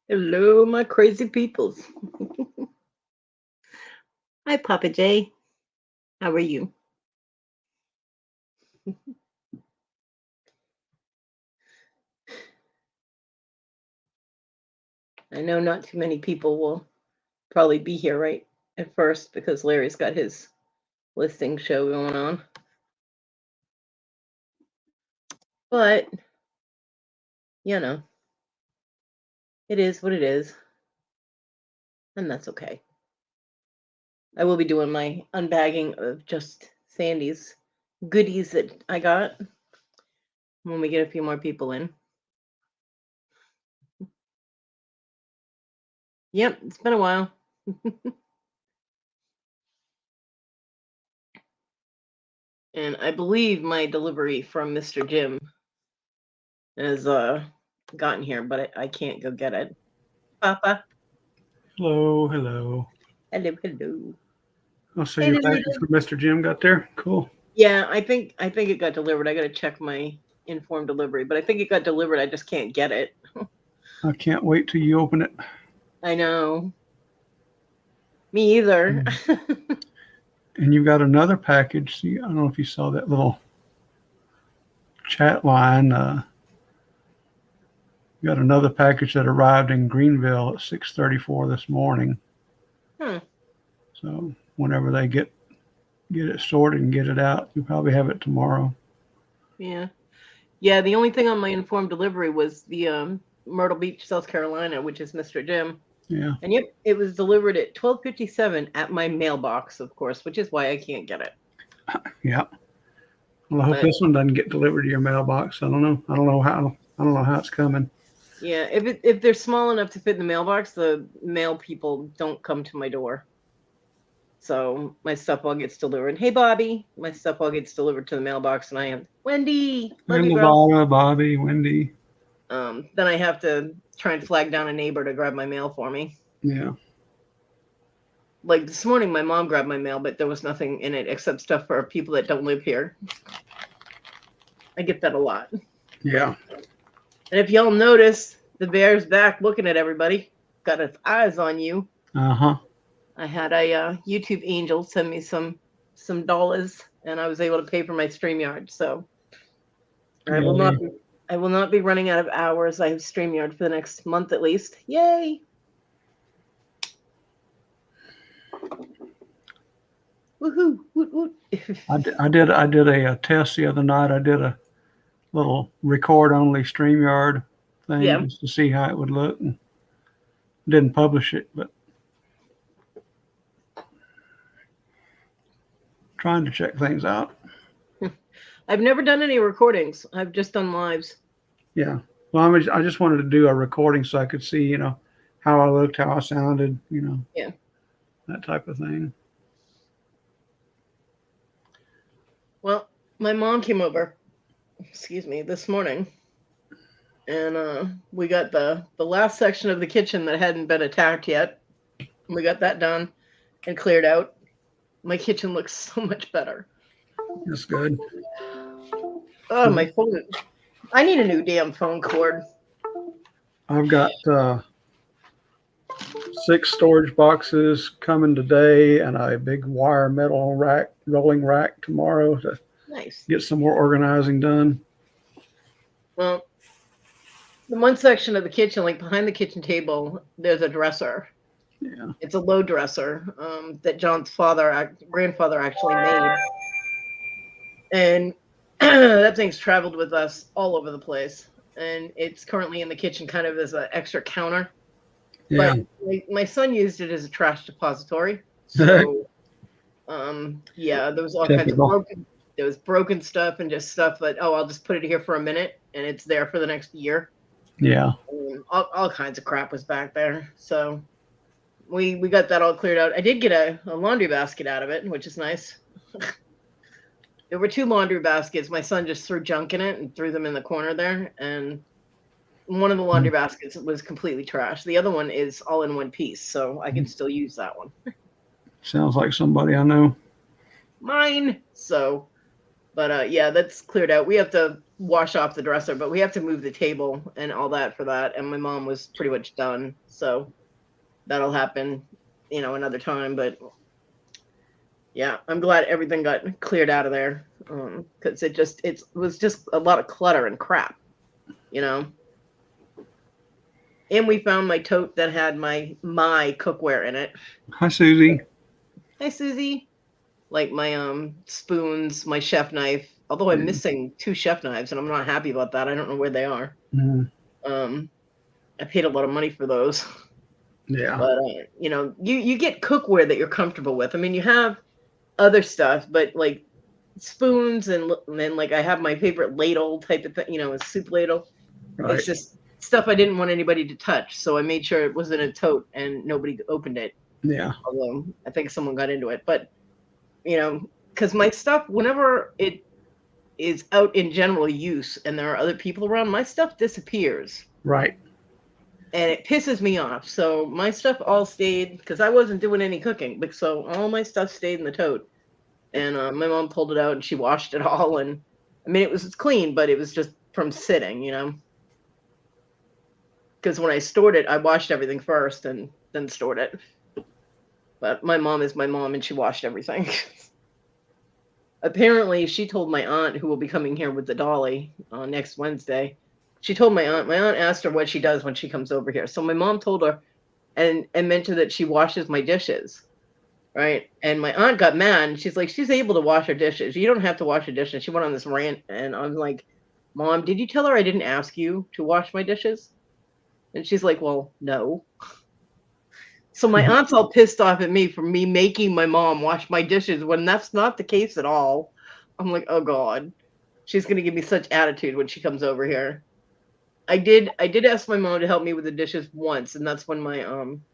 Hello, my crazy peoples. Hi, Papa J. How are you? I know not too many people will probably be here right at first because Larry's got his listing show going on. But, you know, it is what it is, and that's okay. I will be doing my unbagging of just Sandy's goodies that I got when we get a few more people in. Yep, it's been a while. And I believe my delivery from Mr. Jim has gotten here, but I can't go get it. Papa, Hello, hello. hello, hello. Oh, so your Hello, package little. for Mr. Jim got there? Cool. Yeah, I think it got delivered. I got to check my informed delivery, but I think it got delivered. I just can't get it. I can't wait till you open it. I know. Me either. Mm. And you've got another package. See, I don't know if you saw that little chat line. You got another package that arrived in Greenville at 6:34 this morning. Hmm. So whenever they get it sorted and get it out, you'll probably have it tomorrow. Yeah. Yeah, the only thing on my informed delivery was the Myrtle Beach, South Carolina, which is Mr. Jim. Yeah, And yep, it was delivered at 12:57 at my mailbox, of course, which is why I can't get it. yeah. Well, I hope But this one doesn't get delivered to your mailbox. I don't know. I don't know how. I don't know how it's coming. yeah, if they're small enough to fit in the mailbox, the mail people don't come to my door. So my stuff all gets delivered. Hey, Bobby, my stuff all gets delivered to the mailbox, and I am Wendy. Love And you, girl. Nevada, Bobby, Wendy. Then I have to try and flag down a neighbor to grab my mail for me. Yeah, Like this morning, my mom grabbed my mail, but there was nothing in it except stuff for people that don't live here. I get that a lot. And yeah. if y'all notice, the bear's back looking at everybody, got its eyes on you. Uh huh. I had a YouTube angel send me some dollars, and I was able to pay for my StreamYard. So I will not Yay. be I will not be running out of hours. I have StreamYard for the next month at least. Yay! Woohoo! Woot woot! I did a test the other night. I did a little record only StreamYard thing Yeah. just to see how it would look, and didn't publish it, but trying to check things out. I've never done any recordings. I've just done lives. Yeah. Well, I just wanted to do a recording so I could see, how I looked, how I sounded, Yeah. that type of thing. Well, my mom came over, excuse me, this morning, and we got the last section of the kitchen that hadn't been attacked yet. We got that done and cleared out. My kitchen looks so much better. That's good. Oh, my phone. I need a new damn phone cord. I've got 6 storage boxes coming today and a big wire metal rack, rolling rack tomorrow to Nice. get some more organizing done. Well, the one section of the kitchen, like behind the kitchen table, there's a dresser. Yeah. It's a low dresser that John's grandfather actually made, and that thing's traveled with us all over the place. And it's currently in the kitchen, kind of as an extra counter. Yeah. But my son used it as a trash depository. So, yeah, there was all kinds of Typical. there was broken stuff and just stuff that, oh, I'll just put it here for a minute and it's there for the next year. Yeah. And all kinds of crap was back there. So we got that all cleared out. I did get a laundry basket out of it, which is nice. There were 2 laundry baskets. My son just threw junk in it and threw them in the corner there. And one of the laundry baskets was completely trashed. The other one is all in one piece, so I can still use that one. Sounds like somebody I know. Mine. So, but yeah, that's cleared out. We have to wash off the dresser, but we have to move the table and all that for that. And my mom was pretty much done, so that'll happen, another time. But yeah, I'm glad everything got cleared out of there, because it was just a lot of clutter and crap, you know. And we found my tote that had my cookware in it. Hi, Susie. Hi, Susie. Like my spoons, my chef knife. Although I'm missing 2 chef knives, and I'm not happy about that. I don't know where they are. Mm, I paid a lot of money for those. yeah. But you get cookware that you're comfortable with. I mean, you have other stuff, but like spoons and like I have my favorite ladle type of thing, a soup ladle. Right. It's just stuff I didn't want anybody to touch, so I made sure it was in a tote and nobody opened it. Yeah. Although I think someone got into it, but because my stuff, whenever it is out in general use and there are other people around, my stuff disappears. Right. And it pisses me off. So my stuff all stayed because I wasn't doing any cooking, but so all my stuff stayed in the tote. And my mom pulled it out and she washed it all. And I mean, it's clean, but it was just from sitting, because when I stored it, I washed everything first and then stored it. But my mom is my mom and she washed everything. Apparently, she told my aunt, who will be coming here with the dolly next Wednesday. She told my aunt. My aunt asked her what she does when she comes over here. So my mom told her, and mentioned that she washes my dishes, right? And my aunt got mad. And she's like, she's able to wash her dishes. You don't have to wash her dishes. She went on this rant, and I'm like, Mom, did you tell her I didn't ask you to wash my dishes? And she's like, well, no. So my aunt's all pissed off at me for me making my mom wash my dishes when that's not the case at all. I'm like, oh God, she's gonna give me such attitude when she comes over here. I did ask my mom to help me with the dishes once, and that's when my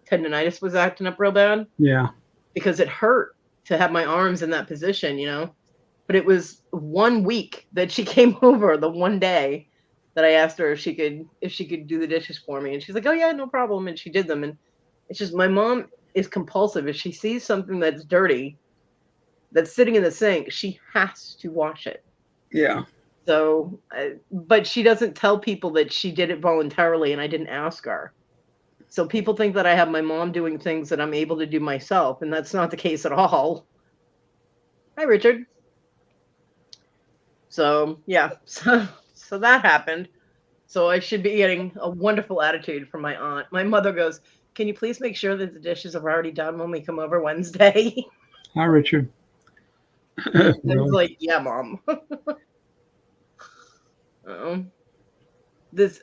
tendonitis was acting up real bad Yeah. because it hurt to have my arms in that position, But it was 1 week that she came over, the one day that I asked her if she could do the dishes for me, and she's like, oh yeah, no problem, and she did them. And it's just my mom is compulsive. If she sees something that's dirty that's sitting in the sink, she has to wash it. Yeah. So, but she doesn't tell people that she did it voluntarily and I didn't ask her. So people think that I have my mom doing things that I'm able to do myself, and that's not the case at all. Hi, Richard. So yeah, so that happened. So I should be getting a wonderful attitude from my aunt. My mother goes, can you please make sure that the dishes are already done when we come over Wednesday? Hi, Richard. I was Really? like, yeah, Mom.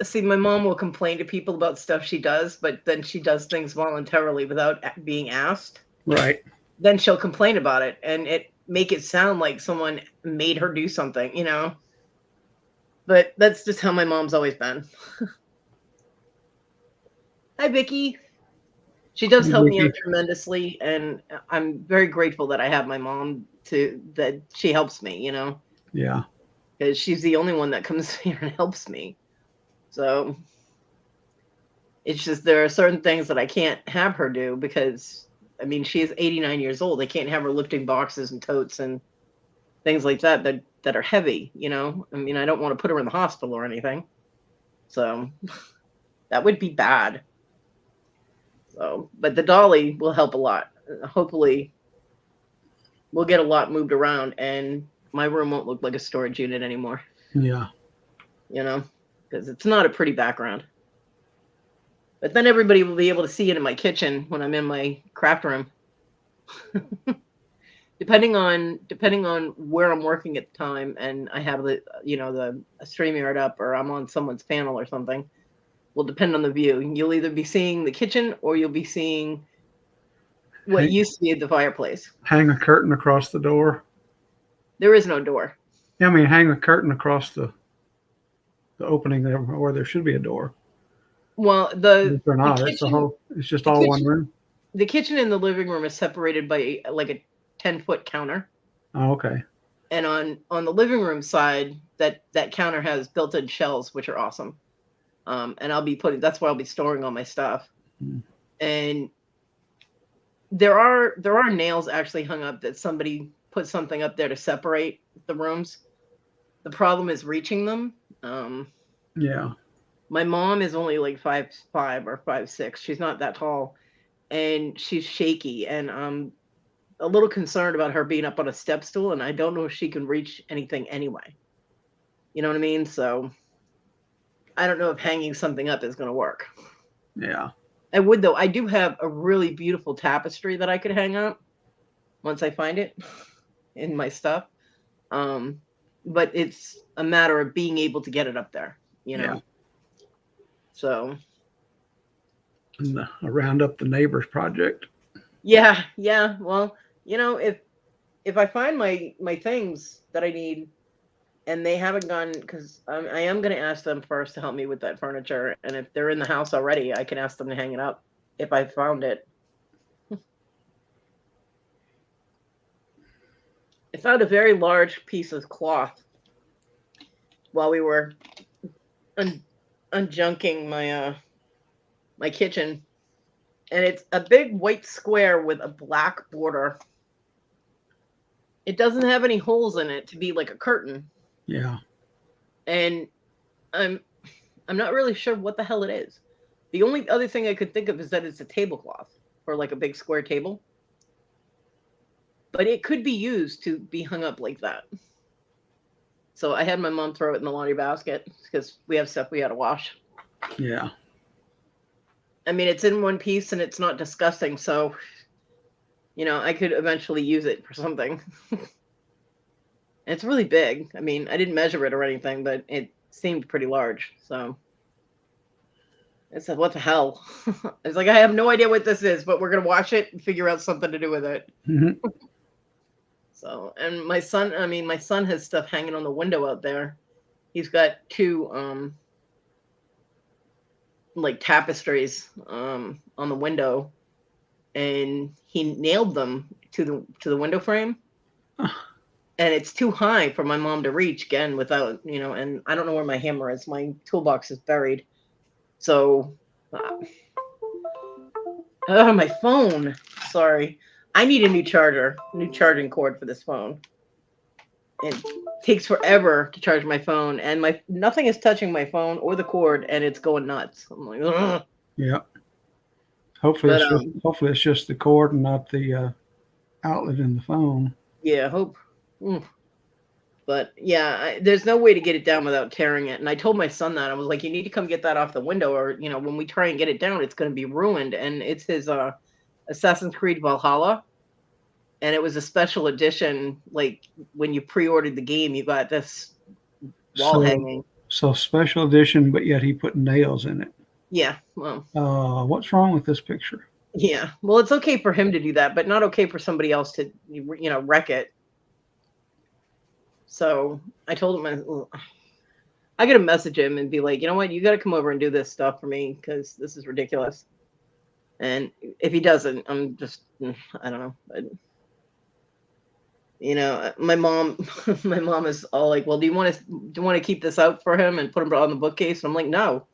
See, my mom will complain to people about stuff she does, but then she does things voluntarily without being asked. Right. Then she'll complain about it and make it sound like someone made her do something, But that's just how my mom's always been. Hi, Vicky. She does Hey, help me out Vicky. tremendously, and I'm very grateful that I have my mom that she helps me, Yeah. because she's the only one that comes here and helps me. So it's just there are certain things that I can't have her do because I mean she is 89 years old. I can't have her lifting boxes and totes and things like that are heavy, I mean, I don't want to put her in the hospital or anything. So that would be bad. So, but the dolly will help a lot. Hopefully we'll get a lot moved around and my room won't look like a storage unit anymore, Yeah. because it's not a pretty background. But then everybody will be able to see it in my kitchen when I'm in my craft room. depending on where I'm working at the time and I have the StreamYard up or I'm on someone's panel or something, will depend on the view. You'll either be seeing the kitchen or you'll be seeing what used to be the fireplace. Hang a curtain across the door. There is no door. Yeah, I mean, hang a curtain across the opening there where there should be a door. Well, If they're the not, kitchen, it's just the all one kitchen, room. the kitchen and the living room is separated by like a 10-foot counter. Oh, okay. And on the living room side, that counter has built-in shelves, which are awesome. And that's where I'll be storing all my stuff. Mm. And there are nails actually hung up that somebody put something up there to separate the rooms. The problem is reaching them. Yeah. My mom is only like 5'5" or 5'6". She's not that tall, and she's shaky, and I'm a little concerned about her being up on a step stool, and I don't know if she can reach anything anyway. You know what I mean? So I don't know if hanging something up is going to work. Yeah. I would though. I do have a really beautiful tapestry that I could hang up once I find it in my stuff. Um, but it's a matter of being able to get it up there, you Yeah. know. So And round up the neighbors project. yeah, yeah. Well, if I find my things that I need and they haven't gone, because I am going to ask them first to help me with that furniture, and if they're in the house already, I can ask them to hang it up if I found it. I found a very large piece of cloth while we were un- unjunking my kitchen, and it's a big white square with a black border. It doesn't have any holes in it to be like a curtain, Yeah. and I'm I'm not really sure what the hell it is. The only other thing I could think of is that it's a tablecloth for like a big square table, but it could be used to be hung up like that. So I had my mom throw it in the laundry basket because we have stuff we had to wash. Yeah. I mean, it's in one piece and it's not disgusting, so I could eventually use it for something. It's really big. I mean, I didn't measure it or anything, but it seemed pretty large. So I said, "What the hell?" I was like, "I have no idea what this is, but we're gonna wash it and figure out something to do with it." Hmm. So, and my son has stuff hanging on the window out there. He's got two like tapestries on the window, and he nailed them to the window frame, and it's too high for my mom to reach again without, and I don't know where my hammer is. My toolbox is buried. So, my phone. Sorry. I need a new charging cord for this phone. It takes forever to charge my phone, and my nothing is touching my phone or the cord, and it's going nuts. I'm like, ugh. Yeah. Hopefully But it's just the cord and not the outlet in the phone. yeah, hope. Mm. But yeah, there's no way to get it down without tearing it. And I told my son that I was like, you need to come get that off the window, or when we try and get it down, it's going to be ruined. And it's his Assassin's Creed Valhalla, and it was a special edition. Like when you pre-ordered the game, you got this wall So hanging. so special edition, but yet he put nails in it. Yeah, well, What's wrong with this picture? yeah. Well, it's okay for him to do that, but not okay for somebody else to wreck it. So I told him I got to message him and be like, you know what, you got to come over and do this stuff for me because this is ridiculous. And if he doesn't, I'm just, I don't know. But, my mom, my mom is all like, well, do you want to keep this out for him and put him on the bookcase? And I'm like, no.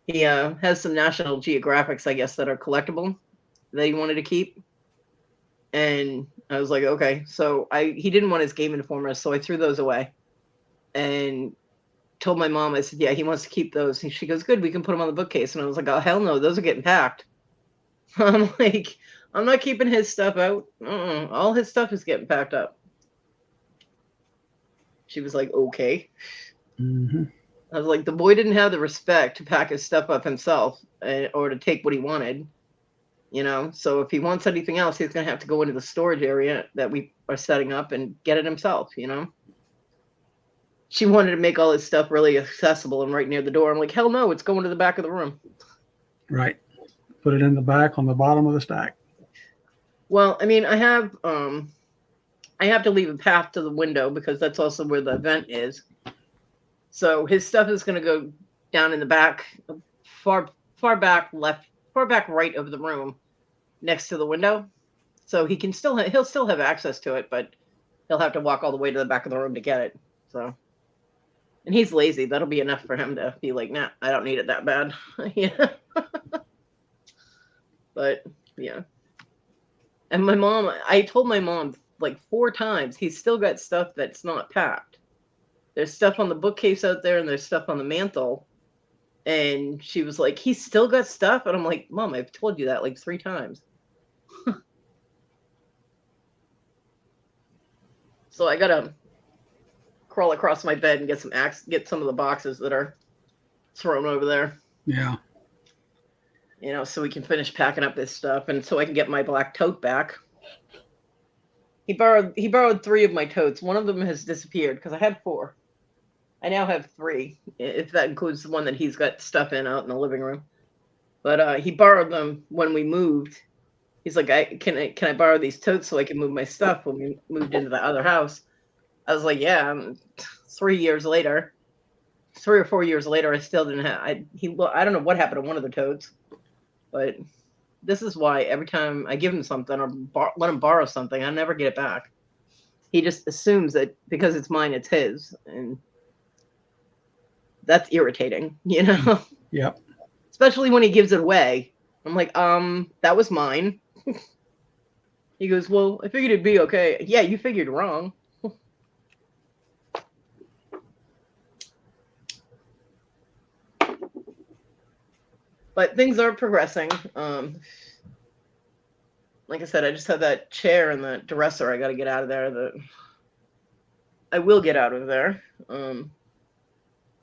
He has some National Geographics, I guess, that are collectible that he wanted to keep. And I was like, okay. So he didn't want his Game Informer, so I threw those away. And told my mom, I said, yeah, he wants to keep those. And she goes, good, we can put them on the bookcase. And I was like, oh, hell no, those are getting packed. I'm like, I'm not keeping his stuff out. All his stuff is getting packed up. She was like, okay. Hmm. I was like, the boy didn't have the respect to pack his stuff up himself or to take what he wanted, So if he wants anything else, he's going to have to go into the storage area that we are setting up and get it himself. She wanted to make all his stuff really accessible and right near the door. I'm like, hell no, it's going to the back of the room. Right. Put it in the back on the bottom of the stack. Well, I mean, I have to leave a path to the window because that's also where the vent is. So his stuff is going to go down in the back, far back left, far back right of the room, next to the window. So he'll still have access to it, but he'll have to walk all the way to the back of the room to get it. So, and he's lazy. That'll be enough for him to be like, nah, I don't need it that bad. Yeah. But yeah. And I told my mom like 4 times, he's still got stuff that's not packed. there's stuff on the bookcase out there and there's stuff on the mantle. And she was like, he's still got stuff. And I'm like, Mom, I've told you that like 3 times. So I gotta crawl across my bed and get some of the boxes that are thrown over there. Yeah. So we can finish packing up this stuff and so I can get my black tote back. He borrowed 3 of my totes. One of them has disappeared because I had 4. I now have 3, if that includes the one that he's got stuff in out in the living room. But he borrowed them when we moved. He's like, can I borrow these totes so I can move my stuff when we moved into the other house? I was like, yeah. 3 years later, 3 or 4 years later, I still didn't have. I don't know what happened to one of the totes, but this is why every time I give him something or let him borrow something, I never get it back. He just assumes that because it's mine, it's his, and that's irritating, Yep. Especially when he gives it away. I'm like, that was mine. He goes, well, I figured it'd be okay. Yeah, you figured wrong. But things are progressing. Like I said, I just have that chair and the dresser I got to get out of there. I will get out of there as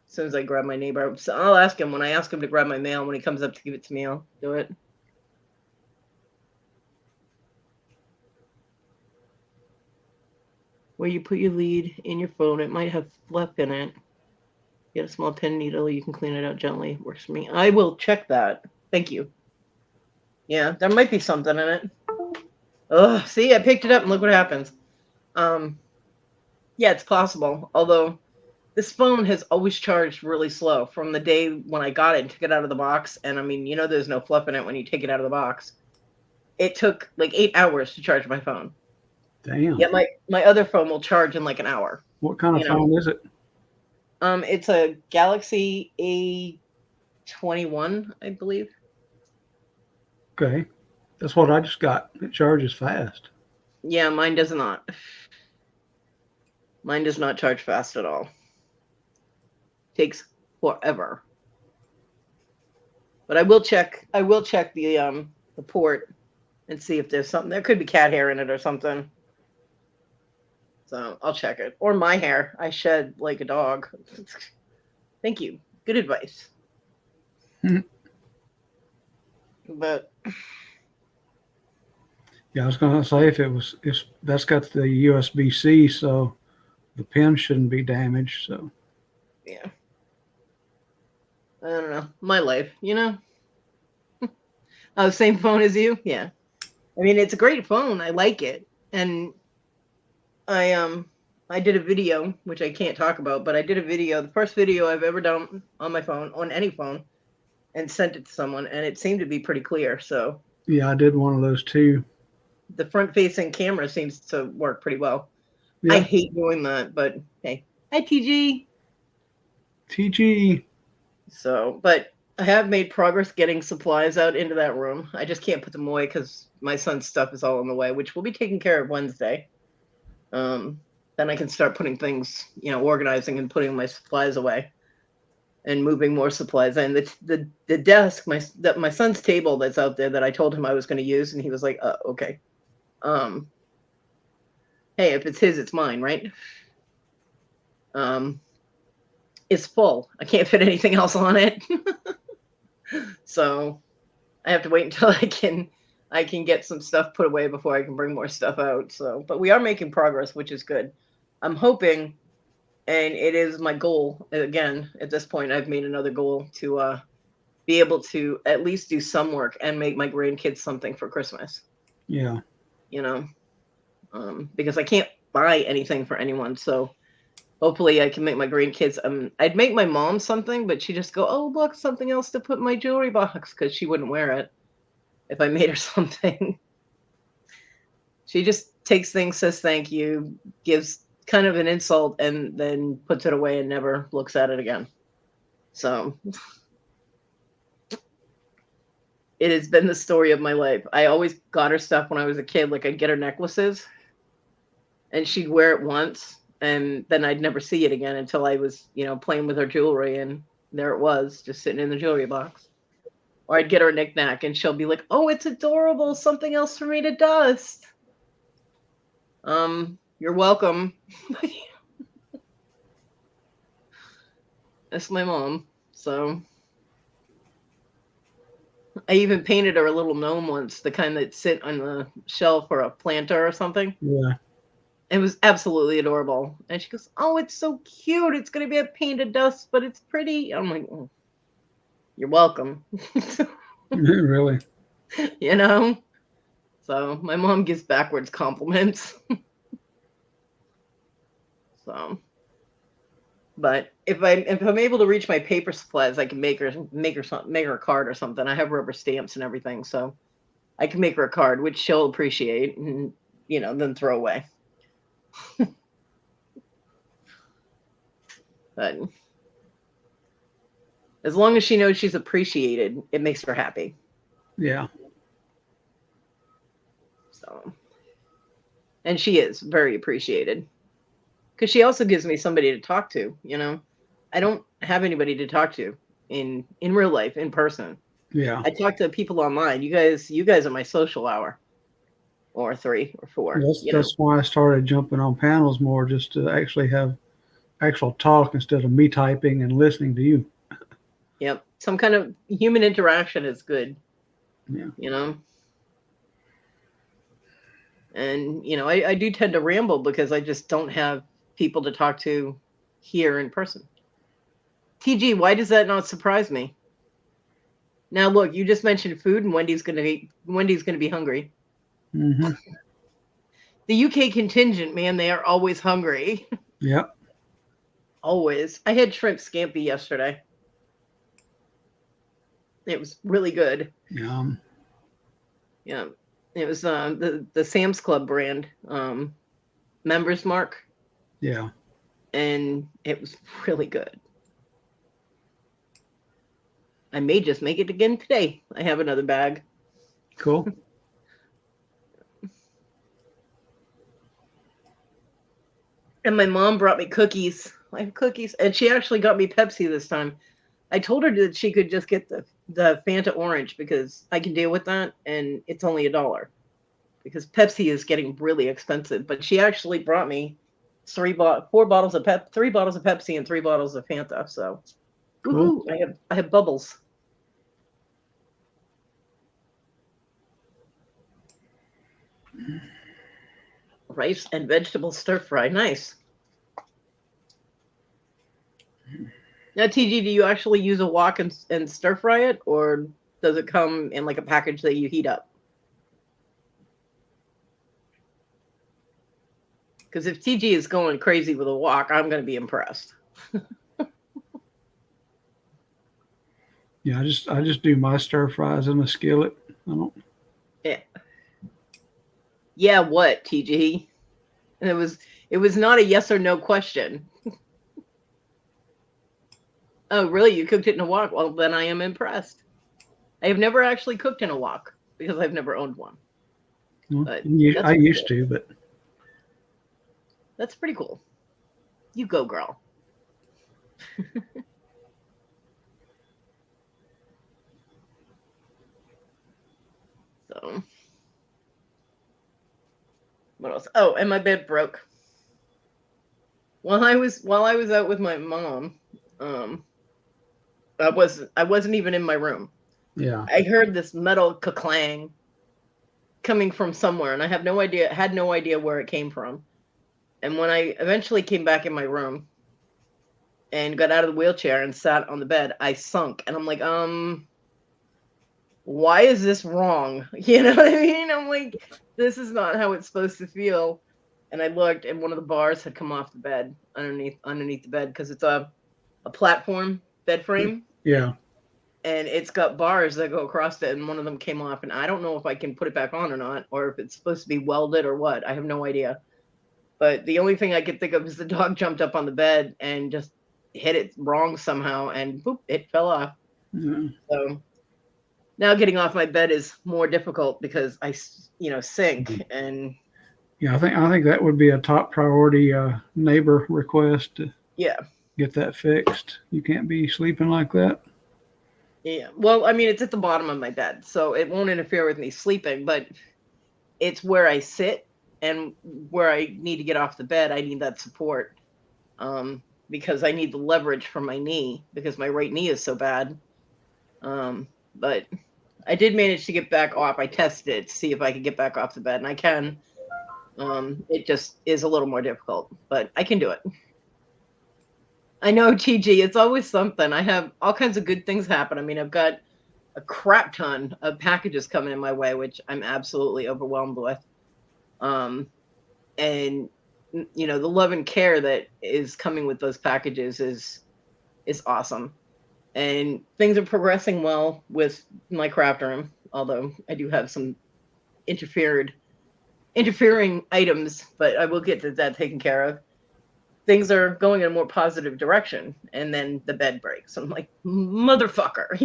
soon as I grab my neighbor. So I'll ask him when I ask him to grab my mail. When he comes up to give it to me, I'll do it. Where you put your lead in your phone, it might have flap in it. Get a small pen needle. You can clean it out gently. Works for me. I will check that. Thank you. Yeah, there might be something in it. Oh, see, I picked it up and look what happens. Yeah, it's possible. Although this phone has always charged really slow from the day when I got it and took it out of the box. And I mean, there's no fluff in it when you take it out of the box. It took like 8 hours to charge my phone. Damn. Yeah, my other phone will charge in like an hour. What kind of phone is it? It's a Galaxy A21, I believe. Okay. That's what I just got. It charges fast. Yeah, mine does not. Mine does not charge fast at all. Takes forever. But I will check the port and see if there's something. There could be cat hair in it or something. So I'll check it. Or my hair. I shed like a dog. Thank you. Good advice. But yeah, I was going to say if that's got the USB-C, so the pin shouldn't be damaged. So yeah, I don't know. My life, Oh, same phone as you? Yeah. I mean, it's a great phone. I like it, and I did a video which I can't talk about, but I did a video, the first video I've ever done on my phone, on any phone, and sent it to someone, and it seemed to be pretty clear. So yeah, I did one of those too. The front-facing camera seems to work pretty well. Yeah. I hate doing that, but hey, hi TG. TG. So, but I have made progress getting supplies out into that room. I just can't put them away because my son's stuff is all in the way, which will be taken care of Wednesday. Then I can start putting things, organizing and putting my supplies away and moving more supplies in. The desk, my son's table that's out there that I told him I was going to use, and he was like, okay. Hey, if it's his, it's mine, right? It's full. I can't fit anything else on it. So I have to wait until I can get some stuff put away before I can bring more stuff out. So, but we are making progress, which is good. I'm hoping, and it is my goal, again, at this point, I've made another goal to be able to at least do some work and make my grandkids something for Christmas. Yeah. Because I can't buy anything for anyone. So hopefully I can make my grandkids, I'd make my mom something, but she'd just go, oh, look, something else to put in my jewelry box, because she wouldn't wear it if I made her something. She just takes things, says thank you, gives kind of an insult, and then puts it away and never looks at it again. So it has been the story of my life. I always got her stuff when I was a kid. Like, I'd get her necklaces, and she'd wear it once, And then I'd never see it again until I was, playing with her jewelry, and there it was, just sitting in the jewelry box. Or I'd get her a knickknack and she'll be like, "Oh, it's adorable. Something else for me to dust." You're welcome. That's my mom. So I even painted her a little gnome once, the kind that sit on the shelf or a planter or something. Yeah. It was absolutely adorable. And she goes, "Oh, it's so cute. It's going to be a painted dust, but it's pretty." I'm like, "Oh, you're welcome." Really. You know? So my mom gives backwards compliments. So, but if I'm able to reach my paper supplies, I can make her a card or something. I have rubber stamps and everything, so I can make her a card, which she'll appreciate, and then throw away. But as long as she knows she's appreciated, it makes her happy. Yeah. So, and she is very appreciated, because she also gives me somebody to talk to. I don't have anybody to talk to in real life, in person. Yeah. I talk to people online. You guys are my social hour, or 3 or 4. That's why I started jumping on panels more, just to actually have actual talk instead of me typing and listening to you. Yep. Some kind of human interaction is good. Yeah. And I do tend to ramble because I just don't have people to talk to here in person. TG, why does that not surprise me? Now look, you just mentioned food, and Wendy's gonna be hungry. Mm-hmm. The UK contingent, man, they are always hungry. Yep. Always. I had shrimp scampi yesterday. It was really good. Yum. Yeah. It was the Sam's Club brand, Members Mark. Yeah. And it was really good. I may just make it again today. I have another bag. Cool. And my mom brought me cookies. I have cookies. And she actually got me Pepsi this time. I told her that she could just get the Fanta orange, because I can deal with that, and it's only $1. Because Pepsi is getting really expensive. But she actually brought me 3 bottles of 3 bottles of Pepsi and 3 bottles of Fanta. So, Cool. woohoo, I have bubbles. Rice and vegetable stir fry. Nice. Now, TG, do you actually use a wok and stir fry it, or does it come in like a package that you heat up? Because if TG is going crazy with a wok, I'm going to be impressed. Yeah, I just do my stir fries in a skillet. I don't. Yeah. Yeah, what, TG? And it was not a yes or no question. Oh, really? You cooked it in a wok? Well, then I am impressed. I have never actually cooked in a wok because I've never owned one. But I used to, but that's pretty cool. You go, girl. So, what else? Oh, and my bed broke. While I was out with my mom, I wasn't even in my room. yeah. I heard this metal clang coming from somewhere, and I had no idea where it came from. And when I eventually came back in my room and got out of the wheelchair and sat on the bed, I sunk, and I'm like, why is this wrong? You know what I mean? I'm like, this is not how it's supposed to feel. And I looked, and one of the bars had come off the bed underneath the bed, because it's a platform bed frame. Yeah. And it's got bars that go across it, and one of them came off, and I don't know if I can put it back on or not, or if it's supposed to be welded or what. I have no idea. But the only thing I could think of is the dog jumped up on the bed and just hit it wrong somehow, and boop, it fell off. Yeah. So now getting off my bed is more difficult because I sink, and Yeah, I think that would be a top priority neighbor request to Yeah. get that fixed. You can't be sleeping like that. Yeah. Well, I mean, it's at the bottom of my bed, so it won't interfere with me sleeping, but it's where I sit and where I need to get off the bed. I need that support. Because I need the leverage from my knee because my right knee is so bad. But I did manage to get back off. I tested it to see if I could get back off the bed, and I can. It just is a little more difficult, but I can do it. I know, TG, it's always something. I have all kinds of good things happen. I mean, I've got a crap ton of packages coming in my way, which I'm absolutely overwhelmed with. And the love and care that is coming with those packages is awesome. And things are progressing well with my craft room, although I do have some interfering items, but I will get that taken care of. Things are going in a more positive direction, and then the bed breaks. I'm like, motherfucker,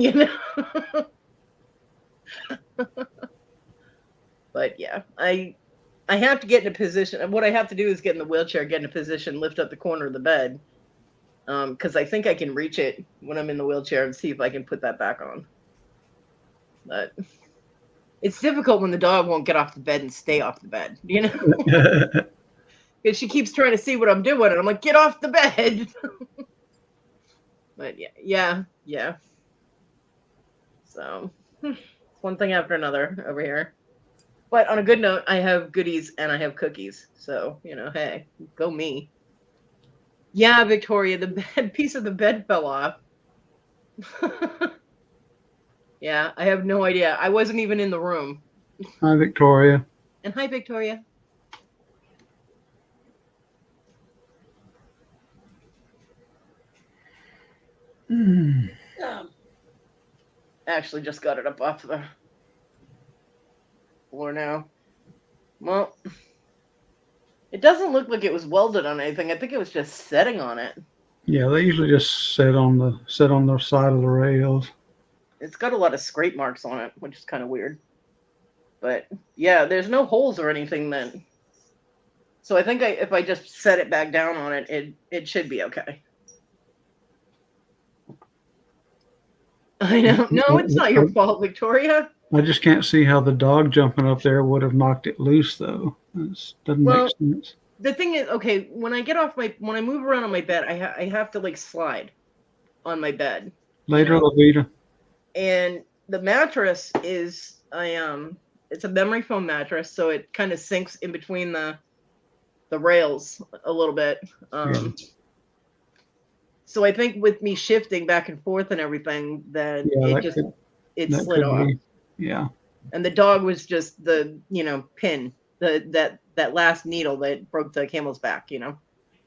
But yeah, I have to get in a position, and what I have to do is get in the wheelchair, get in a position, lift up the corner of the bed, because I think I can reach it when I'm in the wheelchair and see if I can put that back on. But it's difficult when the dog won't get off the bed and stay off the bed, because she keeps trying to see what I'm doing, and I'm like, get off the bed. But yeah. So one thing after another over here. But on a good note, I have goodies and I have cookies. So, hey, go me. Yeah, Victoria, the piece of the bed fell off. Yeah, I have no idea. I wasn't even in the room. Hi, Victoria. And hi, Victoria. Actually just got it up off the floor now. Well, it doesn't look like it was welded on anything. I think it was just setting on it. Yeah, they usually just sit on the side of the rails. It's got a lot of scrape marks on it, which is kind of weird. But yeah, there's no holes or anything then. So I think if I just set it back down on it, it should be okay. I know. No, it's not your fault, Victoria. I just can't see how the dog jumping up there would have knocked it loose, though. It doesn't make sense. The thing is, okay, when I move around on my bed, I have to like slide on my bed. Later, Lavita. And the mattress is it's a memory foam mattress, so it kind of sinks in between the rails a little bit. So I think with me shifting back and forth and everything, then it slid off. Yeah. And the dog was just the pin, that last needle that broke the camel's back.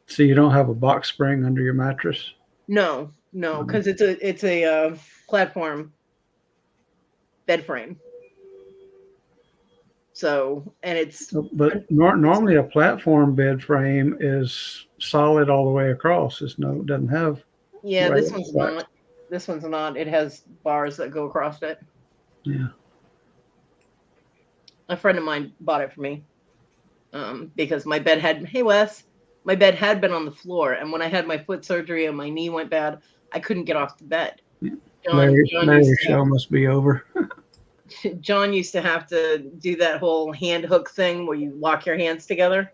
So you don't have a box spring under your mattress? No, because it's a platform bed frame. So, and it's but normally a platform bed frame is solid all the way across. It doesn't have. Yeah, this one's not. This one's not. It has bars that go across it. Yeah. A friend of mine bought it for me because my bed had. Hey Wes, my bed had been on the floor, and when I had my foot surgery and my knee went bad, I couldn't get off the bed. Yeah. Your show must be over. John used to have to do that whole hand hook thing where you lock your hands together.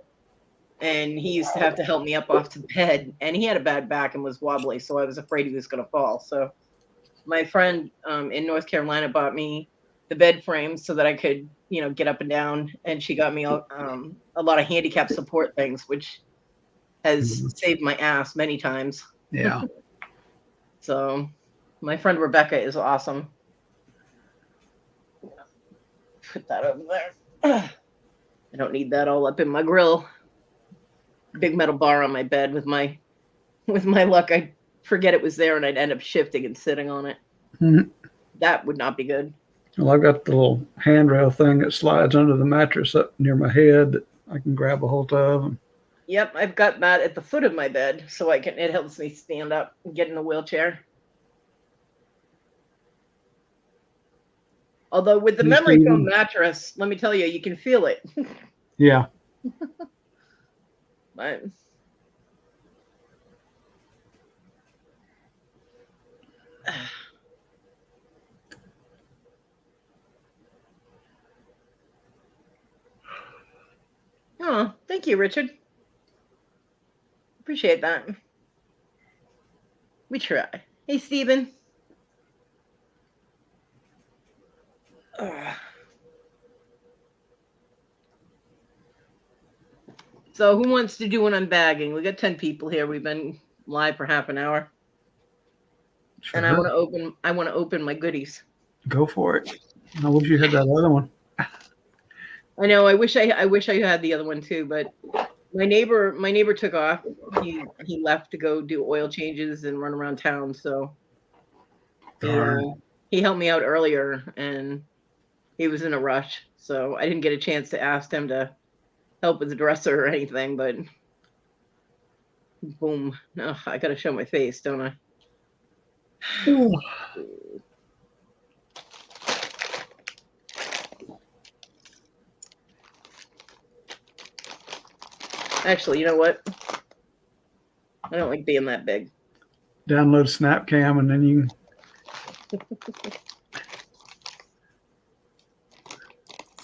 And he used to have to help me up off the bed. And he had a bad back and was wobbly, so I was afraid he was going to fall. So my friend in North Carolina bought me the bed frame so that I could, get up and down. And she got me a lot of handicap support things, which has saved my ass many times. Yeah. So my friend Rebecca is awesome. Put that over there. I don't need that all up in my grill. Big metal bar on my bed. With my luck, I'd forget it was there and I'd end up shifting and sitting on it. Mm-hmm. That would not be good. Well, I've got the little handrail thing that slides under the mattress up near my head that I can grab a hold of. Yep, I've got that at the foot of my bed so it helps me stand up and get in a wheelchair. Although with the memory foam mattress, let me tell you, you can feel it. Yeah. But oh, thank you, Richard. Appreciate that. We try. Hey, Steven. Ugh. So who wants to do an unbagging? We got 10 people here. We've been live for half an hour. Sure. And I want to open my goodies. Go for it. I wish you had that other one. I know. I wish I had the other one too, but my neighbor took off. He left to go do oil changes and run around town, so he helped me out earlier, and he was in a rush, so I didn't get a chance to ask him to help with the dresser or anything. But boom, no, I got to show my face, don't I? Ooh. Actually, you know what? I don't like being that big. Download SnapCam and then you can.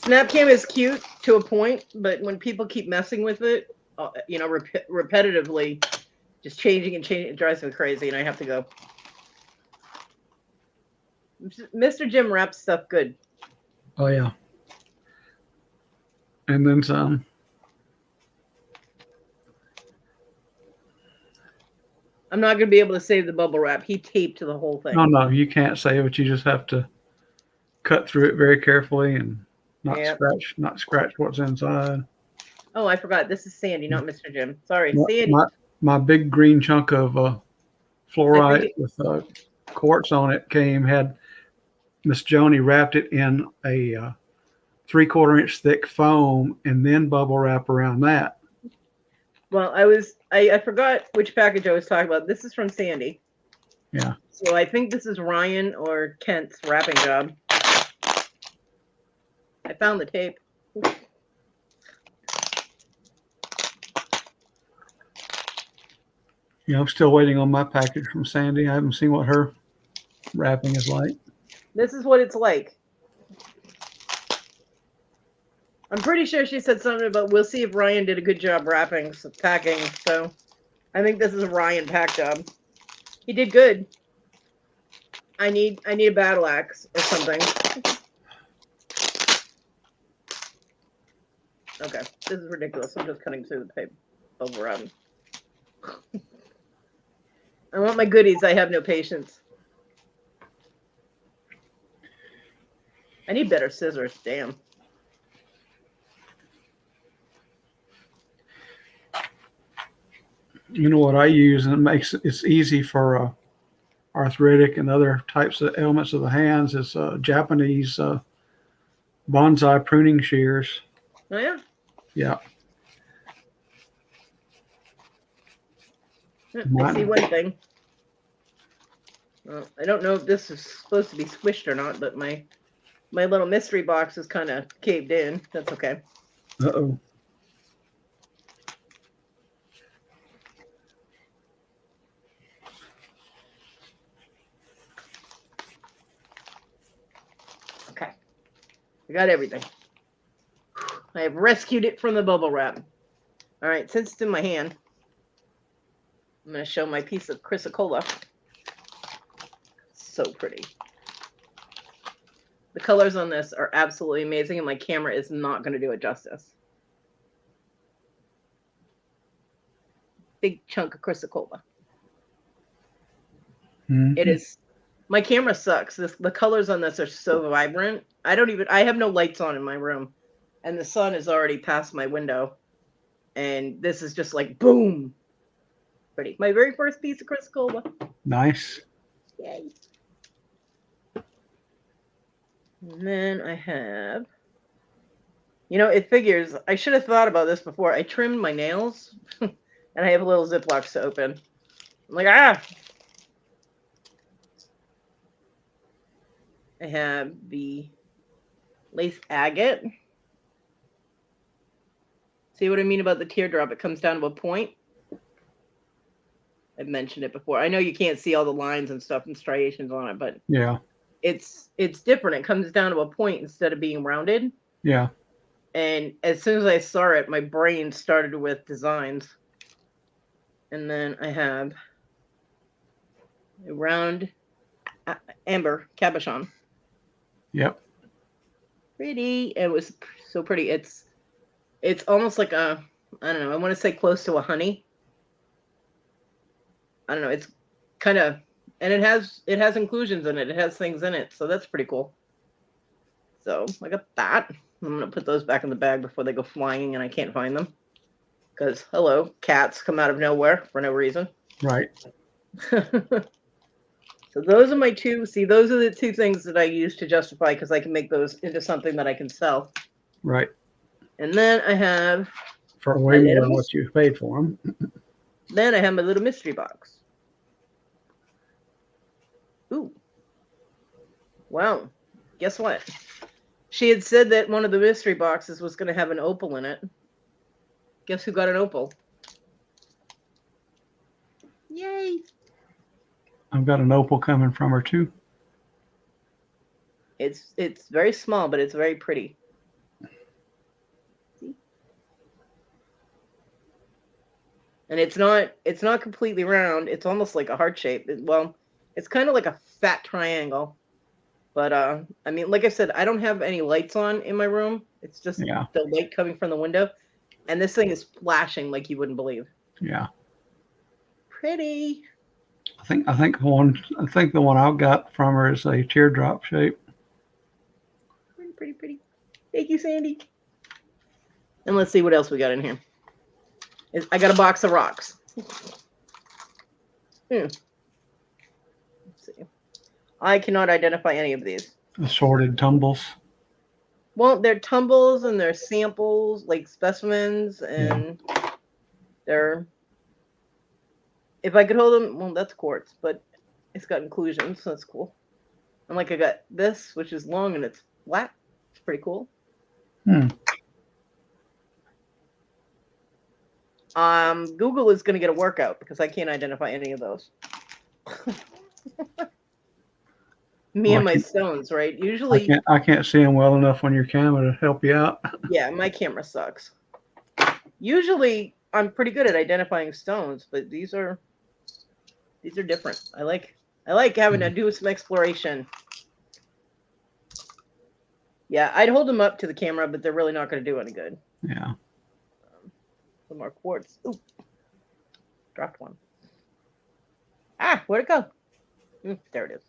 SnapCam is cute to a point, but when people keep messing with it, repetitively, just changing and changing, it drives me crazy, and I have to go. Mr. Jim wraps stuff good. Oh yeah. And then some. I'm not going to be able to save the bubble wrap. He taped the whole thing. No, you can't save it. You just have to cut through it very carefully and not scratch what's inside. Oh, I forgot. This is Sandy, not Mr. Jim. Sorry, Sandy. My big green chunk of fluorite with quartz on it had Miss Joni wrapped it in a 3/4 inch thick foam and then bubble wrap around that. Well, I forgot which package I was talking about. This is from Sandy. Yeah. So I think this is Ryan or Kent's wrapping job. I found the tape. Yeah, I'm still waiting on my package from Sandy. I haven't seen what her wrapping is like. This is what it's like. I'm pretty sure she said something about we'll see if Ryan did a good job packing. So I think this is a Ryan pack job. He did good. I need a battle axe or something. Okay, this is ridiculous. I'm just cutting through the paper bubble wrap. I want my goodies. I have no patience. I need better scissors. Damn. You know what I use, and it's easy for arthritic and other types of ailments of the hands is Japanese bonsai pruning shears. Oh yeah. Yeah. I see one thing. Well, I don't know if this is supposed to be squished or not, but my little mystery box is kind of caved in. That's okay. Uh-oh. Okay. I got everything. I have rescued it from the bubble wrap. All right, since it's in my hand, I'm going to show my piece of chrysocolla. So pretty. The colors on this are absolutely amazing, and my camera is not going to do it justice. Big chunk of chrysocolla. Mm-hmm. It is. My camera sucks. The colors on this are so vibrant. I have no lights on in my room, and the sun is already past my window, and this is just like boom. Pretty. My very first piece of chrysocolla. Nice. Yay. And then I have, it figures, I should have thought about this before. I trimmed my nails, and I have little Ziplocs to open. I'm like, I have the lace agate. See what I mean about the teardrop? It comes down to a point. I've mentioned it before. I know you can't see all the lines and stuff and striations on it, but Yeah. it's different. It comes down to a point instead of being rounded. Yeah. And as soon as I saw it, my brain started with designs. And then I have a round amber cabochon. Yep. Pretty. It was so pretty. It's almost like a, I don't know, I want to say close to a honey. I don't know. It's kind of, and it has inclusions in it. It has things in it. So that's pretty cool. So I got that. I'm going to put those back in the bag before they go flying and I can't find them. Because, hello, cats come out of nowhere for no reason. Right. So those are my two. See, those are the two things that I use to justify because I can make those into something that I can sell. Right. And then I have for way more than what you paid for them. Then I have my little mystery box. Ooh. Wow. Guess what? She had said that one of the mystery boxes was going to have an opal in it. Guess who got an opal? Yay. I've got an opal coming from her too. It's very small, but it's very pretty. See? And it's not completely round. It's almost like a heart shape. Well, it's kind of like a fat triangle. But I mean, like I said, I don't have any lights on in my room. It's just the light coming from the window. And this thing is flashing like you wouldn't believe. Yeah. Pretty. I think the one I got from her is a teardrop shape. Pretty. Thank you, Sandy. And let's see what else we got in here. I got a box of rocks. Let's see. I cannot identify any of these. Assorted tumbles. Well, they're tumbles and they're samples, like specimens, and they're. If I could hold them, well, that's quartz, but it's got inclusions, so that's cool. And like I got this, which is long and it's flat. It's pretty cool. Google is going to get a workout because I can't identify any of those. And my stones, right? Usually, I can't see them well enough on your camera to help you out. Yeah, my camera sucks. Usually, I'm pretty good at identifying stones, but these are different. I like having to do some exploration. Yeah, I'd hold them up to the camera, but they're really not going to do any good. Yeah. Some more quartz. Ooh, dropped one. Ah, where'd it go? There it is.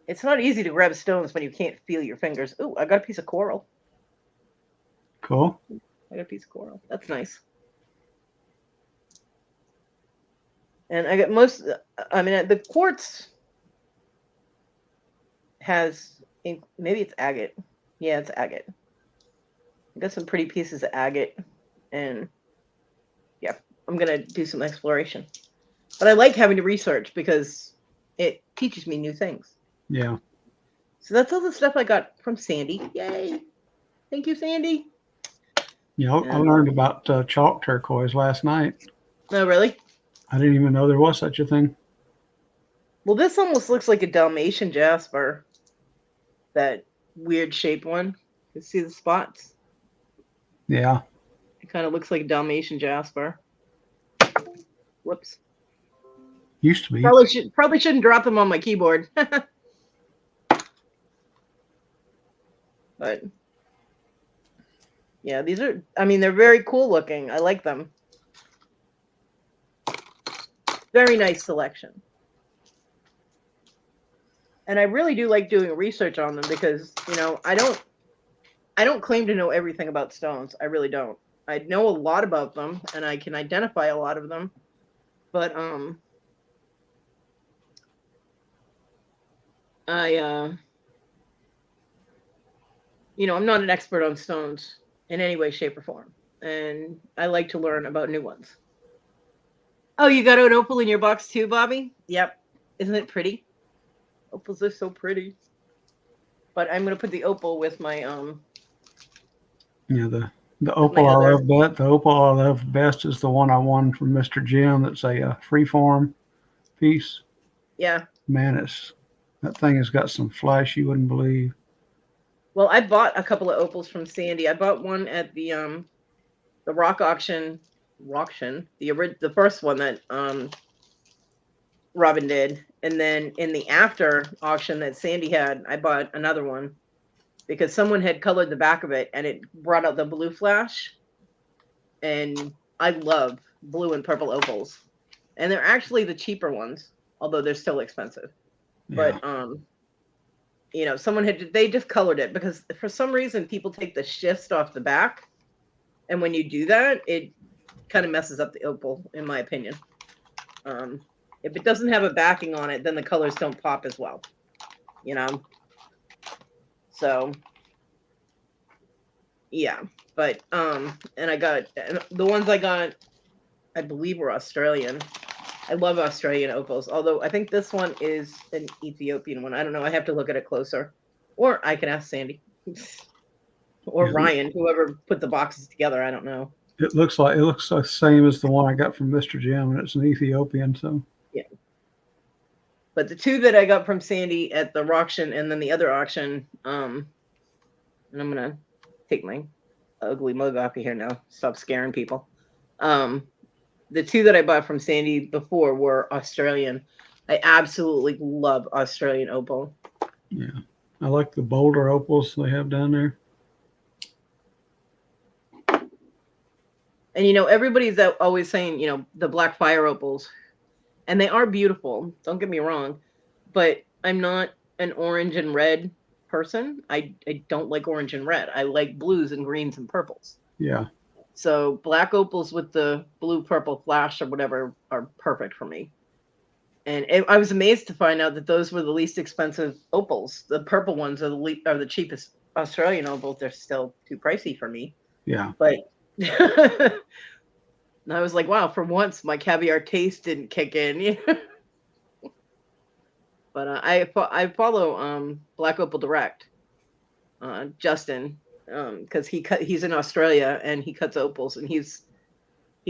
It's not easy to grab stones when you can't feel your fingers. Ooh, I got a piece of coral. Cool. I got a piece of coral. That's nice. And I got the quartz has, maybe it's agate. Yeah, it's agate. I got some pretty pieces of agate. And yeah, I'm going to do some exploration. But I like having to research because it teaches me new things. Yeah. So that's all the stuff I got from Sandy. Yay. Thank you, Sandy. Yeah, I learned about chalk turquoise last night. Oh, really? I didn't even know there was such a thing. Well, this almost looks like a Dalmatian jasper. That weird shaped one. You see the spots? Yeah. It kind of looks like a Dalmatian jasper. Whoops. Used to be. Probably shouldn't drop them on my keyboard. But yeah, these are, they're very cool looking. I like them. Very nice selection. And I really do like doing research on them because, I don't claim to know everything about stones. I really don't. I know a lot about them and I can identify a lot of them. But I'm not an expert on stones in any way, shape, or form. And I like to learn about new ones. Oh, you got an opal in your box too, Bobby? Yep. Isn't it pretty? Opals are so pretty. But I'm going to put the opal with my... Yeah, the The is my opal I other. love best. The opal I love best is the one I won from Mr. Jim. That's a freeform piece. Yeah. Man, that thing has got some flash you wouldn't believe. Well, I bought a couple of opals from Sandy. I bought one at the rock auction, the first one that Robin did, and then in the after auction that Sandy had, I bought another one because someone had colored the back of it and it brought out the blue flash, and I love blue and purple opals, and they're actually the cheaper ones, although they're still expensive. Yeah. But someone they just colored it because for some reason people take the schist off the back, and when you do that, it kind of messes up the opal, in my opinion. If it doesn't have a backing on it, then the colors don't pop as well, you know. So yeah, but and the ones I got, I believe were Australian. I love Australian opals, although I think this one is an Ethiopian one. I don't know. I have to look at it closer, or I can ask Sandy or Yeah. Ryan, whoever put the boxes together. I don't know. It looks the same as the one I got from Mr. Jim, and it's an Ethiopian. So Yeah. But the two that I got from Sandy at the auction and then the other auction, and I'm gonna take my ugly mug off of here now. Stop scaring people. The two that I bought from Sandy before were Australian. I absolutely love Australian opal. yeah, I like the bolder opals they have down there. And everybody's always saying, the black fire opals, and they are beautiful. Don't get me wrong, but I'm not an orange and red person. I don't like orange and red. I like blues and greens and purples. Yeah. So black opals with the blue purple flash or whatever are perfect for me. And I was amazed to find out that those were the least expensive opals. The purple ones are the cheapest Australian opals. They're still too pricey for me. Yeah. But and I was like, wow, for once my caviar taste didn't kick in. But I follow Black Opal Direct, Justin, because he's in Australia and he cuts opals, and he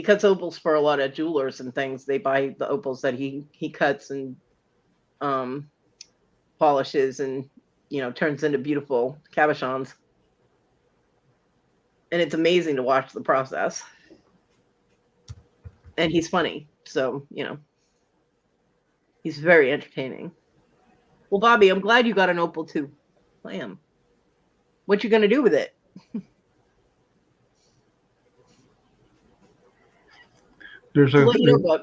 cuts opals for a lot of jewelers and things. They buy the opals that he cuts and um, polishes and turns into beautiful cabochons, and it's amazing to watch the process. And he's funny, so he's very entertaining. Well, Bobby, I'm glad you got an opal too. I am. What you gonna do with it? There's I'll a let you know, Bob.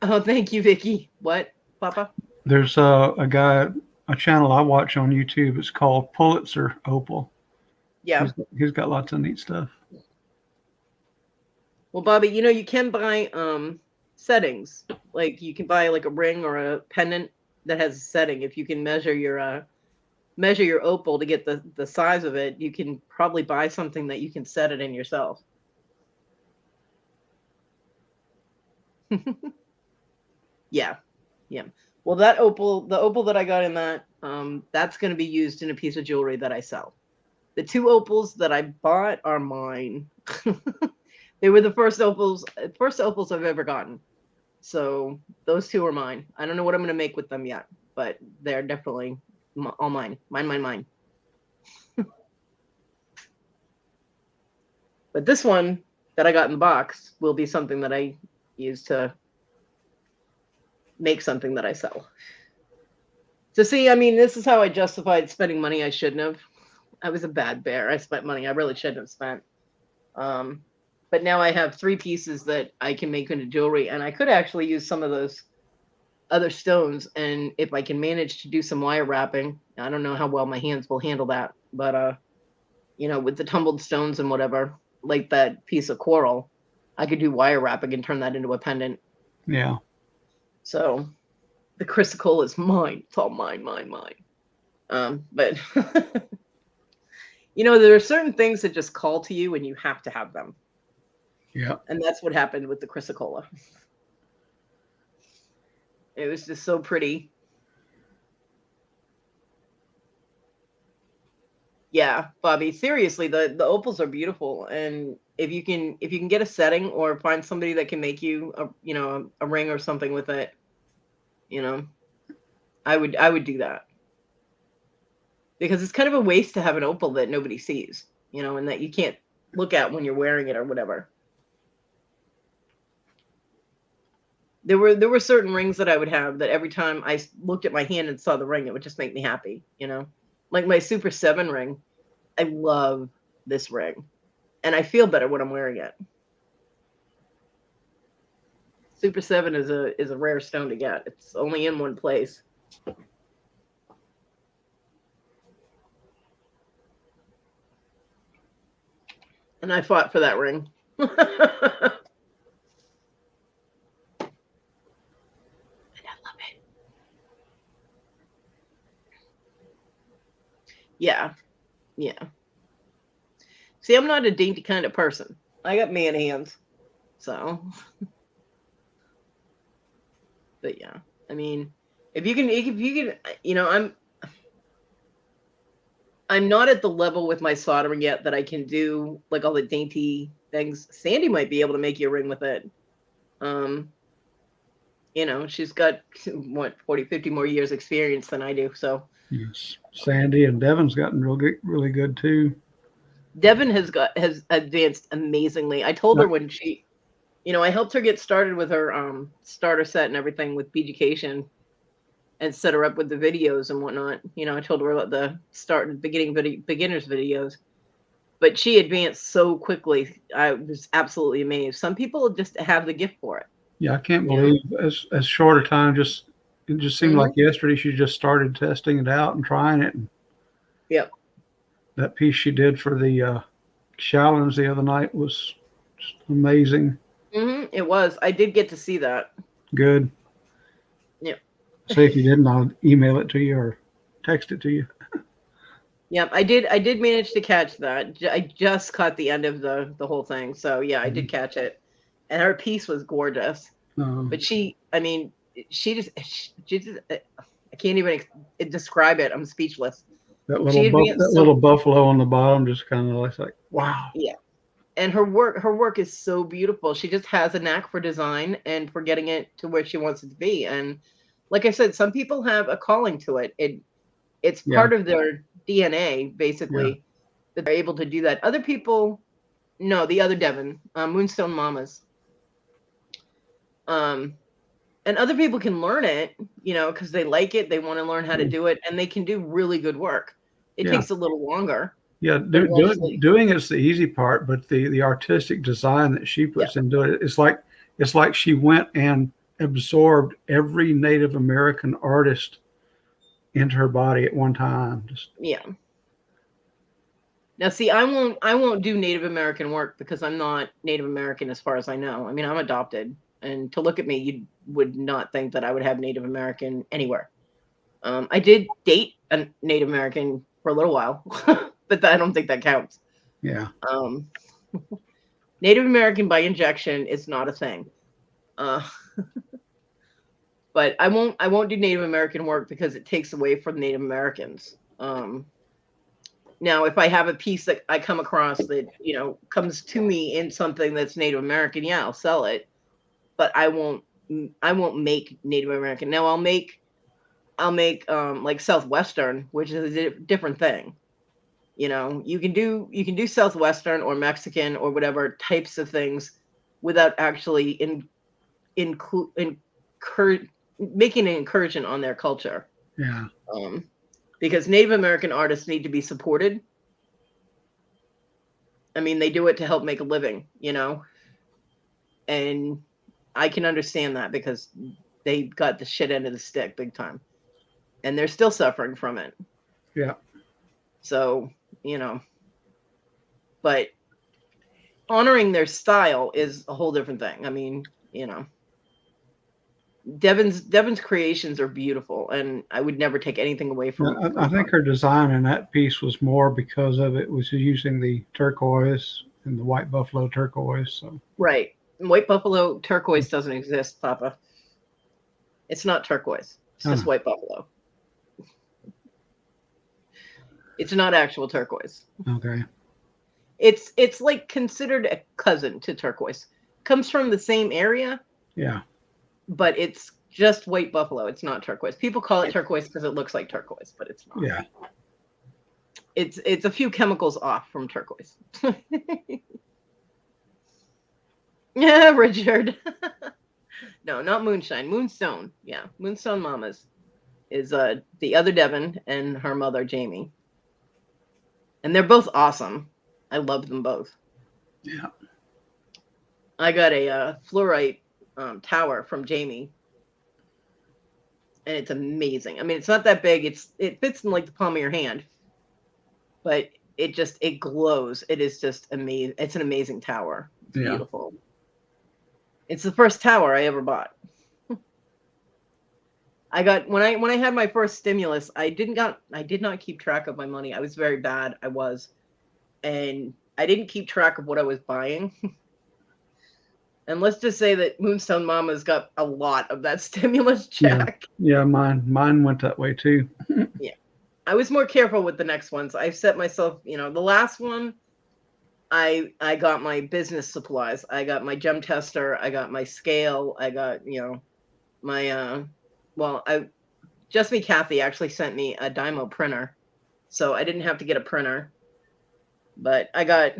Oh, thank you, Vicky. What, Papa? there's a guy, a channel I watch on YouTube. It's called Pulitzer Opal. Yeah. He's got lots of neat stuff. Well, Bobby, you can buy settings. Like you can buy like a ring or a pendant that has a setting. If you can measure your opal to get the size of it, you can probably buy something that you can set it in yourself. Yeah. Yeah. Well, the opal that I got in that's going to be used in a piece of jewelry that I sell. The two opals that I bought are mine. They were the first opals I've ever gotten. So those two are mine. I don't know what I'm going to make with them yet, but they're definitely all mine. Mine. But this one that I got in the box will be something that I use to make something that I sell. So see, I mean, this is how I justified spending money I shouldn't have. I was a bad bear. I spent money I really shouldn't have spent. But now I have 3 pieces that I can make into jewelry, and I could actually use some of those other stones. And if I can manage to do some wire wrapping, I don't know how well my hands will handle that, but with the tumbled stones and whatever, like that piece of coral, I could do wire wrapping and turn that into a pendant. Yeah. So the chrysocolla is mine. It's all mine. But there are certain things that just call to you and you have to have them. Yeah. And that's what happened with the chrysocolla. It was just so pretty. Yeah, Bobby, seriously, the opals are beautiful, and if you can get a setting or find somebody that can make you a ring or something with it, you know, I would do that because it's kind of a waste to have an opal that nobody sees, and that you can't look at when you're wearing it or whatever. There were certain rings that I would have that every time looked at my hand and saw the ring, it would just make me happy. Like my Super 7 ring. I love this ring, and I feel better when I'm wearing it. Super 7 is a rare stone to get. It's only in one place. And I fought for that ring. And I love it. Yeah. Yeah. See, I'm not a dainty kind of person. I got man hands. So, but yeah. I mean, if you can, I'm not at the level with my soldering yet that I can do like all the dainty things. Sandy might be able to make you a ring with it. Um, she's got what 40, 50 more years experience than I do. So Yes. Sandy and Devin's gotten really good too. Devin has advanced amazingly. I told her Like, when I helped her get started with her starter set and everything with Beducation and set her up with the videos and whatnot. I told her about the beginners videos, but she advanced so quickly. I was absolutely amazed. Some people just have the gift for it. yeah, I can't You know. believe as short a time. It just seemed like Hmm. yesterday she just started testing it out and trying it. And Yep. that piece she did for the challenge the other night was just amazing. It was. I did get to see that. Good. Yep. Say if you didn't, I'll email it to you or text it to you. Yep. I did manage to catch that. I just caught the end of the whole thing. So yeah, I did Mhm. catch it, and her piece was gorgeous. Um, But I mean, she just, I can't even describe it. I'm speechless. She that advanced little so, buffalo on the bottom just kind of like wow. yeah. And her work is so beautiful. She just has a knack for design and for getting it to where she wants it to be. And like I said, some people have a calling to it. It's Yeah, part of their DNA, yeah. basically, that they're able to do that. Other people, no, the other Devon, Moonstone Mamas. Um, and other people can learn it, because they like it, they want to learn how to do it, and they can do really good work. It Yeah, takes a little longer, yeah. but eventually, Doing it's the easy part, but the artistic design that she yeah. puts into it, it's like she went and absorbed every Native American artist into her body at one time. Just Yeah. Now, see, I won't do Native American work because I'm not Native American as far as I know. I mean, I'm adopted, and to look at me, you would not think that I would have Native American anywhere. I did date a Native American for a little while, but I don't think that counts. yeah, Um, Native American by injection is not a thing. Uh, but I won't do Native American work because it takes away from Native Americans. Now, if I have a piece that I come across that comes to me in something that's Native American, yeah, I'll sell it. But I won't make Native American. Now I'll make like Southwestern, which is a different thing. You can do Southwestern or Mexican or whatever types of things without actually include making an incursion on their culture. yeah, Um, because Native American artists need to be supported. I mean, they do it to help make a living, and I can understand that because they got the shit end of the stick big time, and they're still suffering from it. yeah. So, you know, but honoring their style is a whole different thing. I mean, Devon's creations are beautiful, and I would never take anything away from I from think her. her design in that piece was more because of it was using the turquoise and the white buffalo turquoise. So Right. White buffalo turquoise doesn't exist, Papa. It's not turquoise. It's just uh, white buffalo. It's not actual turquoise. Okay. It's like considered a cousin to turquoise. Comes from the same area, Yeah. but it's just white buffalo. It's not turquoise. People call it turquoise because it looks like turquoise, but it's not. Yeah. It's a few chemicals off from turquoise. Yeah, Richard. No, not moonshine. Moonstone. Yeah, Moonstone Mamas is the other Devon and her mother Jamie, and they're both awesome. I love them both. Yeah. I got a fluorite tower from Jamie, and it's amazing. I mean, it's not that big. It fits in like the palm of your hand, but it glows. It is just amazing. It's an amazing tower. It's Yeah. beautiful. It's the first tower I ever bought. I got when I had my first stimulus, I did not keep track of my money. I was very bad. I was. And I didn't keep track of what I was buying. And let's just say that Moonstone Mama's got a lot of that stimulus Yeah. check. Yeah. Mine went that way too. Yeah. I was more careful with the next ones. I set myself, the last one, I got my business supplies. I got my gem tester. I got my scale. I got, my Just Me Kathy actually sent me a Dymo printer. So I didn't have to get a printer. But I got,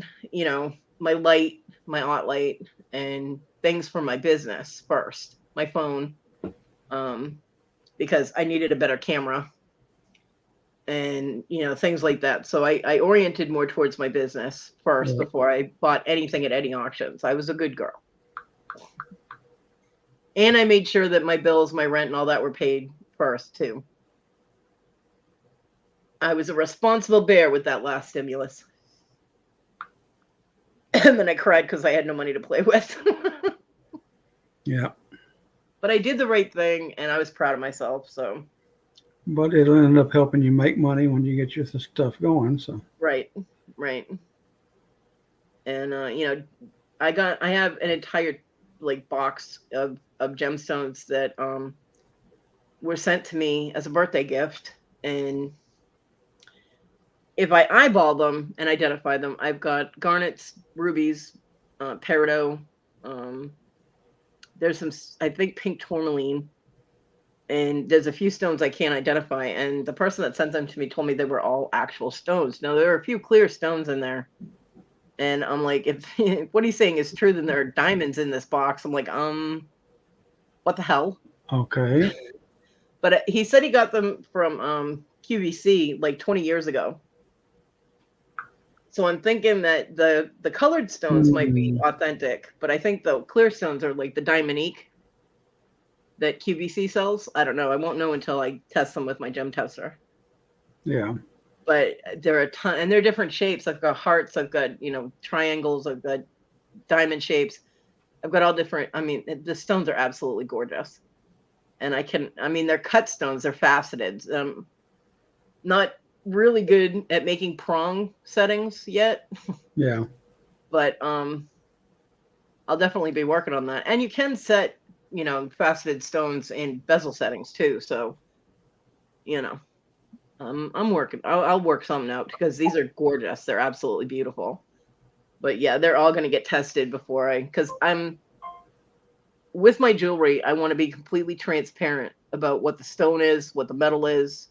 my light, my aught light, and things for my business first. My phone, because I needed a better camera, and things like that. So I oriented more towards my business first Right. before I bought anything at any auctions. I was a good girl, and I made sure that my bills, my rent, and all that were paid first too. I was a responsible bear with that last stimulus. And then I cried because I had no money to play with. Yeah. But I did the right thing, and I was proud of myself. So But it'll end up helping you make money when you get your stuff going. So. right. And I have an entire like box of gemstones that were sent to me as a birthday gift. And if I eyeball them and identify them, I've got garnets, rubies, peridot. There's some, I think, pink tourmaline, and there's a few stones I can't identify. And the person that sent them to me told me they were all actual stones. Now there are a few clear stones in there, and I'm like, if what he's saying is true, then there are diamonds in this box. I'm like, what the hell? Okay. But he said he got them from QVC like 20 years ago. So I'm thinking that the colored stones might be authentic, but I think the clear stones are like the Diamondique that QVC sells. I don't know. I won't know until I test them with my gem tester. Yeah. But there are a ton, and they're different shapes. I've got hearts. I've got triangles. I've got diamond shapes. I've got all different. I mean, the stones are absolutely gorgeous, and they're cut stones. They're faceted. Not really good at making prong settings yet. Yeah. But I'll definitely be working on that. And you can set, faceted stones in bezel settings too. So, I'm working. I'll work something out because these are gorgeous. They're absolutely beautiful. But yeah, they're all going to get tested because with my jewelry, I want to be completely transparent about what the stone is, what the metal is,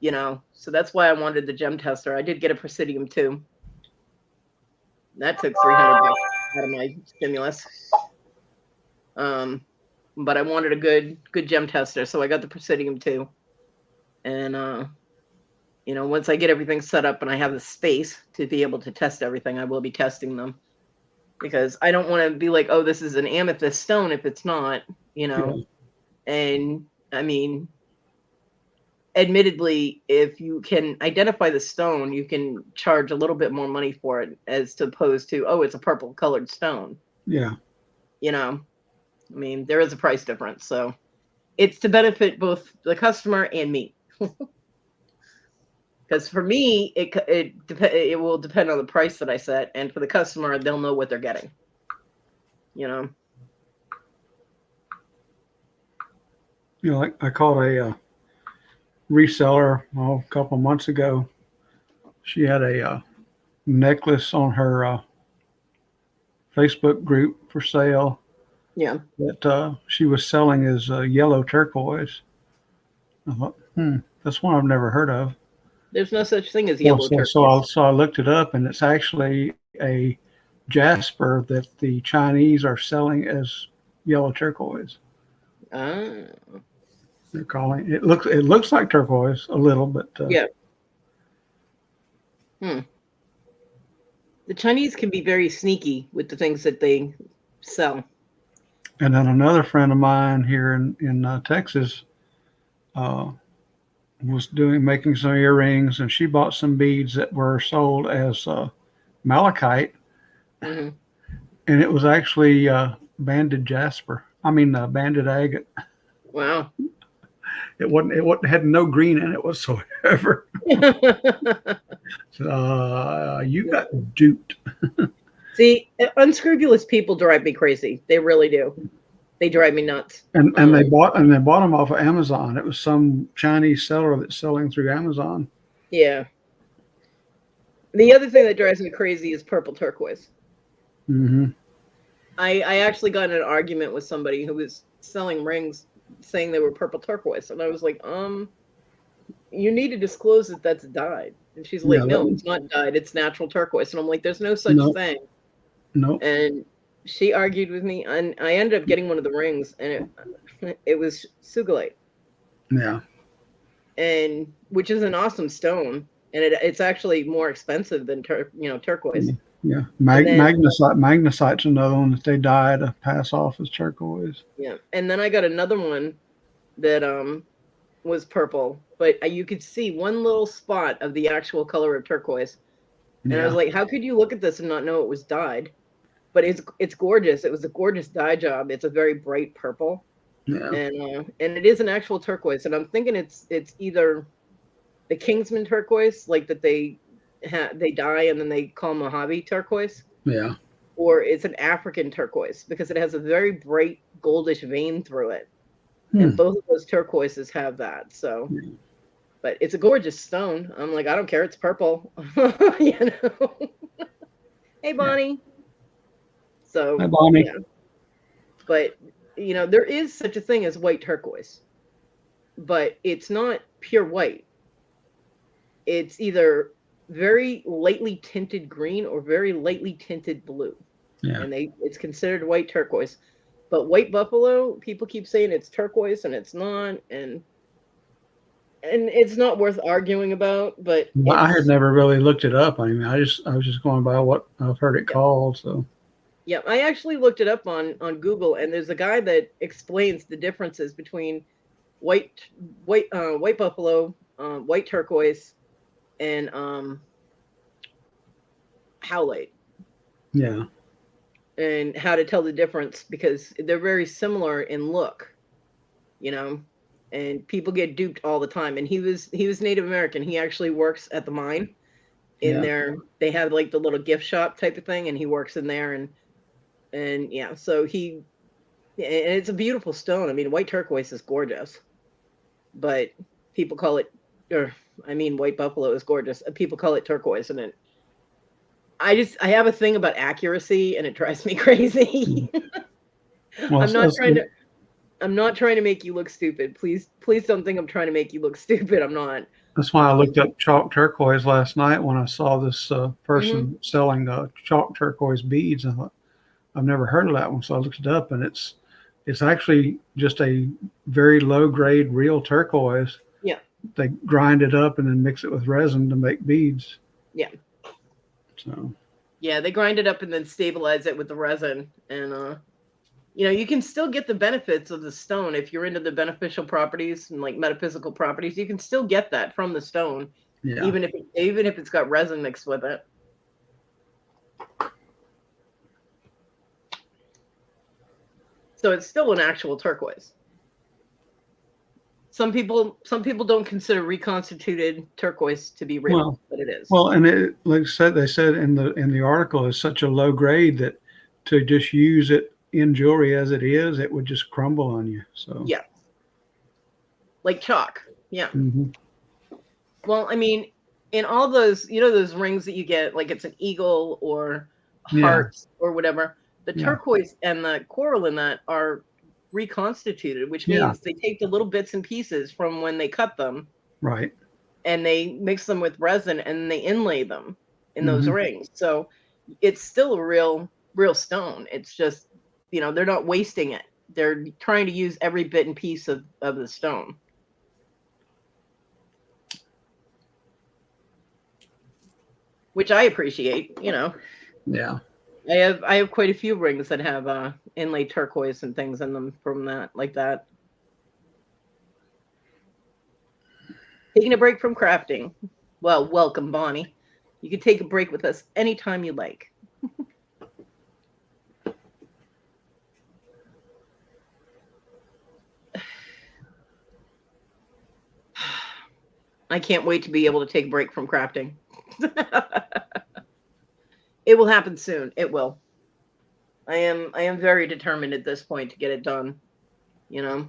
So that's why I wanted the gem tester. I did get a Presidium too. That took $300 out of my stimulus. But I wanted a good gem tester, so I got the Presidium too. And once I get everything set up and I have the space to be able to test everything, I will be testing them. Because I don't want to be like, oh, this is an amethyst stone if it's not, Yeah. And I mean, admittedly, if you can identify the stone, you can charge a little bit more money for it as opposed to, oh, it's a purple colored stone. Yeah. I mean, there is a price difference. So it's to benefit both the customer and me. Because for me, it will depend on the price that I set. And for the customer, they'll know what they're getting. Like I called a reseller a couple months ago, She had a necklace on her Facebook group for sale Yeah. that she was selling as yellow turquoise. I thought, that's one I've never heard of. There's no such thing as So, yellow so, so I, turquoise. so I looked it up, and it's actually a jasper that the Chinese are selling as yellow turquoise. Ah. They're calling it. Looks like turquoise a little, but Yeah. Hmm. The Chinese can be very sneaky with the things that they sell. and then another friend of mine here in Texas uh, was making some earrings, and she bought some beads that were sold as malachite, Hmm. and it was actually banded jasper. I mean, banded agate. Wow. It had no green in it whatsoever. You got duped. See, unscrupulous people drive me crazy. They really do. They drive me nuts. And they bought them off of Amazon. It was some Chinese seller that's selling through Amazon. Yeah. The other thing that drives me crazy is purple turquoise. Mm-hmm. I actually got in an argument with somebody who was selling rings saying they were purple turquoise. And I was like, you need to disclose that that's dyed. And she's Yeah. like, no, it's not dyed. It's natural turquoise. And I'm like, there's no such No. thing. No. And she argued with me, and I ended up getting one of the rings, and it was sugilite. Yeah. And which is an awesome stone, and it's actually more expensive than turquoise. Yeah. And then Magnesite's another one that they dye to pass off as turquoise. yeah, and then I got another one that was purple, but you could see one little spot of the actual color of turquoise, and I was Yeah. like, how could you look at this and not know it was dyed? But it's gorgeous. It was a gorgeous dye job. It's a very bright purple, Yeah. and it is an actual turquoise. And I'm thinking it's either the Kingsman turquoise, like that they dye and then they call Mojave turquoise, Yeah. or it's an African turquoise because it has a very bright goldish vein through it. And Hmm. both of those turquoises have that. So, but it's a gorgeous stone. I'm like, I don't care. It's purple. you know. Hey, Bonnie. So Hi, Bonnie. yeah, but there is such a thing as white turquoise, but it's not pure white. It's either very lightly tinted green or very lightly tinted blue, Yeah. and it's considered white turquoise. But white buffalo, people keep saying it's turquoise, and it's not, and it's not worth arguing about. But Well, I had never really looked it up. I mean, I was just going by what I've heard it called. So yeah, I actually looked it up on Google, and there's a guy that explains the differences between white buffalo, white turquoise, and howlite, yeah. and how to tell the difference because they're very similar in look, and people get duped all the time. And he was Native American. He actually works at the mine in Yeah. there. They have like the little gift shop type of thing, and he works in there, and yeah, so and it's a beautiful stone. I mean, white turquoise is gorgeous, but people call it, white buffalo is gorgeous. People call it turquoise, and I have a thing about accuracy, and it drives me crazy. Well, I'm not trying to make you look stupid. Please don't think I'm trying to make you look stupid. I'm not. that's why I looked up chalk turquoise last night when I saw this person Mhm. selling chalk turquoise beads. I thought, I've never heard of that one, so I looked it up, and it's actually just a very low grade real turquoise. Yeah. They grind it up and then mix it with resin to make beads. Yeah. So Yeah, they grind it up and then stabilize it with the resin, and you can still get the benefits of the stone if you're into the beneficial properties and like metaphysical properties. You can still get that from the stone, yeah. even if it's got resin mixed with it. So it's still an actual turquoise. Some people don't consider reconstituted turquoise to be real, but it is. Well, and it, like I said, they said in the article, it's such a low grade that to just use it in jewelry as it is, it would just crumble on you. So yeah, like chalk. Yeah. Mm-hmm. Well, I mean, in all those, those rings that you get, like it's an eagle or Yeah. hearts or whatever, the Yeah. turquoise and the coral in that are reconstituted, which Yeah. means they take the little bits and pieces from when they cut them Right. and they mix them with resin and they inlay them in those Hmm. rings. So it's still a real stone. It's just, they're not wasting it. They're trying to use every bit and piece of the stone. Which I appreciate. Yeah. I have quite a few rings that have inlaid turquoise and things in them from that, like that. Taking a break from crafting. Well, welcome, Bonnie. You can take a break with us anytime you like. I can't wait to be able to take a break from crafting. It will happen soon. It will. I am very determined at this point to get it done. You know.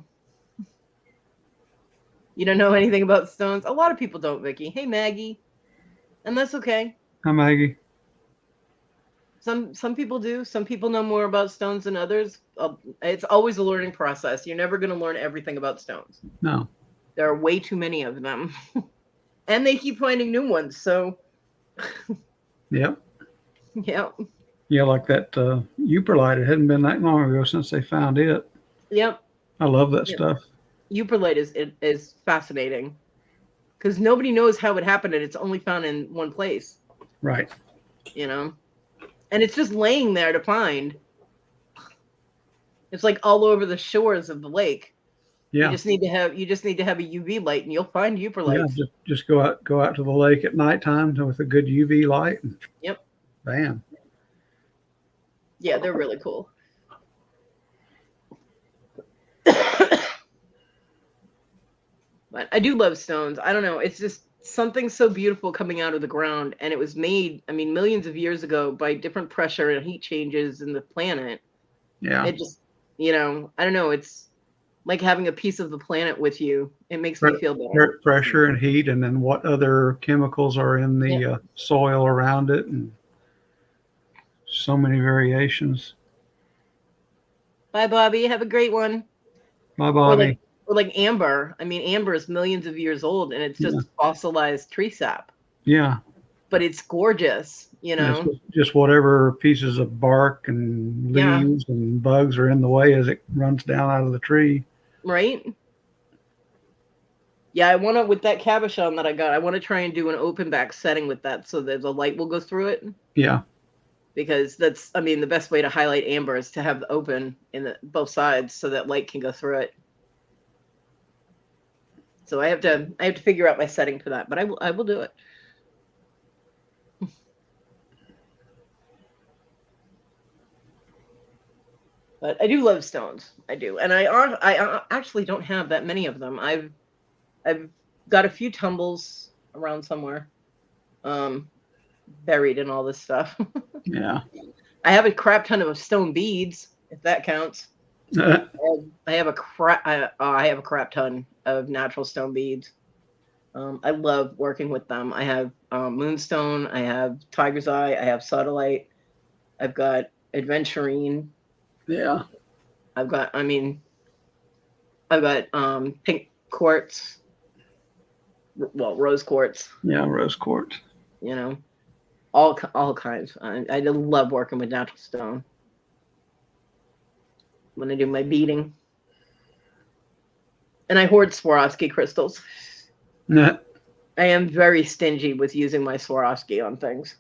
You don't know anything about stones? A lot of people don't, Vicky. Hey, Maggie. And that's okay. Hi, Maggie. Some people do. Some people know more about stones than others. It's always a learning process. You're never going to learn everything about stones. No. There are way too many of them. And they keep finding new ones. So, Yep. yeah. Yeah, like that Uperlite. It hadn't been that long ago since they found it. Yep. I love that Yep. stuff. Uperlite is fascinating because nobody knows how it happened and it's only found in one place. Right. And it's just laying there to find. It's like all over the shores of the lake. Yeah. You just need to have a UV light and you'll find Uperlites. Yeah. Just go out to the lake at nighttime with a good UV light. And Yep. bam. Yeah, they're really cool. But I do love stones. I don't know. It's just something so beautiful coming out of the ground. And it was made, millions of years ago by different pressure and heat changes in the planet. Yeah. It just, I don't know. It's like having a piece of the planet with you. It makes me feel better. Pressure and heat, and then what other chemicals are in the soil around it, and so many variations. Bye, Bobby. Have a great one. Bye, Bobby. Or like amber. Amber is millions of years old, and it's just fossilized tree sap. Yeah. But it's gorgeous, It's just whatever pieces of bark and leaves and bugs are in the way as it runs down out of the tree. Right? Yeah, I want to, with that cabochon that I got, I want to try and do an open back setting with that so that the light will go through it. Yeah. Because that's, the best way to highlight amber is to have the open in both sides so that light can go through it. So I have to figure out my setting for that, but I will do it. But I do love stones. I do. And I actually don't have that many of them. I've got a few tumbles around somewhere. Buried in all this stuff. Yeah. I have a crap ton of stone beads, if that counts. I have a crap ton of natural stone beads. I love working with them. I have moonstone, I have tiger's eye, I have sodalite, I've got adventurine. Yeah. I've got pink quartz. Well, rose quartz. Yeah, rose quartz. All kinds. I love working with natural stone. When I do my beading. And I hoard Swarovski crystals. Nah. I am very stingy with using my Swarovski on things.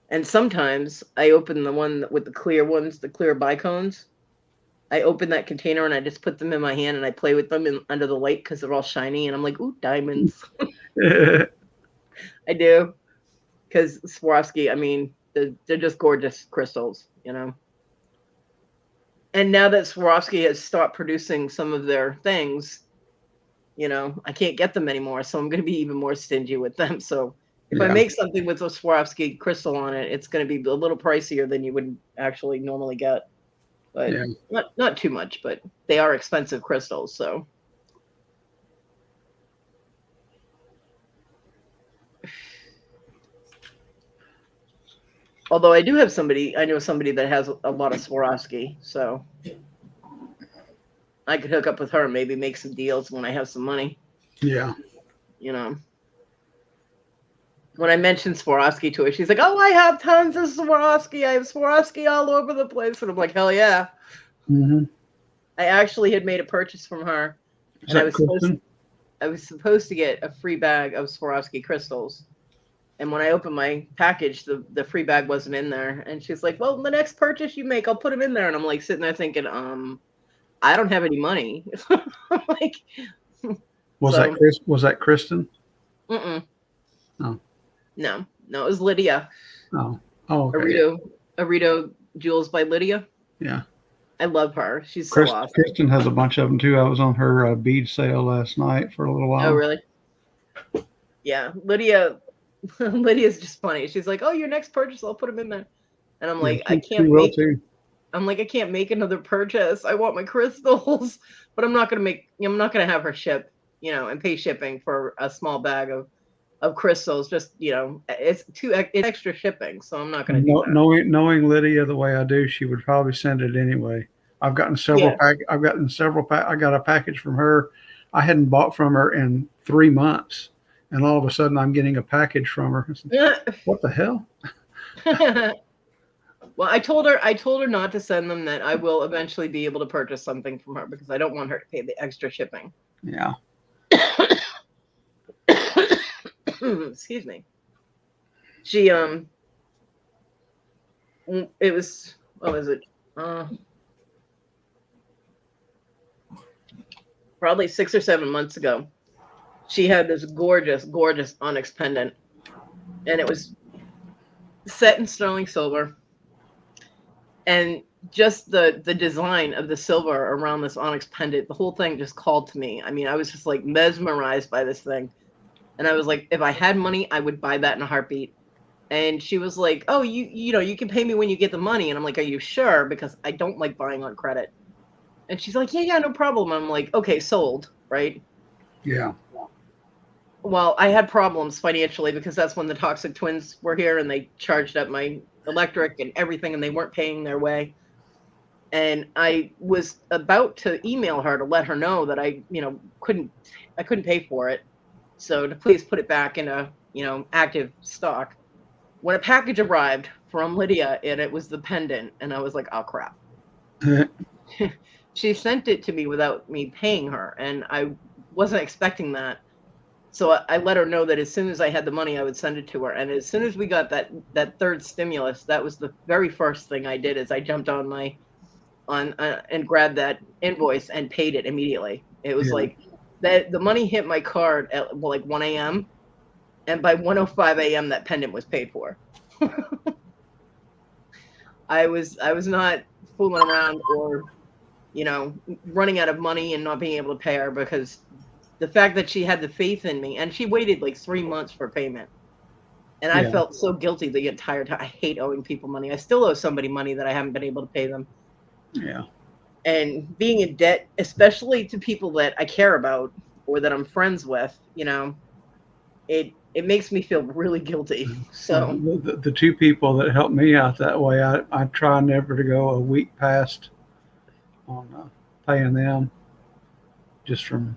And sometimes I open the one with the clear ones, the clear bicones. I open that container and I just put them in my hand and I play with them under the light because they're all shiny. And I'm like, ooh, diamonds. I do. Because Swarovski, they're just gorgeous crystals, And now that Swarovski has stopped producing some of their things, I can't get them anymore. So I'm going to be even more stingy with them. So if I make something with a Swarovski crystal on it, it's going to be a little pricier than you would actually normally get. But not too much, but they are expensive crystals. So Although I know somebody that has a lot of Swarovski, so I could hook up with her and maybe make some deals when I have some money. Yeah. You know, when I mentioned Swarovski to her, she's like, "Oh, I have tons of Swarovski. I have Swarovski all over the place." And I'm like, "Hell yeah!" Mm-hmm. I actually had made a purchase from her, Is and that Kristen? I was supposed to get a free bag of Swarovski crystals. And when I opened my package, the free bag wasn't in there. And she's like, "Well, the next purchase you make, I'll put them in there." And I'm like sitting there thinking, I don't have any money. I'm like, Was so, that Kristen? mm-mm, Oh. no, it was Lydia. Oh. Oh, okay. Arito Jewels by Lydia. Yeah. I love her. She's so awesome. Kristen has a bunch of them too. I was on her bead sale last night for a little while. Oh, really? Yeah, Lydia's just funny. She's like, "Oh, your next purchase, I'll put them in there." And I'm like, she will too. I can't make another purchase. I want my crystals, but I'm not gonna have her ship, and pay shipping for a small bag of crystals. Just, it's extra shipping, so I'm not gonna do that. Knowing Lydia the way I do, she would probably send it anyway. I've gotten several I got a package from her. I hadn't bought from her in 3 months, and all of a sudden I'm getting a package from her. What the hell? Well, I told her not to send them, that I will eventually be able to purchase something from her because I don't want her to pay the extra shipping. Yeah. Excuse me. She it was, what was it? Probably 6 or 7 months ago. She had this gorgeous, gorgeous onyx pendant, and it was set in sterling silver. And just the design of the silver around this onyx pendant, the whole thing just called to me. I mean, I was just like mesmerized by this thing. And I was like, if I had money, I would buy that in a heartbeat. And she was like, "Oh, you can pay me when you get the money." And I'm like, "Are you sure? Because I don't like buying on credit." And she's like, "Yeah, no problem." I'm like, "Okay, sold," right? Yeah. Well, I had problems financially because that's when the toxic twins were here and they charged up my electric and everything, and they weren't paying their way. And I was about to email her to let her know that I couldn't pay for it. So to please put it back in a, active stock. When a package arrived from Lydia, and it was the pendant, and I was like, "Oh crap." She sent it to me without me paying her, and I wasn't expecting that. So I let her know that as soon as I had the money, I would send it to her. And as soon as we got that third stimulus, that was the very first thing I did. Is I jumped on and grabbed that invoice and paid it immediately. It was like that. The money hit my card at like 1 a.m. and by 1:05 a.m. that pendant was paid for. I was not fooling around or running out of money and not being able to pay her, because the fact that she had the faith in me, and she waited like 3 months for payment. And I felt so guilty the entire time. I hate owing people money. I still owe somebody money that I haven't been able to pay them. Yeah. And being in debt, especially to people that I care about or that I'm friends with, it makes me feel really guilty. So the two people that helped me out that way, I try never to go a week past on paying them, just from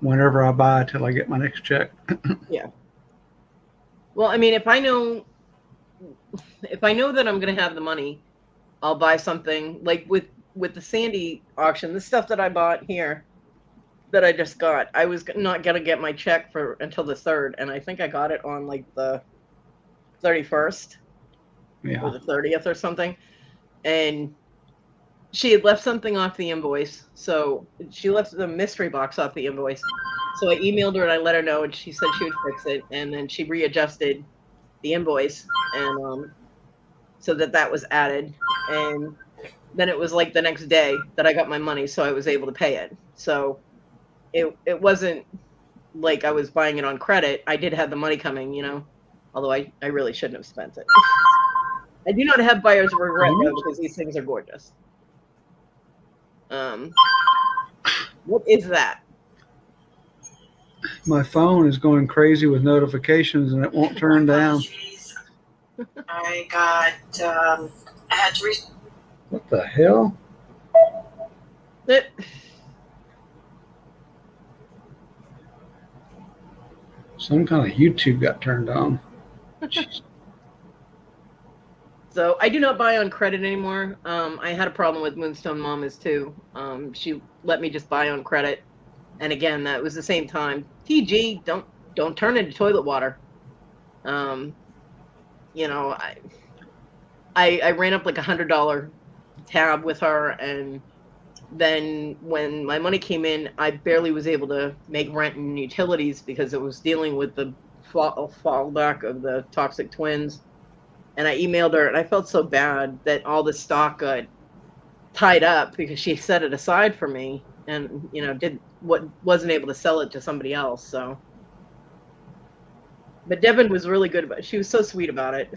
whenever I buy till I get my next check. Yeah. Well, I mean, if I know that I'm going to have the money, I'll buy something like with the Sandy auction, the stuff that I bought here that I just got. I was not going to get my check for until the 3rd, and I think I got it on like the 31st or the 30th or something. And she had left something off the invoice. So she left the mystery box off the invoice. So I emailed her and I let her know, and she said she would fix it. And then she readjusted the invoice, and so that was added. And then it was like the next day that I got my money, so I was able to pay it. So it wasn't like I was buying it on credit. I did have the money coming, although I really shouldn't have spent it. I do not have buyer's regret though, because these things are gorgeous. What is that? My phone is going crazy with notifications and it won't turn down. I got, I had to What the hell? It, Some kind of YouTube got turned on. so I do not buy on credit anymore. I had a problem with Moonstone Mamas too. She let me just buy on credit, and again, that was the same time. TG, don't turn into toilet water. Um, you know, I ran up like $100 tab with her, and then when my money came in, I barely was able to make rent and utilities because it was dealing with the fallback of the toxic twins. And I emailed her, and I felt so bad that all the stock got tied up because she set it aside for me, and did what wasn't able to sell it to somebody else. So, but Devin was really good about it. She was so sweet about it.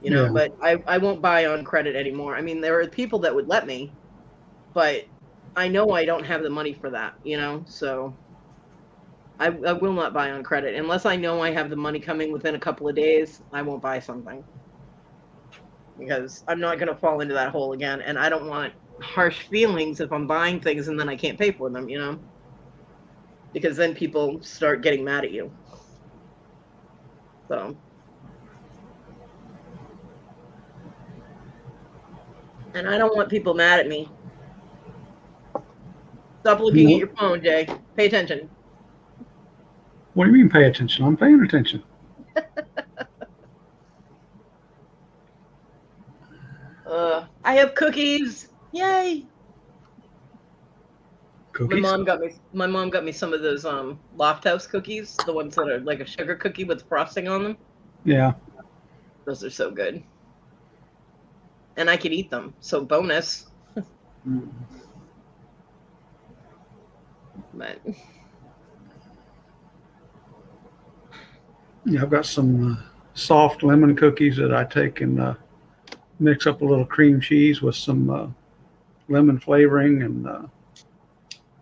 Yeah. But I won't buy on credit anymore. I mean, there are people that would let me, but I know I don't have the money for that, so I will not buy on credit unless I know I have the money coming within a couple of days. I won't buy something because I'm not going to fall into that hole again. And I don't want harsh feelings if I'm buying things and then I can't pay for them, because then people start getting mad at you. So, and I don't want people mad at me. Stop looking at your phone, Jay. Pay attention. What do you mean pay attention? I'm paying attention. I have cookies. Yay. Cookies? My mom got me some of those Loft House cookies, the ones that are like a sugar cookie with frosting on them. Yeah. Those are so good. And I could eat them. So bonus. But yeah, I've got some soft lemon cookies that I take and mix up a little cream cheese with some lemon flavoring and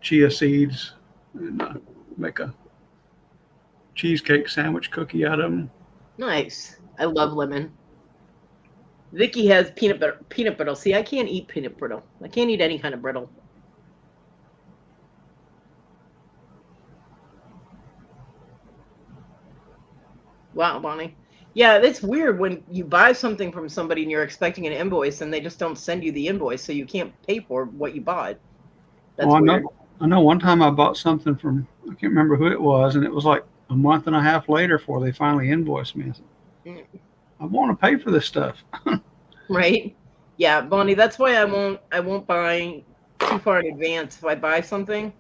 chia seeds and make a cheesecake sandwich cookie out of them. nice. I love lemon. Vicky has peanut brittle. See, I can't eat peanut brittle. I can't eat any kind of brittle. Wow, Bonnie. Yeah, it's weird when you buy something from somebody and you're expecting an invoice and they just don't send you the invoice, so you can't pay for what you bought. That's weird. I know one time I bought something from, I can't remember who it was, and it was like a month and a half later before they finally invoiced me. I said, I want to pay for this stuff. Right? Yeah, Bonnie, that's why I won't buy too far in advance if I buy something.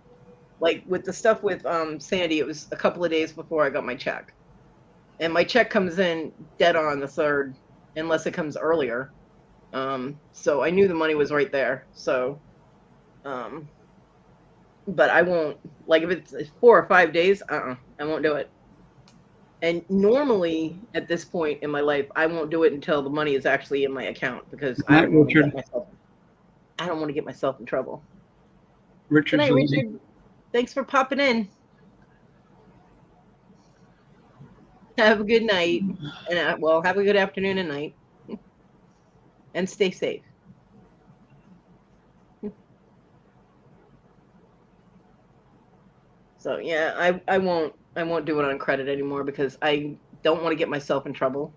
Like with the stuff with Sandy, it was a couple of days before I got my check. And my check comes in dead on the 3rd unless it comes earlier. So I knew the money was right there. So but I won't, like, if it's 4 or 5 days, I won't do it. And normally at this point in my life, I won't do it until the money is actually in my account because I don't want to get myself in trouble. Good night, Richard. Thanks for popping in. Have a good night. And have a good afternoon and night. And stay safe. So yeah, I won't do it on credit anymore because I don't want to get myself in trouble.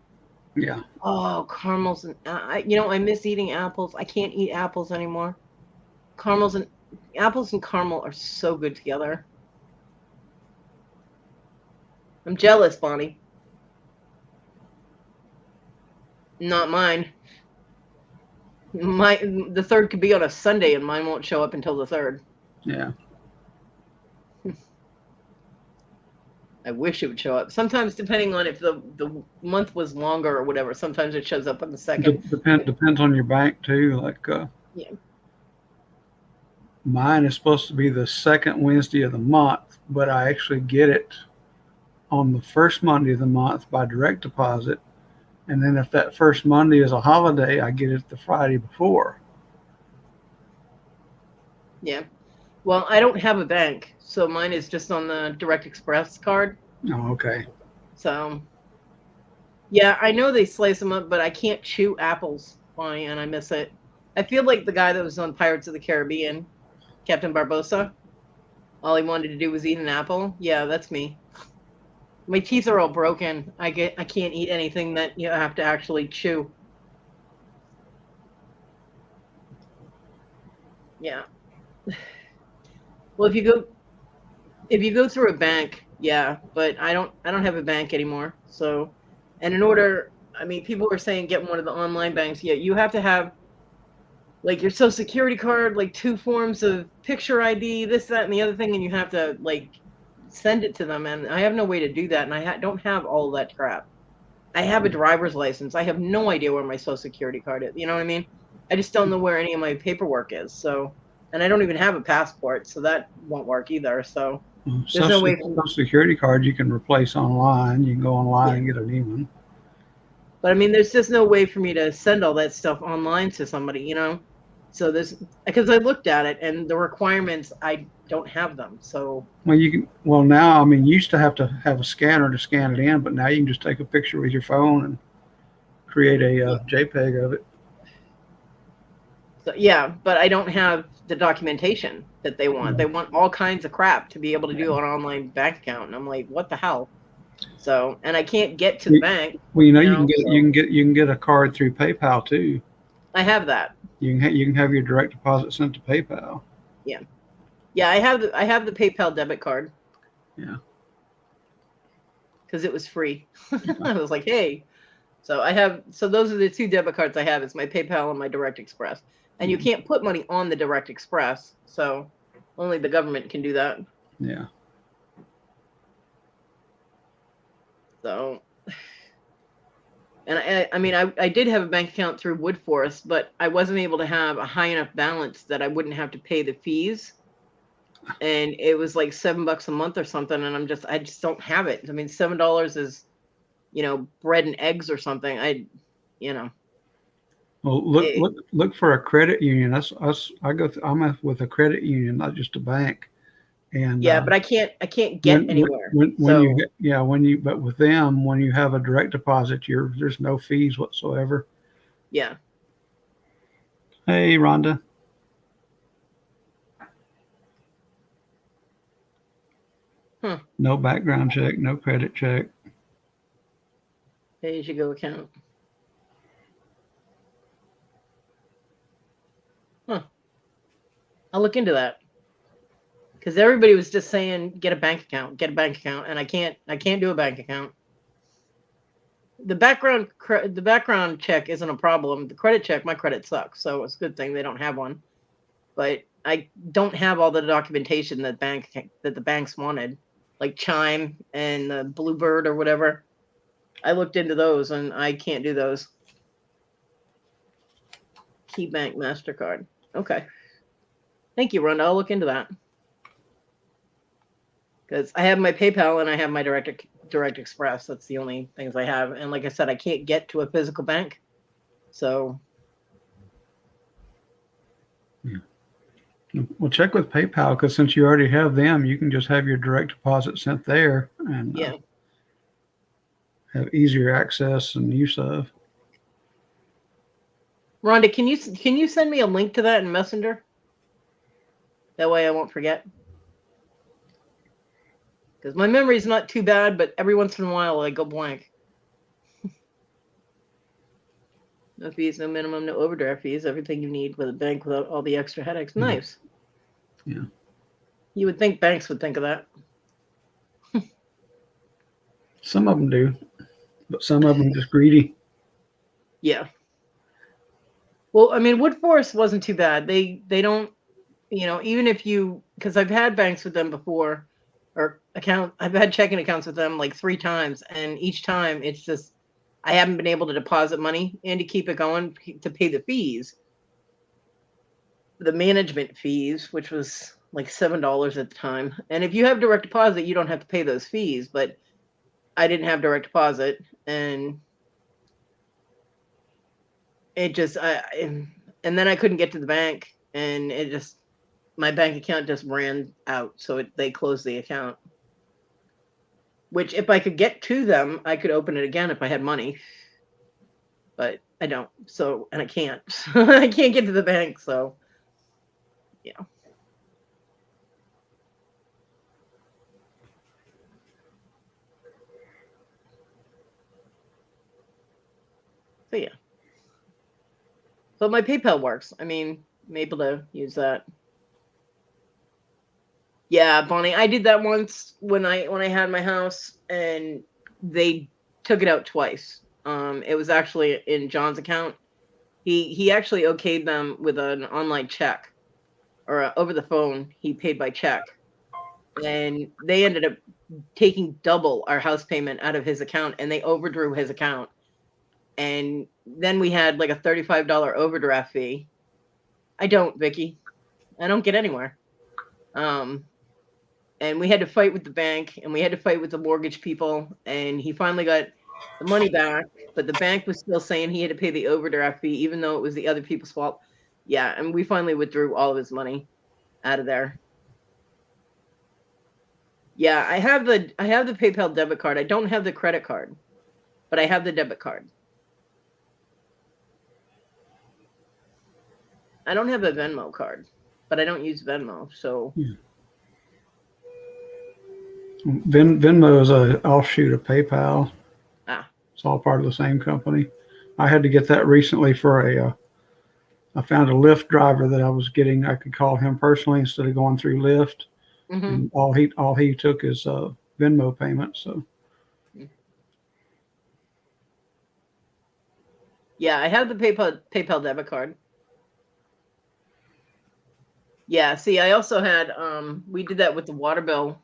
Yeah. Oh, caramels and I miss eating apples. I can't eat apples anymore. Apples and caramel are so good together. I'm jealous, Bonnie. Not mine. The 3rd could be on a Sunday and mine won't show up until the 3rd. Yeah. I wish it would show up. Sometimes, depending on if the month was longer or whatever, sometimes it shows up on the 2nd. Depends on your bank too. Like yeah. Mine is supposed to be the 2nd Wednesday of the month, but I actually get it on the 1st Monday of the month by direct deposit. And then if that 1st Monday is a holiday, I get it the Friday before. Yeah. Well, I don't have a bank, so mine is just on the Direct Express card. Oh, okay. So Yeah, I know they slice them up, but I can't chew apples, Bonnie, and I miss it. I feel like the guy that was on Pirates of the Caribbean, Captain Barbosa. All he wanted to do was eat an apple. Yeah, that's me. My teeth are all broken. I can't eat anything that you have to actually chew. Yeah. Well, if you go through a bank, yeah, but I don't have a bank anymore. So, and in order, I mean, people were saying get one of the online banks. Yeah, you have to have like your social security card, like two forms of picture ID, this, that, and the other thing, and you have to like send it to them. And I have no way to do that, and don't have all that crap. I have a driver's license. I have no idea where my social security card is. You know what I mean? I just don't know where any of my paperwork is. So, and I don't even have a passport, so that won't work either. So, there's no way. Social security card you can replace online. You can go online Yeah, and get a new one. but I mean, there's just no way for me to send all that stuff online to somebody. You know, so there's because I looked at it and the requirements I don't have them. So Well, you can. Well, now I mean, you used to have a scanner to scan it in, but now you can just take a picture with your phone and create a yeah, JPEG of it. so yeah, but I don't have the documentation that they want. They want all kinds of crap to be able to do an online bank account, and I'm like, what the hell? So, and I can't get to the bank, Well, you know, you know. So you can get a card through PayPal too. I have that. You can have your direct deposit sent to PayPal. Yeah, yeah, I have the PayPal debit card Yeah. because it was free. I was like, hey, so those are the two debit cards I have. It's my PayPal and my Direct Express. And you can't put money on the Direct Express, so only the government can do that. Yeah. So, and I mean, I did have a bank account through Woodforest, but I wasn't able to have a high enough balance that I wouldn't have to pay the fees. And it was like $7 a month or something, and I just don't have it. I mean, $7 is, bread and eggs or something. You know, Well, it, look for a credit union. That's us. I'm with a credit union, not just a bank. And yeah, but I can't get anywhere. when you So but with them, when you have a direct deposit, there's no fees whatsoever. yeah. Hey, Rhonda. Huh. No background check, no credit check. Pay as you go account. Huh. I'll look into that. Because everybody was just saying get a bank account, and I can't do a bank account. The background check isn't a problem. The credit check, my credit sucks, so it's a good thing they don't have one. But I don't have all the documentation that the banks wanted, like Chime and the Bluebird or whatever. I looked into those and I can't do those. KeyBank MasterCard. Okay. Thank you, Rhonda. I'll look into that. Because I have my PayPal and I have my Direct Express. That's the only things I have. And like I said, I can't get to a physical bank. So Yeah. Well, check with PayPal because since you already have them, you can just have your direct deposit sent there and yeah. have easier access and use of. Rhonda, can you send me a link to that in Messenger? That way I won't forget. Because my memory's not too bad, but every once in a while I go blank. No fees, no minimum, no overdraft fees. Everything you need with a bank without all the extra headaches. Nice. Yeah. You would think banks would think of that. Some of them do, but some of them are just greedy. Yeah. Well, I mean, Woodforest wasn't too bad. They don't, even if because I've had banks with them before, I've had checking accounts with them like 3 times, and each time it's just I haven't been able to deposit money and to keep it going to pay the fees, the management fees, which was like $7 at the time. And if you have direct deposit, you don't have to pay those fees, but I didn't have direct deposit, and it just and then I couldn't get to the bank, and my bank account just ran out, so they closed the account. which if I could get to them, I could open it again if I had money. But I don't. So, and I can't. I can't get to the bank. So, yeah. So, yeah. But my PayPal works. I mean, I'm able to use that. Yeah, Bonnie, I did that once when I had my house, and they took it out twice. It was actually in John's account. He actually okayed them with an online check, or over the phone. He paid by check, and they ended up taking double our house payment out of his account, and they overdrew his account. And then we had like a $35 overdraft fee. I don't, Vicky. I don't get anywhere. And we had to fight with the bank, and we had to fight with the mortgage people, and he finally got the money back, but the bank was still saying he had to pay the overdraft fee even though it was the other people's fault. Yeah, and we finally withdrew all of his money out of there. Yeah, I have the PayPal debit card. I don't have the credit card, but I have the debit card. I don't have a Venmo card, but I don't use Venmo, so Yeah. Venmo is an offshoot of PayPal. It's all part of the same company. I had to get that recently for I found a Lyft driver that I was getting. I could call him personally instead of going through Lyft. Mm-hmm. And all he took is Venmo payment. So yeah, I have the PayPal debit card. Yeah, see, I also had we did that with the water bill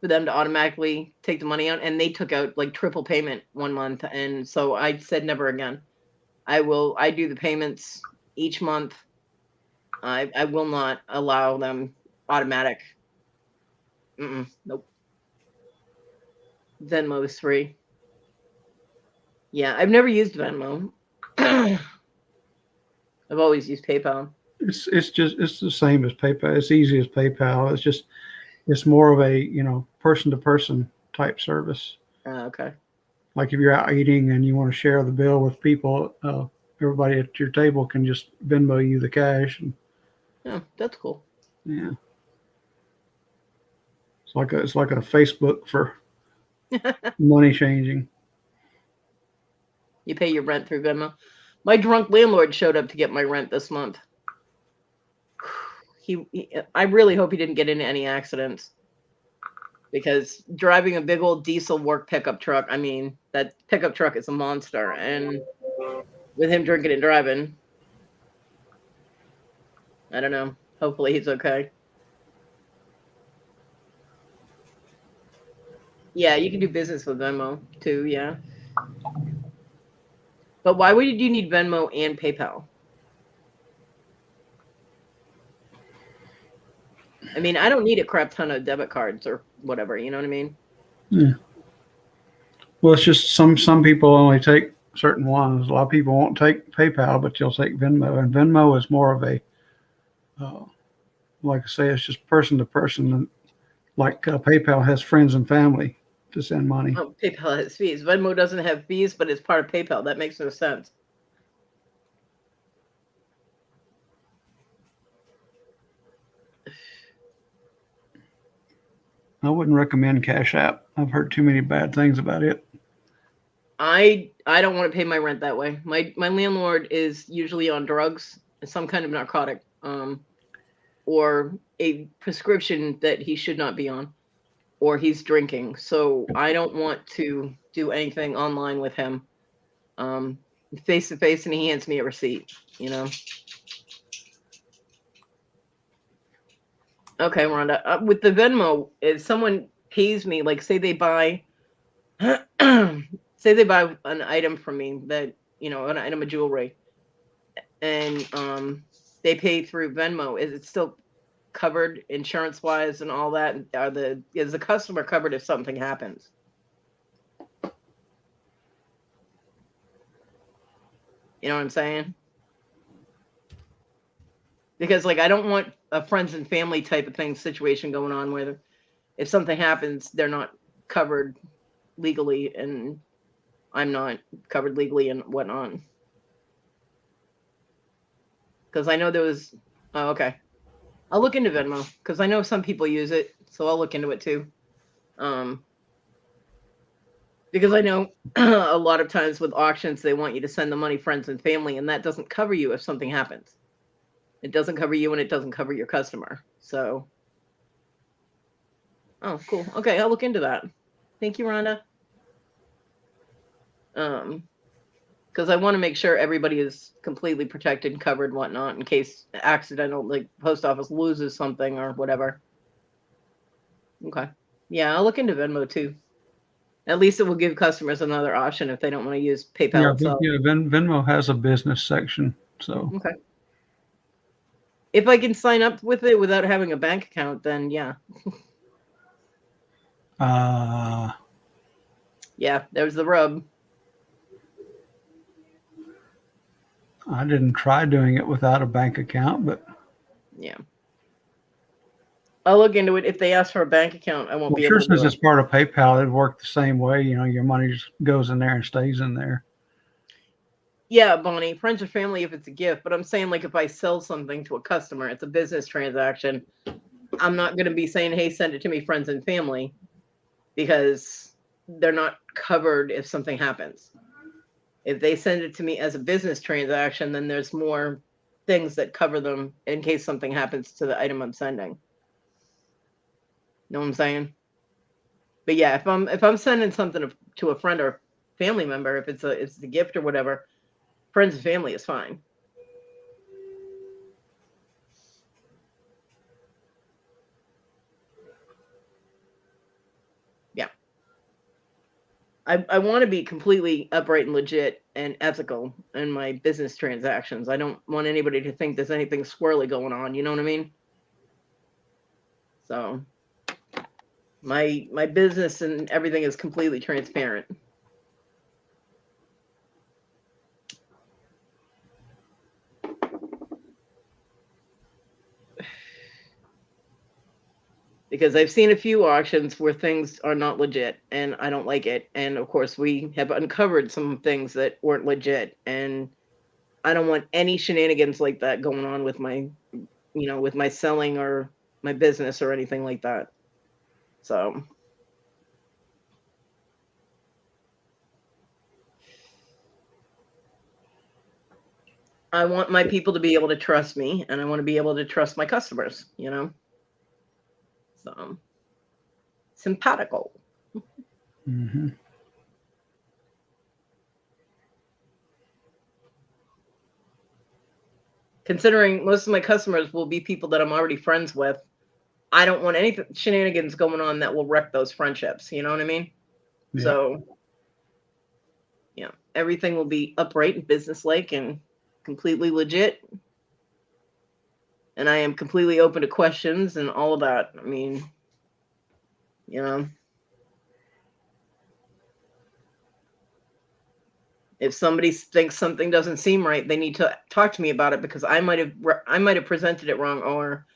for them to automatically take the money out, and they took out like triple payment one month, and so I said never again. I do the payments each month. I will not allow them automatic. Nope. Venmo is free. Yeah, I've never used Venmo. I've always used PayPal. it's the same as PayPal. It's easy as PayPal. It's more of a person to person type service. Okay. Like if you're out eating and you want to share the bill with people, everybody at your table can just Venmo you the cash. And, yeah, that's cool. Yeah. It's like a Facebook for money changing. You pay your rent through Venmo. My drunk landlord showed up to get my rent this month. I really hope he didn't get into any accidents, because driving a big old diesel work pickup truck, I mean, that pickup truck is a monster, and with him drinking and driving, I don't know. Hopefully he's okay. Yeah, you can do business with Venmo too, yeah. But why would you need Venmo and PayPal? I mean, I don't need a crap ton of debit cards or whatever, you know what I mean? Yeah. Well, it's just some people only take certain ones. A lot of people won't take PayPal, but they'll take Venmo. And Venmo is more of a, like I say, it's just person to person. And like PayPal has friends and family to send money. Oh, PayPal has fees. Venmo doesn't have fees, but it's part of PayPal. That makes no sense. I wouldn't recommend Cash App. I've heard too many bad things about it. I don't want to pay my rent that way. My landlord is usually on drugs, some kind of narcotic, or a prescription that he should not be on, or he's drinking. So I don't want to do anything online with him, face to face, and he hands me a receipt, Okay, Rhonda. With the Venmo, if someone pays me, like say they buy an item from me that, an item of jewelry, and they pay through Venmo, is it still covered insurance wise and all that? Is the customer covered if something happens? You know what I'm saying? Because like I don't want a friends and family type of thing situation going on where if something happens, they're not covered legally and I'm not covered legally and whatnot. Because I know there was. Oh, okay. I'll look into Venmo because I know some people use it, so I'll look into it too. Because I know a lot of times with auctions, they want you to send the money friends and family, and that doesn't cover you if something happens. It doesn't cover you, and it doesn't cover your customer. So, oh, cool. Okay, I'll look into that. Thank you, Rhonda. Because I want to make sure everybody is completely protected and covered and whatnot in case accidental, like post office loses something or whatever. Okay. Yeah, I'll look into Venmo too. At least it will give customers another option if they don't want to use PayPal Yeah, itself. Venmo has a business section, so. Okay. If I can sign up with it without having a bank account, then yeah. Yeah, there's the rub. I didn't try doing it without a bank account, but yeah. I'll look into it. If they ask for a bank account, I won't be able to do since it. it's part of PayPal, it'd work the same way. You know, your money just goes in there and stays in there. Yeah, Bonnie, friends or family if it's a gift. But I'm saying, like, if I sell something to a customer, it's a business transaction. I'm not going to be saying, hey, send it to me, friends and family, because they're not covered if something happens. If they send it to me as a business transaction, then there's more things that cover them in case something happens to the item I'm sending. Know what I'm saying? But yeah, if I'm sending something to a friend or family member, if it's a gift or whatever, friends and family is fine. Yeah. I want to be completely upright and legit and ethical in my business transactions. I don't want anybody to think there's anything squirrely going on. You know what I mean? So my business and everything is completely transparent. Because I've seen a few auctions where things are not legit and I don't like it. And of course, we have uncovered some things that weren't legit. And I don't want any shenanigans like that going on with with my selling or my business or anything like that. So I want my people to be able to trust me and I want to be able to trust my customers, So simpatico. Mm-hmm. Considering most of my customers will be people that I'm already friends with, I don't want any shenanigans going on that will wreck those friendships. You know what I mean? Yeah. So, yeah, everything will be upright and businesslike and completely legit. And I am completely open to questions and all of that. I mean, if somebody thinks something doesn't seem right, they need to talk to me about it because I might have presented it wrong or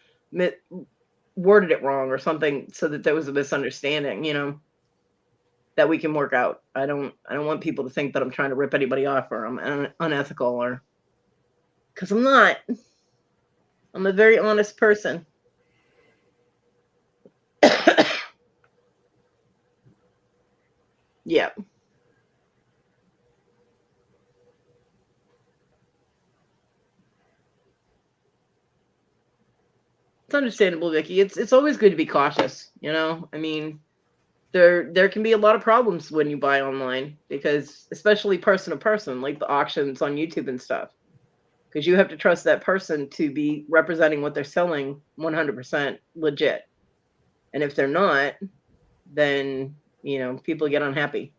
worded it wrong or something so that there was a misunderstanding, that we can work out. I don't want people to think that I'm trying to rip anybody off or I'm unethical or because I'm not. I'm a very honest person. Yeah. It's understandable, Vicky. It's always good to be cautious, I mean, there can be a lot of problems when you buy online because especially person to person, like the auctions on YouTube and stuff. Because you have to trust that person to be representing what they're selling 100% legit. And if they're not, then, people get unhappy.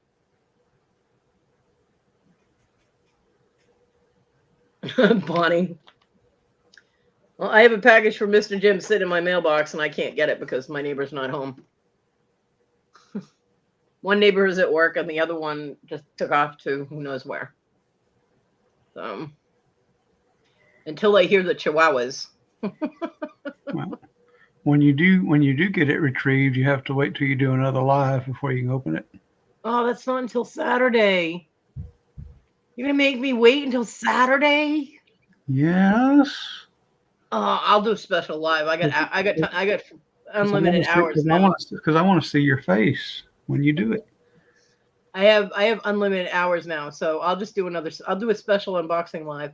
Bonnie. Well, I have a package from Mr. Jim sitting in my mailbox and I can't get it because my neighbor's not home. One neighbor is at work and the other one just took off to who knows where. So until I hear the chihuahuas. Well, When you do get it retrieved, you have to wait till you do another live before you can open it. Oh, that's not until Saturday. You're gonna make me wait until Saturday? Yes. I'll do a special live. I got unlimited hours Because now. I want to see your face when you do it. I have unlimited hours now, so I'll just do I'll do a special unboxing live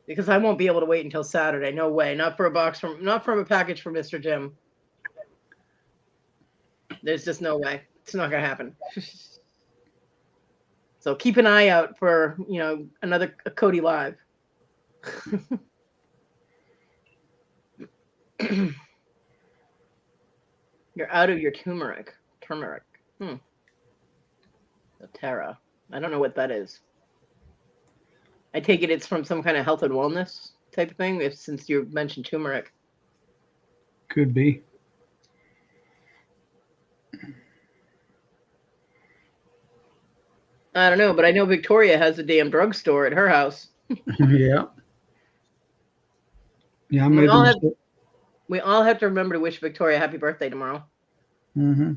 because I won't be able to wait until Saturday. No way. Not from a package from Mr. Jim. There's just no way. It's not gonna happen. So keep an eye out for another Kodi live. You're out of your turmeric. Turmeric. Terra. I don't know what that is. I take it it's from some kind of health and wellness type of thing, since you mentioned turmeric. Could be. I don't know, but I know Victoria has a damn drugstore at her house. Yeah. Yeah, we all have to remember to wish Victoria happy birthday tomorrow. Mm-hmm.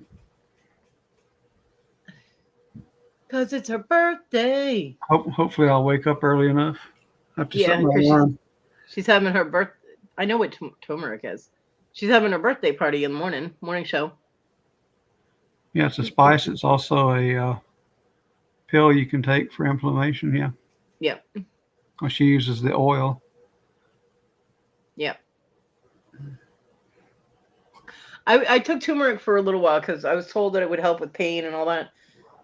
Because it's her birthday. Hopefully I'll wake up early enough. I have to set my because alarm. she's having her birth. I know what turmeric is. She's having her birthday party in the morning show. Yeah, it's a spice. It's also a pill you can take for inflammation. Yeah. Yep. Well, she uses the oil. Yep. I took turmeric for a little while because I was told that it would help with pain and all that.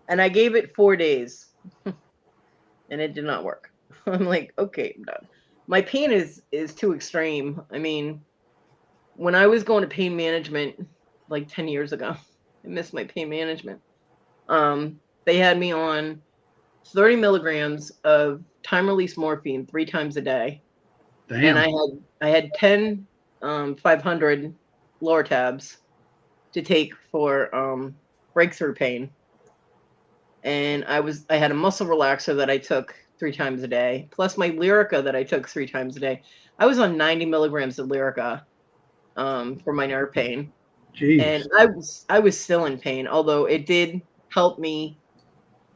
And I gave it 4 days. And it did not work. I'm like, okay, I'm done. My pain is too extreme. I mean, when I was going to pain management like 10 years ago, I missed my pain management. They had me on 30 milligrams of time release morphine 3 times a day. Damn. And I had 10 500 lower tabs to take for breakthrough pain. And I had a muscle relaxer that I took 3 times a day, plus my Lyrica that I took 3 times a day. I was on 90 milligrams of Lyrica for my nerve pain. Jeez. And I was still in pain, although it did help me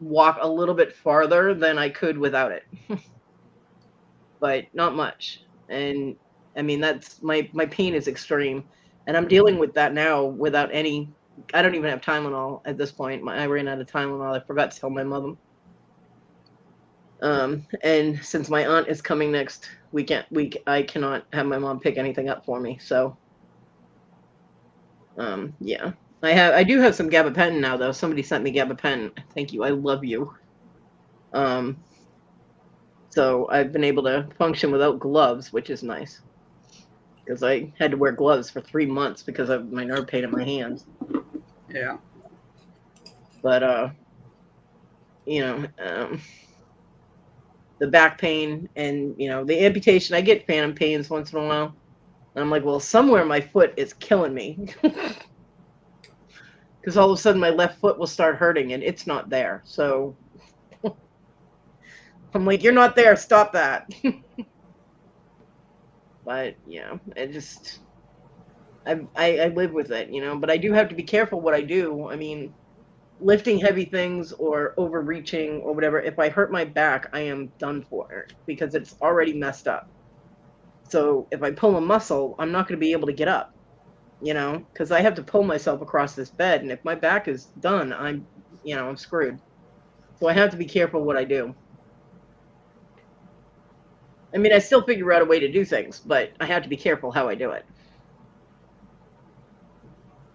walk a little bit farther than I could without it. But not much. And I mean, that's my pain is extreme. And I'm dealing with that now without any. I don't even have Tylenol at this point. I ran out of Tylenol. I forgot to tell my mother. And since my aunt is coming next week, I cannot have my mom pick anything up for me. So, yeah, I do have some gabapentin now, though. Somebody sent me gabapentin. Thank you. I love you. So I've been able to function without gloves, which is nice. Because I had to wear gloves for 3 months because of my nerve pain in my hands. Yeah. But the back pain and the amputation, I get phantom pains once in a while. And I'm like, well, somewhere my foot is killing me. Because all of a sudden my left foot will start hurting and it's not there. So I'm like, you're not there. Stop that. But I live with it, but I do have to be careful what I do. I mean, lifting heavy things or overreaching or whatever, if I hurt my back, I am done for because it's already messed up. So if I pull a muscle, I'm not going to be able to get up, because I have to pull myself across this bed. And if my back is done, I'm screwed. So I have to be careful what I do. I mean, I still figure out a way to do things, but I have to be careful how I do it.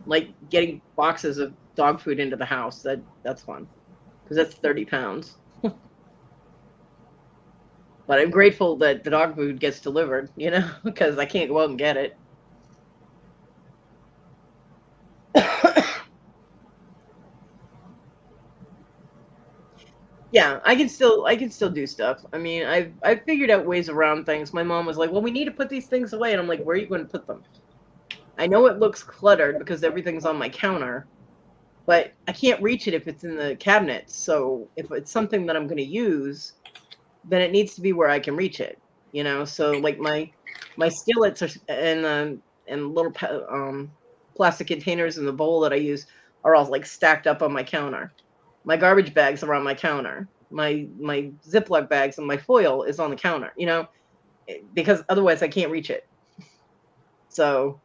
Like getting boxes of dog food into the house, that's fun. Because that's 30 pounds. But I'm grateful that the dog food gets delivered, because I can't go out and get it. Yeah, I can still do stuff. I mean, I've figured out ways around things. My mom was like, "Well, we need to put these things away," and I'm like, "Where are you going to put them?" I know it looks cluttered because everything's on my counter, but I can't reach it if it's in the cabinet. So if it's something that I'm going to use, then it needs to be where I can reach it. So like my skillets and and little plastic containers in the bowl that I use are all like stacked up on my counter. My garbage bags are on my counter. My Ziploc bags and my foil is on the counter, because otherwise I can't reach it. So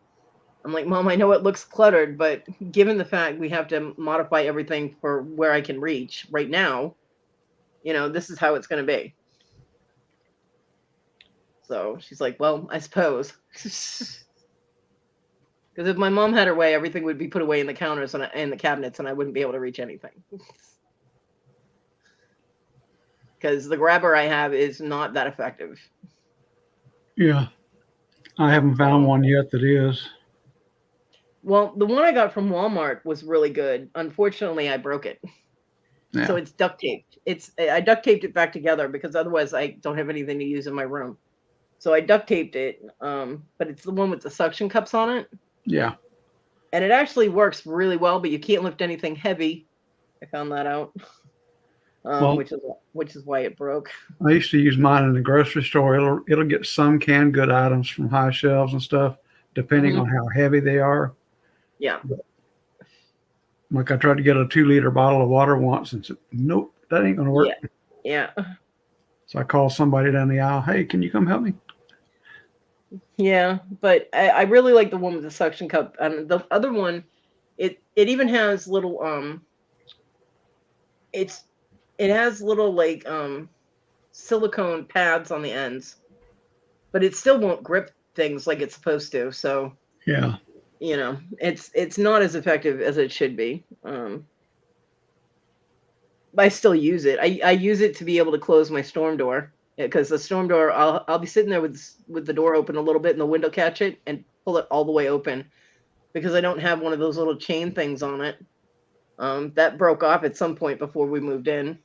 I'm like, Mom, I know it looks cluttered, but given the fact we have to modify everything for where I can reach right now, this is how it's going to be. So she's like, well, I suppose. Because if my mom had her way, everything would be put away in the counters and the cabinets, and I wouldn't be able to reach anything. Because the grabber I have is not that effective. Yeah. I haven't found one yet that is. Well, the one I got from Walmart was really good. Unfortunately, I broke it. Yeah. So it's duct taped. I duct taped it back together because otherwise I don't have anything to use in my room. So I duct taped it, but it's the one with the suction cups on it. Yeah. And it actually works really well, but you can't lift anything heavy. I found that out, which is why it broke. I used to use mine in the grocery store. It'll get some canned good items from high shelves and stuff, depending on how heavy they are. Yeah. Like I tried to get a 2-liter bottle of water once and said, nope, that ain't going to work. Yeah. So I called somebody down the aisle. Hey, can you come help me? Yeah, but I really like the one with the suction cup. The other one, it even has little it has little like silicone pads on the ends, but it still won't grip things like it's supposed to. So yeah, it's not as effective as it should be. But I still use it. I use it to be able to close my storm door. Because the storm door, I'll be sitting there with the door open a little bit and the window catch it and pull it all the way open because I don't have one of those little chain things on it. That broke off at some point before we moved in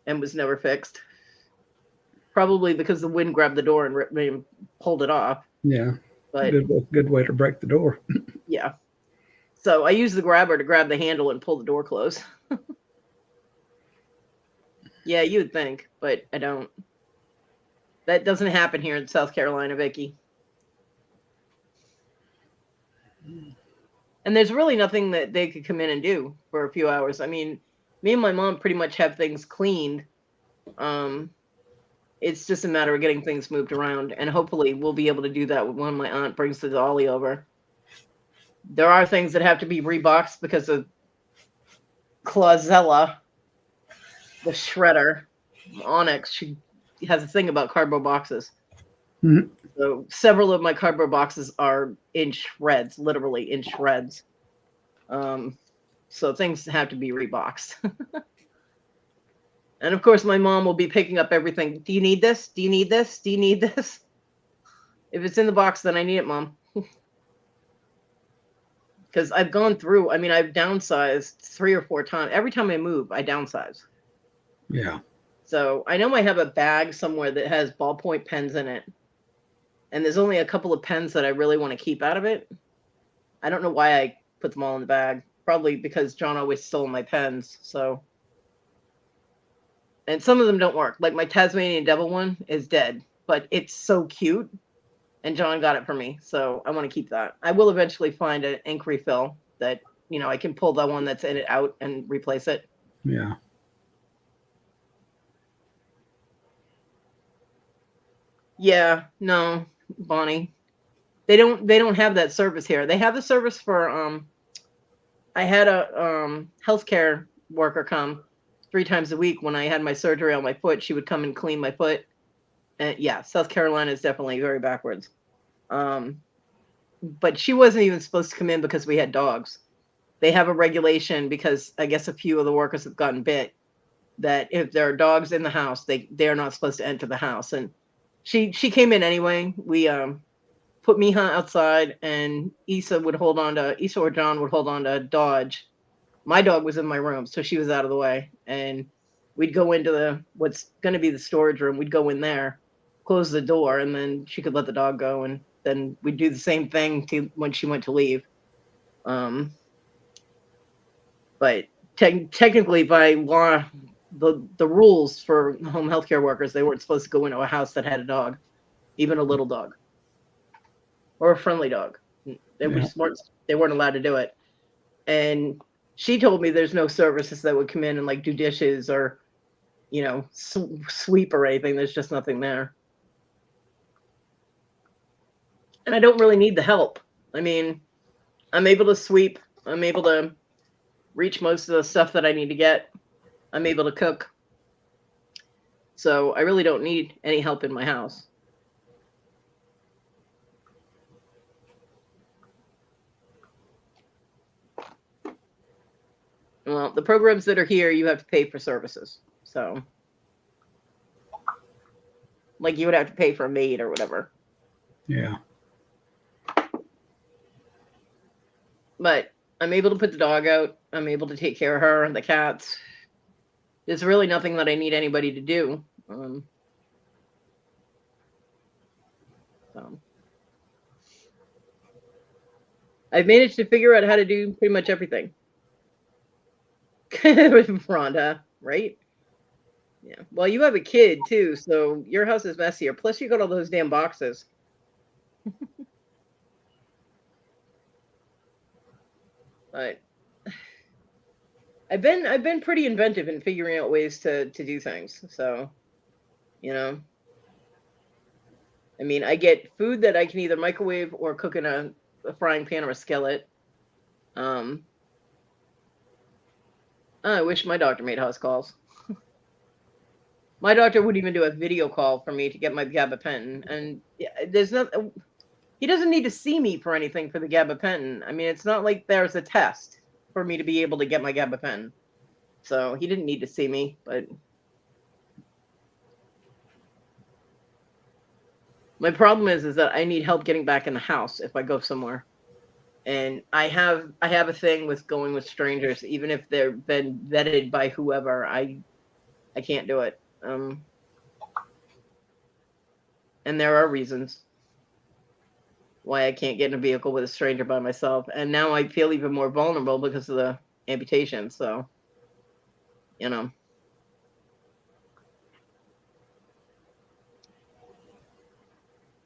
and was never fixed. Probably because the wind grabbed the door and ripped me and pulled it off. Yeah, but good way to break the door. Yeah. So I use the grabber to grab the handle and pull the door closed. Yeah, you would think, but I don't. That doesn't happen here in South Carolina, Vicky. And there's really nothing that they could come in and do for a few hours. I mean, me and my mom pretty much have things cleaned. It's just a matter of getting things moved around, and hopefully we'll be able to do that when my aunt brings the dolly over. There are things that have to be reboxed because of Clausella, the shredder, Onyx. She has a thing about cardboard boxes. Mm-hmm. So several of my cardboard boxes are in shreds, literally in shreds. So things have to be reboxed. And of course, my mom will be picking up everything. Do you need this? Do you need this? Do you need this? If it's in the box, then I need it, Mom. Because I've gone through, I've downsized 3 or 4 times. Every time I move, I downsize. Yeah. So I know I have a bag somewhere that has ballpoint pens in it. And there's only a couple of pens that I really want to keep out of it. I don't know why I put them all in the bag. Probably because John always stole my pens. So, and some of them don't work. Like my Tasmanian Devil one is dead, but it's so cute. And John got it for me. So I want to keep that. I will eventually find an ink refill that, I can pull the one that's in it out and replace it. Yeah. Yeah, no, Bonnie. They don't have that service here. They have the service for I had a healthcare worker come 3 times a week when I had my surgery on my foot. She would come and clean my foot. And yeah, South Carolina is definitely very backwards. But she wasn't even supposed to come in because we had dogs. They have a regulation because I guess a few of the workers have gotten bit that if there are dogs in the house, they're not supposed to enter the house. And she came in anyway. We put Miha outside, and Issa or John would hold on to Dodge. My dog was in my room, so she was out of the way. And we'd go into what's going to be the storage room. We'd go in there, close the door, and then she could let the dog go. And then we'd do the same thing when she went to leave. But technically, by law, the rules for home healthcare workers, they weren't supposed to go into a house that had a dog, even a little dog. or a friendly dog. They just weren't allowed to do it. And she told me there's no services that would come in and like do dishes or, you know, sweep or anything. There's just nothing there. And I don't really need the help. I mean, I'm able to sweep. I'm able to reach most of the stuff that I need to get. I'm able to cook. So I really don't need any help in my house. Well, the programs that are here, you have to pay for services. So, like, you would have to pay for a maid or whatever. Yeah. But I'm able to put the dog out. I'm able to take care of her and the cats. There's really nothing that I need anybody to do. So. I've managed to figure out how to do pretty much everything. With Rhonda, right? Yeah. Well, you have a kid too, so your house is messier. Plus, you got all those damn boxes. But I've been pretty inventive in figuring out ways to do things. So, you know, I mean, I get food that I can either microwave or cook in a frying pan or a skillet. I wish my doctor made house calls. My doctor wouldn't even do a video call for me to get my gabapentin, and there's no. He doesn't need to see me for anything for the gabapentin. I mean, it's not like there's a test for me to be able to get my gabapentin. So he didn't need to see me, but my problem is that I need help getting back in the house if I go somewhere. And I have a thing with going with strangers, even if they've been vetted by whoever. I can't do it. And there are reasons why I can't get in a vehicle with a stranger by myself. And now I feel even more vulnerable because of the amputation. So, you know.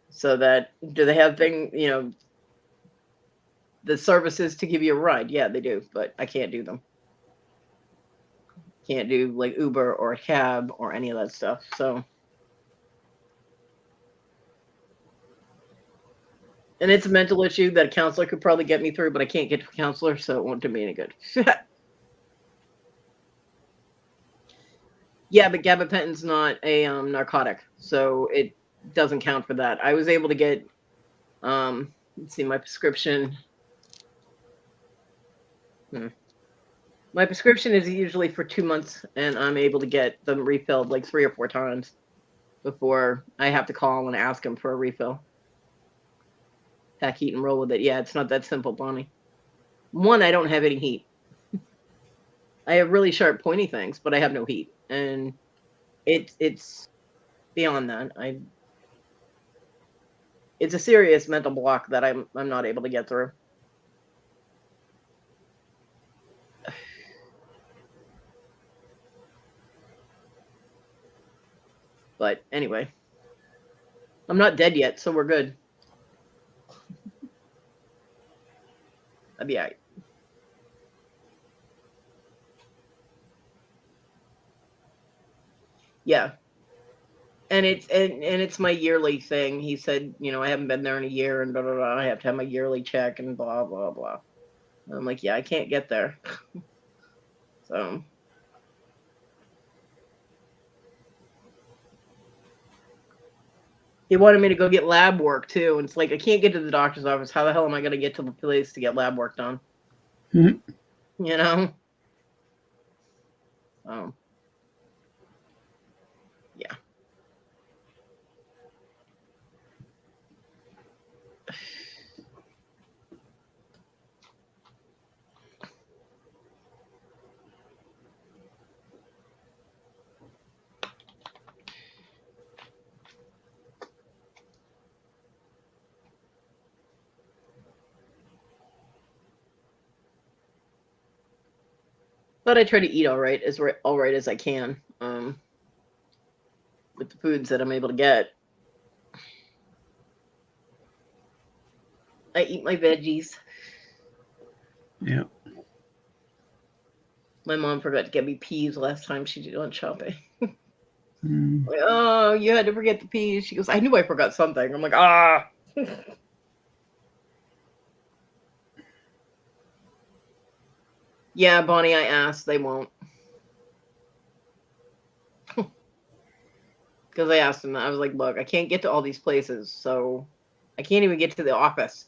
So that, do they have the services to give you a ride? Yeah, they do, but I can't do them. Can't do like Uber or a cab or any of that stuff. So, and it's a mental issue that a counselor could probably get me through, but I can't get to a counselor, so it won't do me any good. Yeah, but gabapentin's not a narcotic, so it doesn't count for that. I was able to get, let's see, my prescription. My prescription is usually for 2 months, and I'm able to get them refilled like 3 or 4 times before I have to call and ask them for a refill. Pack heat and roll with it. Yeah, it's not that simple, Bonnie. One, I don't have any heat. I have really sharp, pointy things, but I have no heat, and it's beyond that. It's a serious mental block that I'm not able to get through. But anyway, I'm not dead yet, so we're good. I'll be all right. Yeah. And it's my yearly thing. He said, I haven't been there in a year and blah, blah, blah. I have to have my yearly check and blah, blah, blah. And I'm like, yeah, I can't get there. So. He wanted me to go get lab work too. And it's like, I can't get to the doctor's office. How the hell am I going to get to the place to get lab work done? Mm-hmm. Yeah. But I try to eat all right as I can, with the foods that I'm able to get. I eat my veggies. Yeah. My mom forgot to get me peas last time she went shopping. Mm. Like, oh, you had to forget the peas. She goes, I knew I forgot something. I'm like, ah. Yeah, Bonnie, I asked. They won't. Because I asked them, I was like, look, I can't get to all these places, so I can't even get to the office.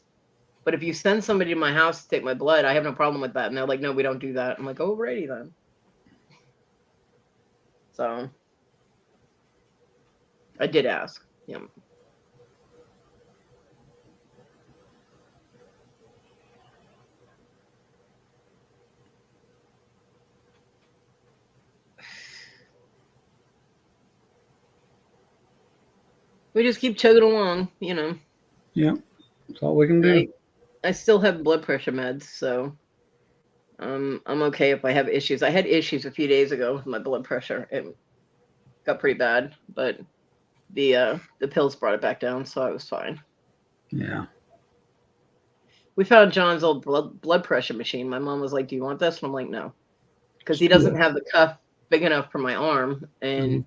But if you send somebody to my house to take my blood, I have no problem with that. And they're like, no, we don't do that. I'm like, alrighty then. So I did ask. Yeah. We just keep chugging along, you know. Yeah. That's all we can do. I still have blood pressure meds, so I'm okay if I have issues. I had issues a few days ago with my blood pressure. It got pretty bad, but the pills brought it back down, so I was fine. Yeah. We found John's old blood pressure machine. My mom was like, "Do you want this?" And I'm like, "No," because he doesn't have the cuff big enough for my arm, and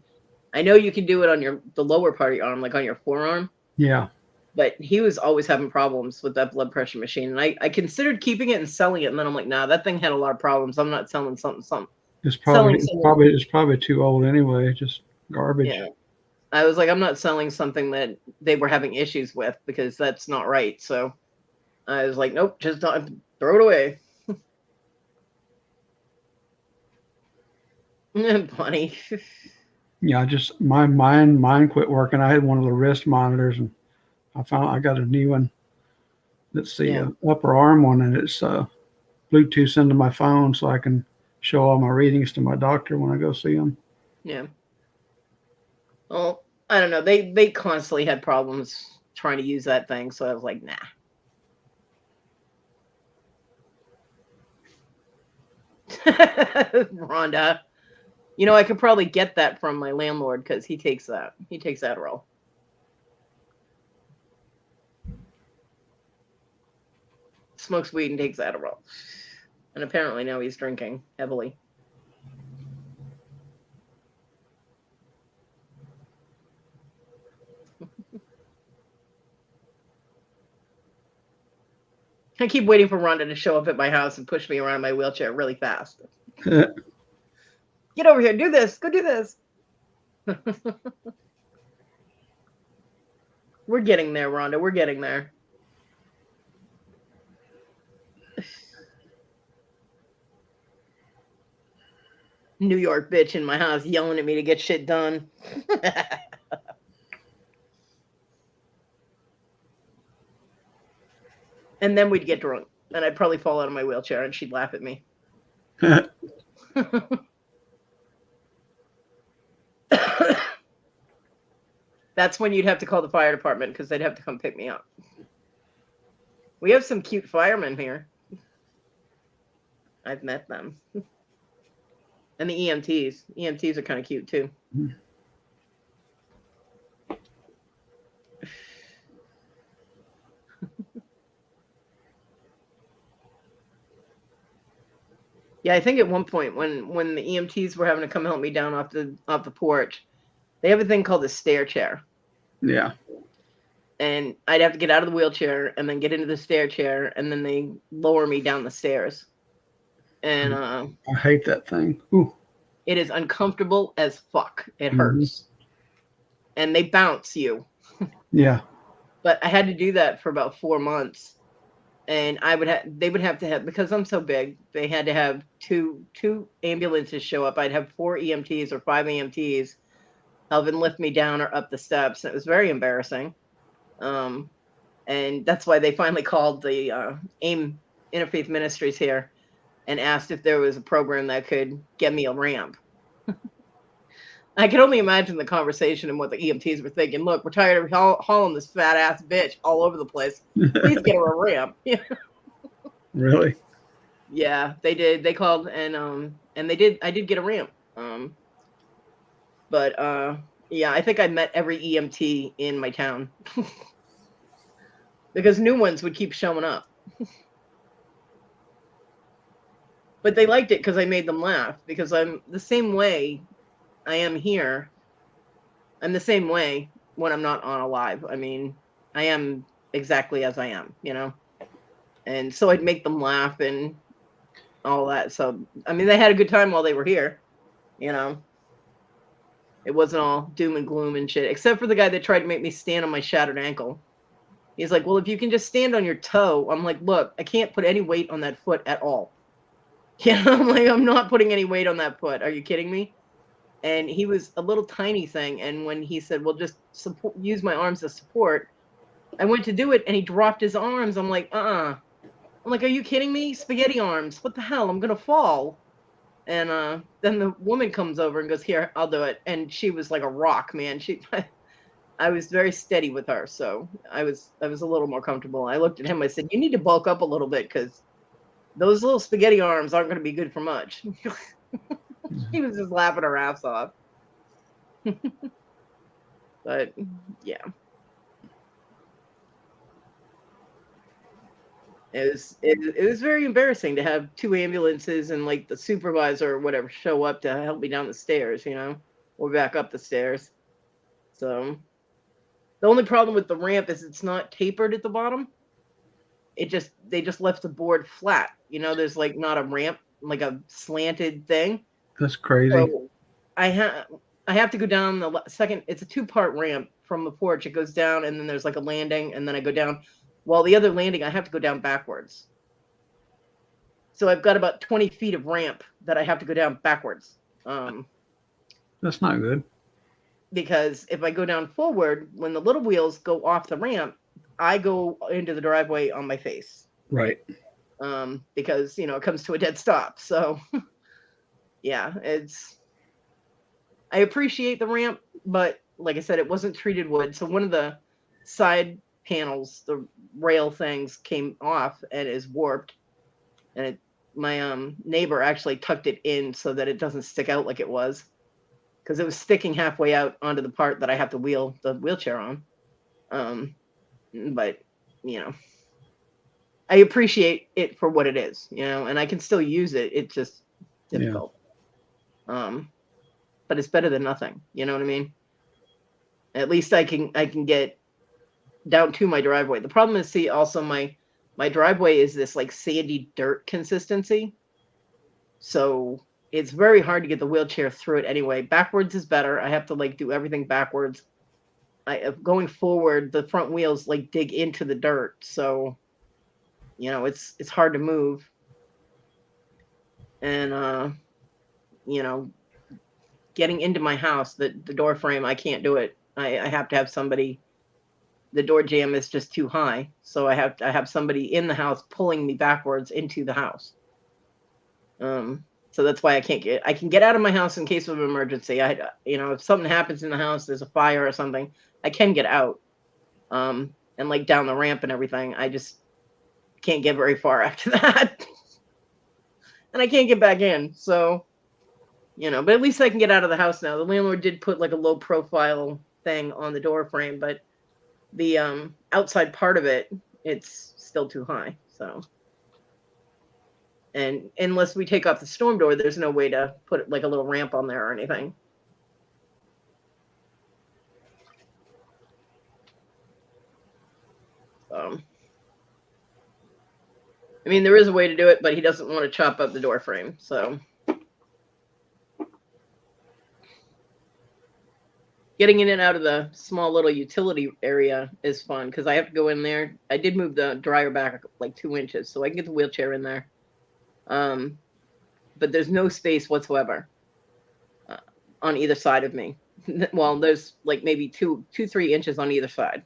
I know you can do it on the lower part of your arm, like on your forearm. Yeah. But he was always having problems with that blood pressure machine, and I considered keeping it and selling it, and then I'm like, nah, that thing had a lot of problems. I'm not selling something. It's Selling probably too old anyway. Just garbage. Yeah. I was like, I'm not selling something that they were having issues with because that's not right. So I was like, nope, just don't throw it away. Funny. Yeah, just mine quit working. I had one of the wrist monitors, and I got a new one. That's the upper arm one, and it's Bluetooth into my phone, so I can show all my readings to my doctor when I go see him. Yeah. Well, I don't know. They constantly had problems trying to use that thing, so I was like, nah. Rhonda. You know, I could probably get that from my landlord because he takes that. He takes Adderall. Smokes weed and takes Adderall. And apparently now he's drinking heavily. I keep waiting for Rhonda to show up at my house and push me around in my wheelchair really fast. Get over here, do this, go do this. We're getting there, Rhonda. We're getting there. New York bitch in my house yelling at me to get shit done. And then we'd get drunk. And I'd probably fall out of my wheelchair and she'd laugh at me. That's when you'd have to call the fire department because they'd have to come pick me up. We have some cute firemen here. I've met them. And the EMTs. EMTs are kind of cute too. Yeah, I think at one point when the EMTs were having to come help me down off the porch, they have a thing called a stair chair. Yeah. And I'd have to get out of the wheelchair and then get into the stair chair, and then they lower me down the stairs. And I hate that thing. Ooh. It is uncomfortable as fuck. It hurts. And they bounce you. Yeah. But I had to do that for about 4 months. And they would have to have, because I'm so big, they had to have two ambulances show up. I'd have 4 EMTs or 5 EMTs helping lift me down or up the steps. And it was very embarrassing. And that's why they finally called the AIM Interfaith Ministries here and asked if there was a program that could get me a ramp. I can only imagine the conversation and what the EMTs were thinking. Look, we're tired of hauling this fat ass bitch all over the place. Please get her a ramp. Really? Yeah, they did. They called and they did. I did get a ramp. But yeah, I think I met every EMT in my town. because new ones would keep showing up. But they liked it because I made them laugh, because I'm the same way I am here. I'm the same way when I'm not on a live. I mean, I am exactly as I am, And so I'd make them laugh and all that. So, I mean, they had a good time while they were here, It wasn't all doom and gloom and shit, except for the guy that tried to make me stand on my shattered ankle. He's like, well, if you can just stand on your toe. I'm like, look, I can't put any weight on that foot at all. I'm like, I'm not putting any weight on that foot. Are you kidding me? And he was a little tiny thing. And when he said, well, just use my arms as support, I went to do it and he dropped his arms. I'm like, I'm like, are you kidding me? Spaghetti arms. What the hell? I'm going to fall. And then the woman comes over and goes, here, I'll do it. And she was like a rock, man. I was very steady with her. So I was a little more comfortable. I looked at him. I said, you need to bulk up a little bit, because those little spaghetti arms aren't going to be good for much. He was just laughing her ass off. But yeah, it was very embarrassing to have two ambulances and like the supervisor or whatever show up to help me down the stairs, or back up the stairs. So the only problem with the ramp is it's not tapered at the bottom. They just left the board flat. There's like not a ramp, like a slanted thing. That's crazy. So I have to go down the second. It's a 2-part ramp from the porch. It goes down, and then there's like a landing, and then I go down. While the other landing, I have to go down backwards. So I've got about 20 feet of ramp that I have to go down backwards. That's not good. Because if I go down forward, when the little wheels go off the ramp, I go into the driveway on my face. Right. Because, it comes to a dead stop. So, yeah, I appreciate the ramp, but like I said, it wasn't treated wood. So one of the side panels, the rail things, came off and is warped. And my neighbor actually tucked it in so that it doesn't stick out like it was, because it was sticking halfway out onto the part that I have to wheel the wheelchair on. But I appreciate it for what it is, and I can still use it. It's just difficult. Yeah. But it's better than nothing. You know what I mean? At least I can get down to my driveway. The problem is, also my driveway is this like sandy dirt consistency. So it's very hard to get the wheelchair through it anyway. Backwards is better. I have to like do everything backwards. Going forward, the front wheels like dig into the dirt. So, it's hard to move. And, getting into my house, the door frame, I can't do it. I have to have somebody. The door jamb is just too high. So I have somebody in the house pulling me backwards into the house. So that's why I can get out of my house in case of an emergency. If something happens in the house, there's a fire or something, I can get out. And like down the ramp and everything. I just can't get very far after that. And I can't get back in. So, but at least I can get out of the house now. The landlord did put like a low profile thing on the door frame, but the outside part of it, it's still too high. So, and unless we take off the storm door, there's no way to put like a little ramp on there or anything. I mean, there is a way to do it, but he doesn't want to chop up the door frame. So getting in and out of the small little utility area is fun, because I have to go in there. I did move the dryer back like 2 inches so I can get the wheelchair in there. But there's no space whatsoever on either side of me. Well, there's like maybe 3 inches on either side.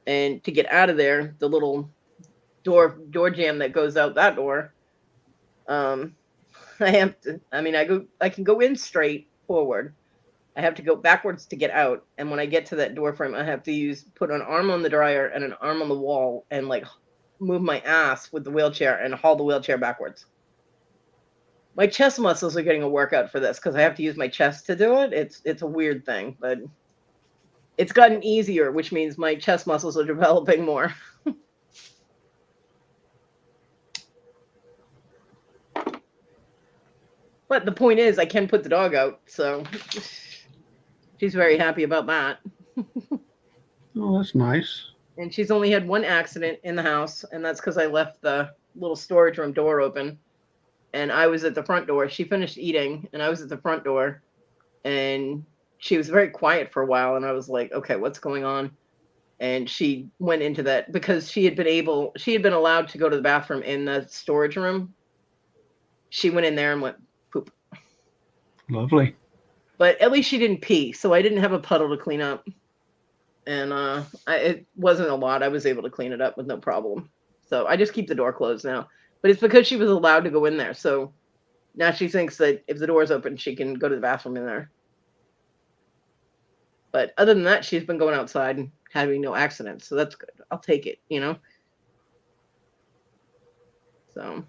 And to get out of there, the little door jamb that goes out that door, I can go in straight forward. I have to go backwards to get out. And when I get to that door frame, I have to put an arm on the dryer and an arm on the wall and like move my ass with the wheelchair and haul the wheelchair backwards. My chest muscles are getting a workout for this, because I have to use my chest to do it. It's a weird thing, but It's gotten easier, which means my chest muscles are developing more. But the point is, I can put the dog out, so she's very happy about that. Oh, that's nice. And she's only had one accident in the house, and that's because I left the little storage room door open. And I was at the front door. She finished eating, and I was at the front door. And she was very quiet for a while. And I was like, okay, what's going on? And she went into that because she had been allowed to go to the bathroom in the storage room. She went in there and went poop. Lovely. But at least she didn't pee. So I didn't have a puddle to clean up. And it wasn't a lot. I was able to clean it up with no problem. So I just keep the door closed now. But it's because she was allowed to go in there. So now she thinks that if the door's open, she can go to the bathroom in there. But other than that, she's been going outside and having no accidents. So that's good. I'll take it, you know? So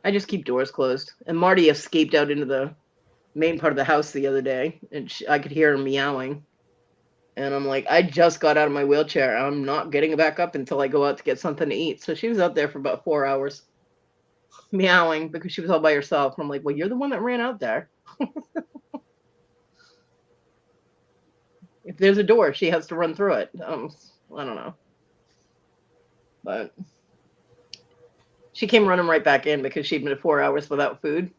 I just keep doors closed. And Marty escaped out into the main part of the house the other day. And I could hear her meowing. And I'm like, I just got out of my wheelchair. I'm not getting back up until I go out to get something to eat. So she was out there for about 4 hours meowing because she was all by herself. And I'm like, well, you're the one that ran out there. If there's a door, she has to run through it. I don't know. But she came running right back in because she'd been 4 hours without food.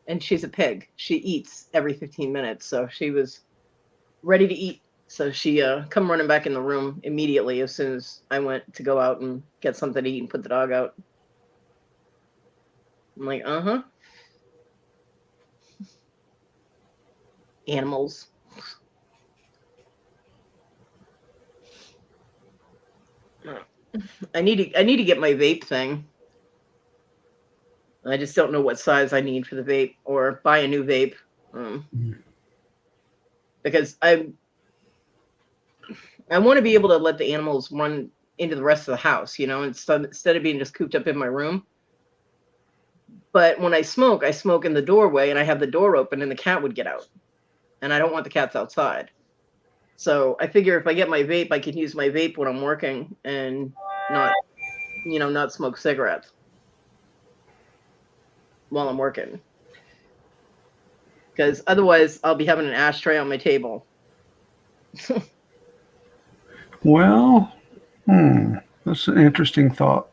And she's a pig. She eats every 15 minutes. So she was ready to eat. So she come running back in the room immediately as soon as I went to go out and get something to eat and put the dog out. I'm like, uh-huh. Animals. I need to get my vape thing. I just don't know what size I need for the vape or buy a new vape. Because I want to be able to let the animals run into the rest of the house, you know, instead of being just cooped up in my room. But when I smoke in the doorway and I have the door open and the cat would get out. And I don't want the cats outside. So I figure if I get my vape, I can use my vape when I'm working and not smoke cigarettes while I'm working. Because otherwise I'll be having an ashtray on my table. Well, that's an interesting thought.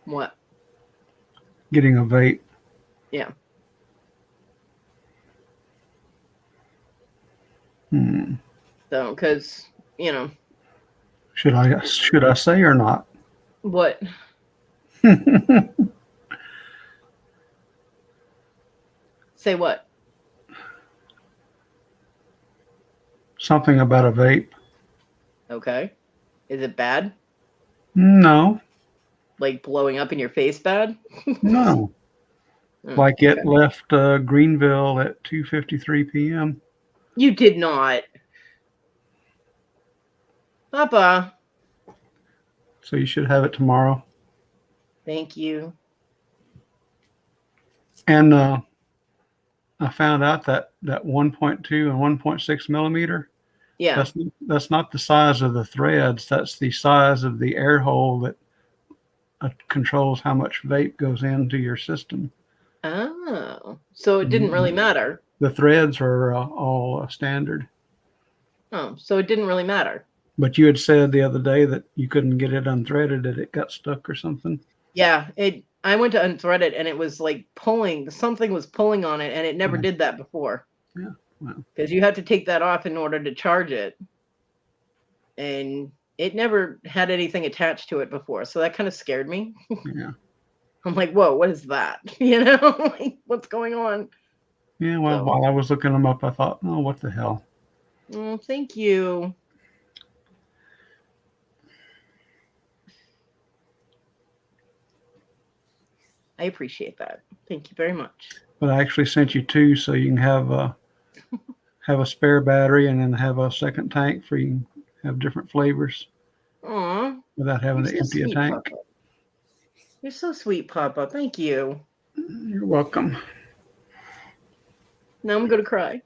What? Getting a vape. Yeah. So, because, you know. Should I say or not? What? Say what? Something about a vape. Okay. Is it bad? No. Like blowing up in your face bad? No. Like it left Greenville at 2:53 p.m. You did not. Papa. So you should have it tomorrow. Thank you. And I found out that 1.2 and 1.6 millimeter. Yeah. That's not the size of the threads. That's the size of the air hole that controls how much vape goes into your system. Oh, so it didn't really matter. The threads are all standard. Oh, so it didn't really matter. But you had said the other day that you couldn't get it unthreaded, that it got stuck or something. Yeah, I went to unthread it and it was like pulling. Something was pulling on it, and it never did that before. Yeah, well, because you have to take that off in order to charge it, and it never had anything attached to it before, so that kind of scared me. Yeah. I'm like, whoa, what is that? You know, like, what's going on? Yeah, well, while I was looking them up, I thought, oh, what the hell? Oh, thank you. I appreciate that. Thank you very much. But I actually sent you two so you can have a spare battery and then have a second tank for you can have different flavors. Aw. Without having to empty a tank. Papa. You're so sweet, Papa. Thank you. You're welcome. Now I'm going to cry.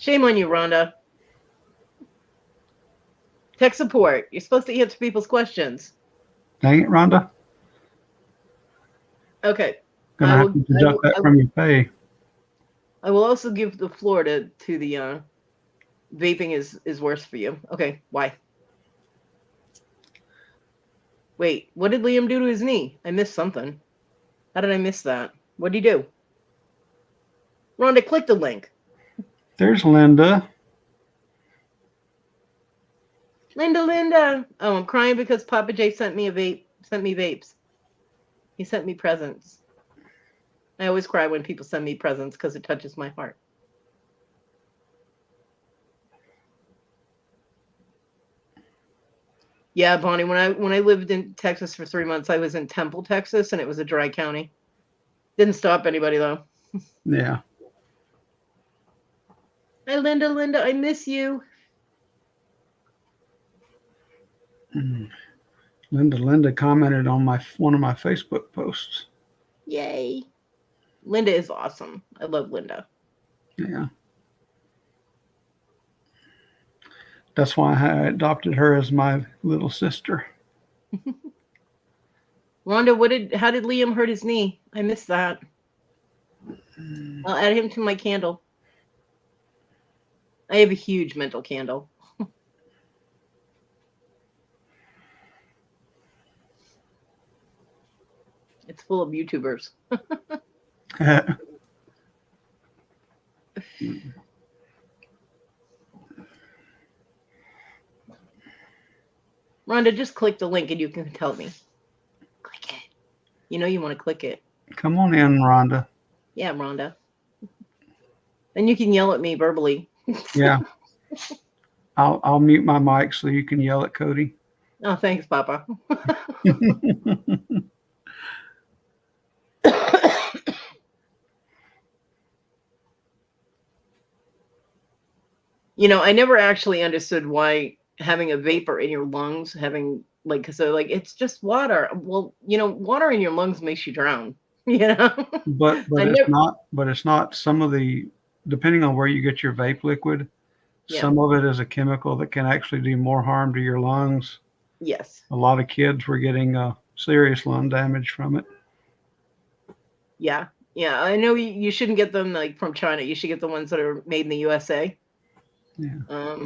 Shame on you, Rhonda. Tech support. You're supposed to answer people's questions. Dang it, Rhonda. Okay. Gonna have to deduct that from your pay. I will also give the floor to the vaping is worse for you. Okay, why? Wait, what did Liam do to his knee? I missed something. How did I miss that? What did he do? Rhonda, click the link. There's Linda. Linda. Oh, I'm crying because Papa J sent me vapes. He sent me presents. I always cry when people send me presents because it touches my heart. Yeah, Bonnie, when I lived in Texas for 3 months, I was in Temple, Texas, and it was a dry county. Didn't stop anybody though. Yeah. Hi, Linda, I miss you. Linda commented on one of my Facebook posts. Yay. Linda is awesome. I love Linda. Yeah. That's why I adopted her as my little sister. Rhonda, how did Liam hurt his knee? I missed that. I'll add him to my candle. I have a huge mental candle. It's full of YouTubers. Rhonda, just click the link and you can tell me. Click it. You know you want to click it. Come on in, Rhonda. Yeah, Rhonda. Then you can yell at me verbally. Yeah. I'll mute my mic so you can yell at Kodi. Oh, thanks, Papa. You know, I never actually understood why having a vapor in your lungs, it's just water. Well, you know, water in your lungs makes you drown. You know, but it's not some of the, depending on where you get your vape liquid, some of it is a chemical that can actually do more harm to your lungs. Yes. A lot of kids were getting serious lung damage from it. Yeah. I know you shouldn't get them like from China. You should get the ones that are made in the USA. Yeah.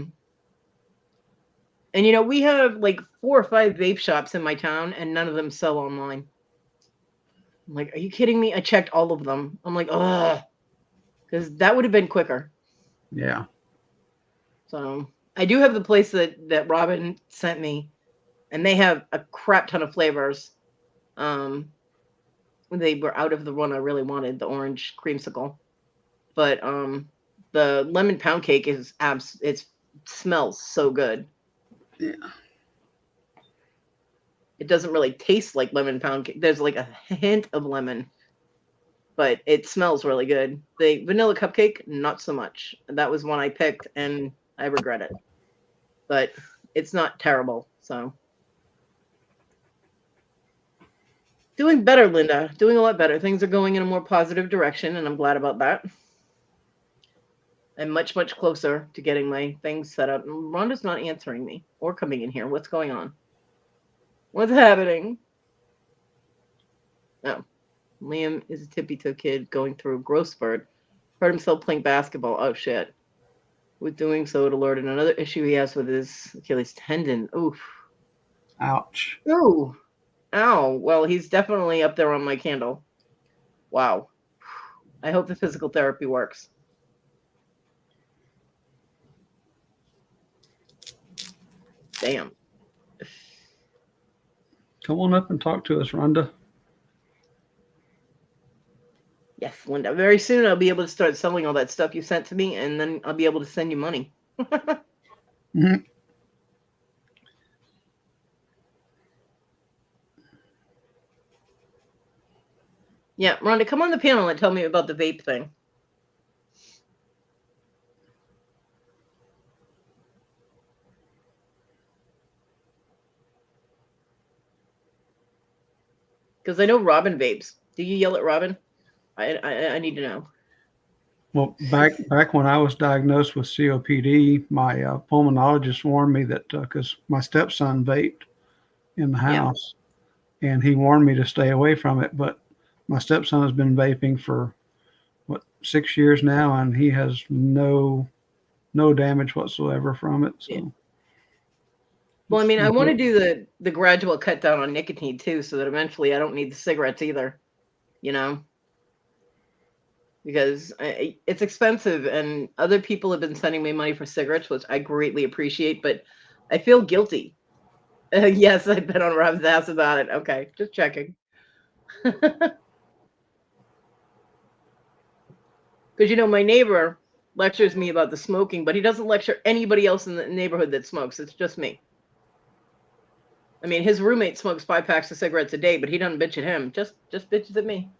And you know, we have like 4 or 5 vape shops in my town, and none of them sell online. I'm like, are you kidding me? I checked all of them. I'm like, ugh, because that would have been quicker. Yeah. So I do have the place that Robin sent me, and they have a crap ton of flavors. They were out of the one I really wanted, the orange creamsicle, but the lemon pound cake it smells so good. Yeah. It doesn't really taste like lemon pound cake. There's like a hint of lemon, but it smells really good. The vanilla cupcake, not so much. That was one I picked, and I regret it. But it's not terrible. So doing better, Linda. Doing a lot better. Things are going in a more positive direction, and I'm glad about that. I'm much, much closer to getting my things set up. Rhonda's not answering me or coming in here. What's going on? What's happening? Oh, Liam is a tippy-toe kid going through growth spurt. Hurt himself playing basketball. Oh, shit. With doing so, it alerted another issue he has with his Achilles tendon. Oof. Ouch. Ooh. Ow. Well, he's definitely up there on my candle. Wow. I hope the physical therapy works. Damn. Come on up and talk to us, Rhonda. Yes, Linda. Very soon I'll be able to start selling all that stuff you sent to me, and then I'll be able to send you money. Mm-hmm. Yeah, Rhonda, come on the panel and tell me about the vape thing. Because I know Robin vapes. Do you yell at Robin? I need to know. Well, back when I was diagnosed with COPD, my pulmonologist warned me that because my stepson vaped in the Yeah. house, and he warned me to stay away from it. But my stepson has been vaping for 6 years now, and he has no damage whatsoever from it. Yeah. So, Well, I mean, I want to do the gradual cut down on nicotine too, so that eventually I don't need the cigarettes either. You know, because it's expensive, and other people have been sending me money for cigarettes, which I greatly appreciate. But I feel guilty. Yes, I've been on Rob's ass about it. Okay, just checking. Because my neighbor lectures me about the smoking, but he doesn't lecture anybody else in the neighborhood that smokes. It's just me. I mean, his roommate smokes 5 packs of cigarettes a day, but he doesn't bitch at him. Just bitches at me.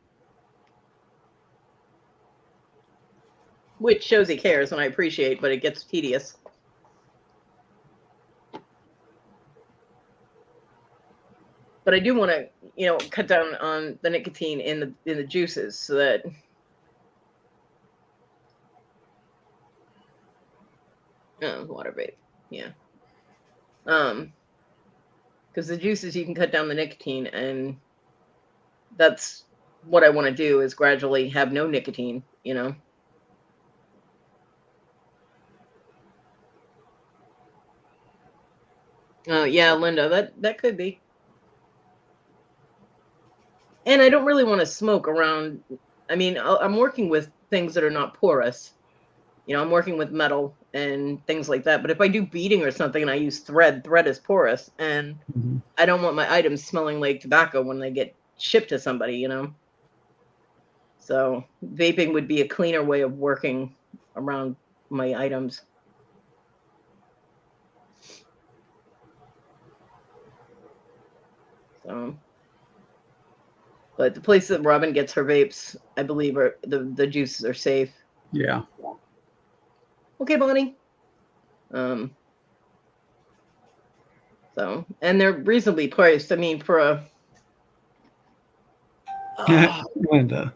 Which shows he cares, and I appreciate, but it gets tedious. But I do want to, cut down on the nicotine in the juices so that water vape. Yeah. Because the juices you can cut down the nicotine, and that's what I want to do is gradually have no nicotine, Yeah, Linda, that could be. And I don't really want to smoke around. I mean, I'm working with things that are not porous. I'm working with metal and things like that. But if I do beading or something and I use thread is porous, and I don't want my items smelling like tobacco when they get shipped to somebody, So vaping would be a cleaner way of working around my items. So, but the place that Robin gets her vapes, I believe, are the juices are safe. Yeah. Okay, Bonnie. So, and they're reasonably priced. I mean, for a Linda.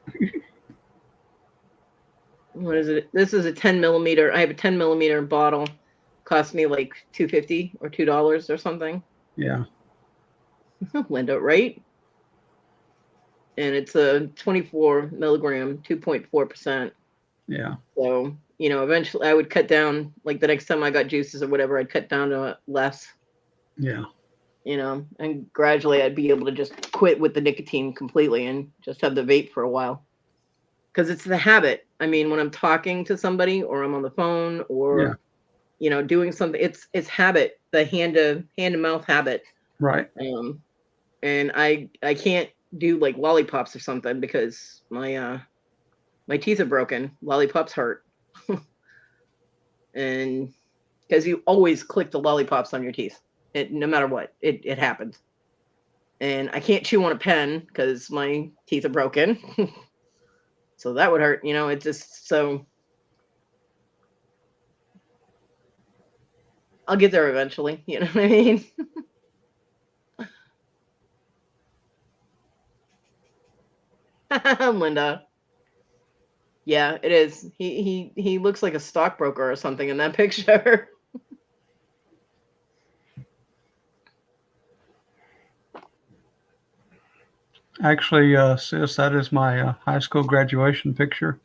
What is it? This is a 10 millimeter. I have a 10 millimeter bottle. Cost me like $2.50 or $2 or something. Yeah. Linda, right? And it's a 24 milligram, 2.4%. Yeah. So, eventually I would cut down, like the next time I got juices or whatever, I'd cut down to less. Yeah. And gradually I'd be able to just quit with the nicotine completely and just have the vape for a while. Because it's the habit. I mean, when I'm talking to somebody or I'm on the phone or, doing something, it's habit, the hand to mouth habit. Right. And I can't do like lollipops or something because my teeth are broken. Lollipops hurt. And because you always click the lollipops on your teeth, no matter what, it happens. And I can't chew on a pen because my teeth are broken. So that would hurt, it's just so. I'll get there eventually, you know what I mean? Linda. Yeah, it is. He looks like a stockbroker or something in that picture. Actually, sis, that is my high school graduation picture.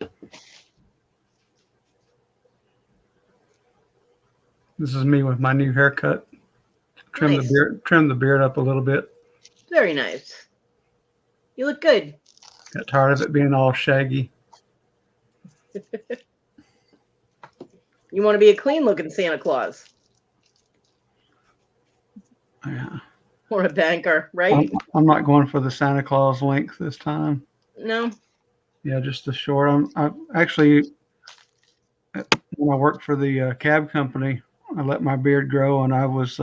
This is me with my new haircut. Trim Nice. the beard up a little bit. Very nice. You look good. Got tired of it being all shaggy. You want to be a clean looking Santa Claus. Yeah. Or a banker, right? I'm not going for the Santa Claus length this time. No. Yeah, just the short. I actually, when I worked for the cab company, I let my beard grow, and I was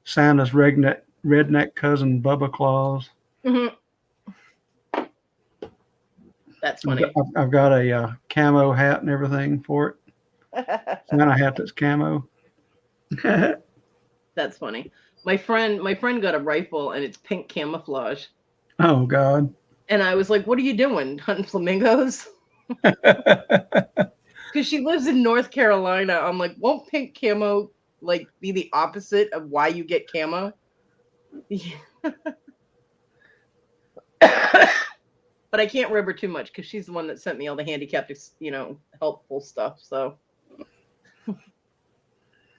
Santa's redneck cousin, Bubba Claus. Mm-hmm. That's funny. I've got a camo hat and everything for it. Santa hat that's camo. That's funny. My friend got a rifle and it's pink camouflage. Oh God. And I was like, "What are you doing? Hunting flamingos?" Because she lives in North Carolina. I'm like, won't pink camo like be the opposite of why you get camo? But I can't rib her too much because she's the one that sent me all the handicapped, helpful stuff. So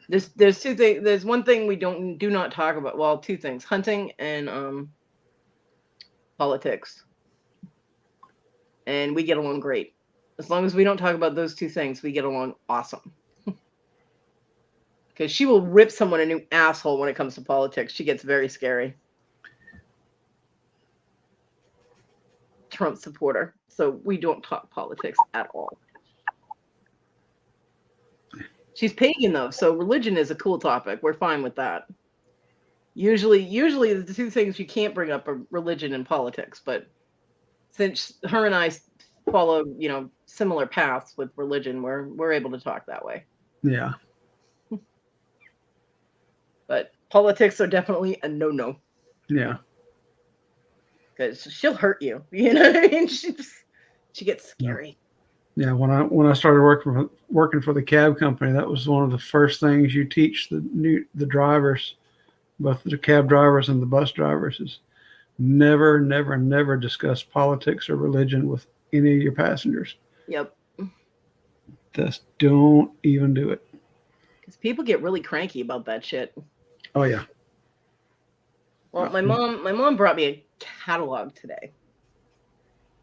there's two things. There's one thing we do not talk about. Well, two things: hunting and politics. And we get along great. As long as we don't talk about those two things, we get along awesome. Because she will rip someone a new asshole when it comes to politics. She gets very scary. Trump supporter. So we don't talk politics at all. She's pagan though, so religion is a cool topic. We're fine with that. Usually the two things you can't bring up are religion and politics, but since her and I follow, similar paths with religion, we're able to talk that way. Yeah. But politics are definitely a no-no. Yeah. Because she'll hurt you. You know what I mean? She gets scary. Yeah. When I started working for the cab company, that was one of the first things you teach the drivers, both the cab drivers and the bus drivers, is never, never, never discuss politics or religion with any of your passengers. Yep. Just don't even do it. Because people get really cranky about that shit. Oh yeah. Well, my mom brought me a catalog today.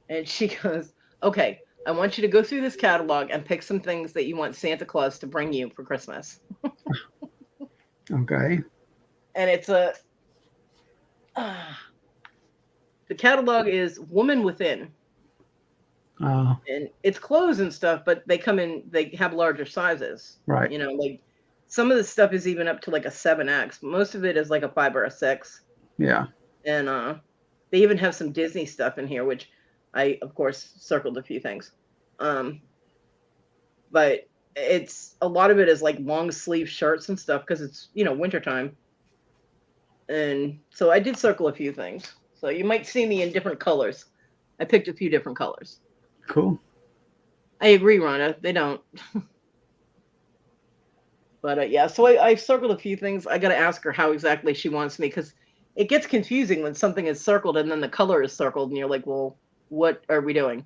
And she goes, okay, I want you to go through this catalog and pick some things that you want Santa Claus to bring you for Christmas. Okay. And it's the catalog is Woman Within. And it's clothes and stuff, but they have larger sizes. Right. Like some of the stuff is even up to like a 7X. Most of it is like a 5 or a 6. Yeah. And they even have some Disney stuff in here, which I, of course, circled a few things. But it's a lot of it is like long sleeve shirts and stuff because it's, wintertime. And so I did circle a few things. So you might see me in different colors. I picked a few different colors. Cool. I agree, Rhonda. They don't. But yeah, so I circled a few things. I got to ask her how exactly she wants me because it gets confusing when something is circled and then the color is circled and you're like, well, what are we doing?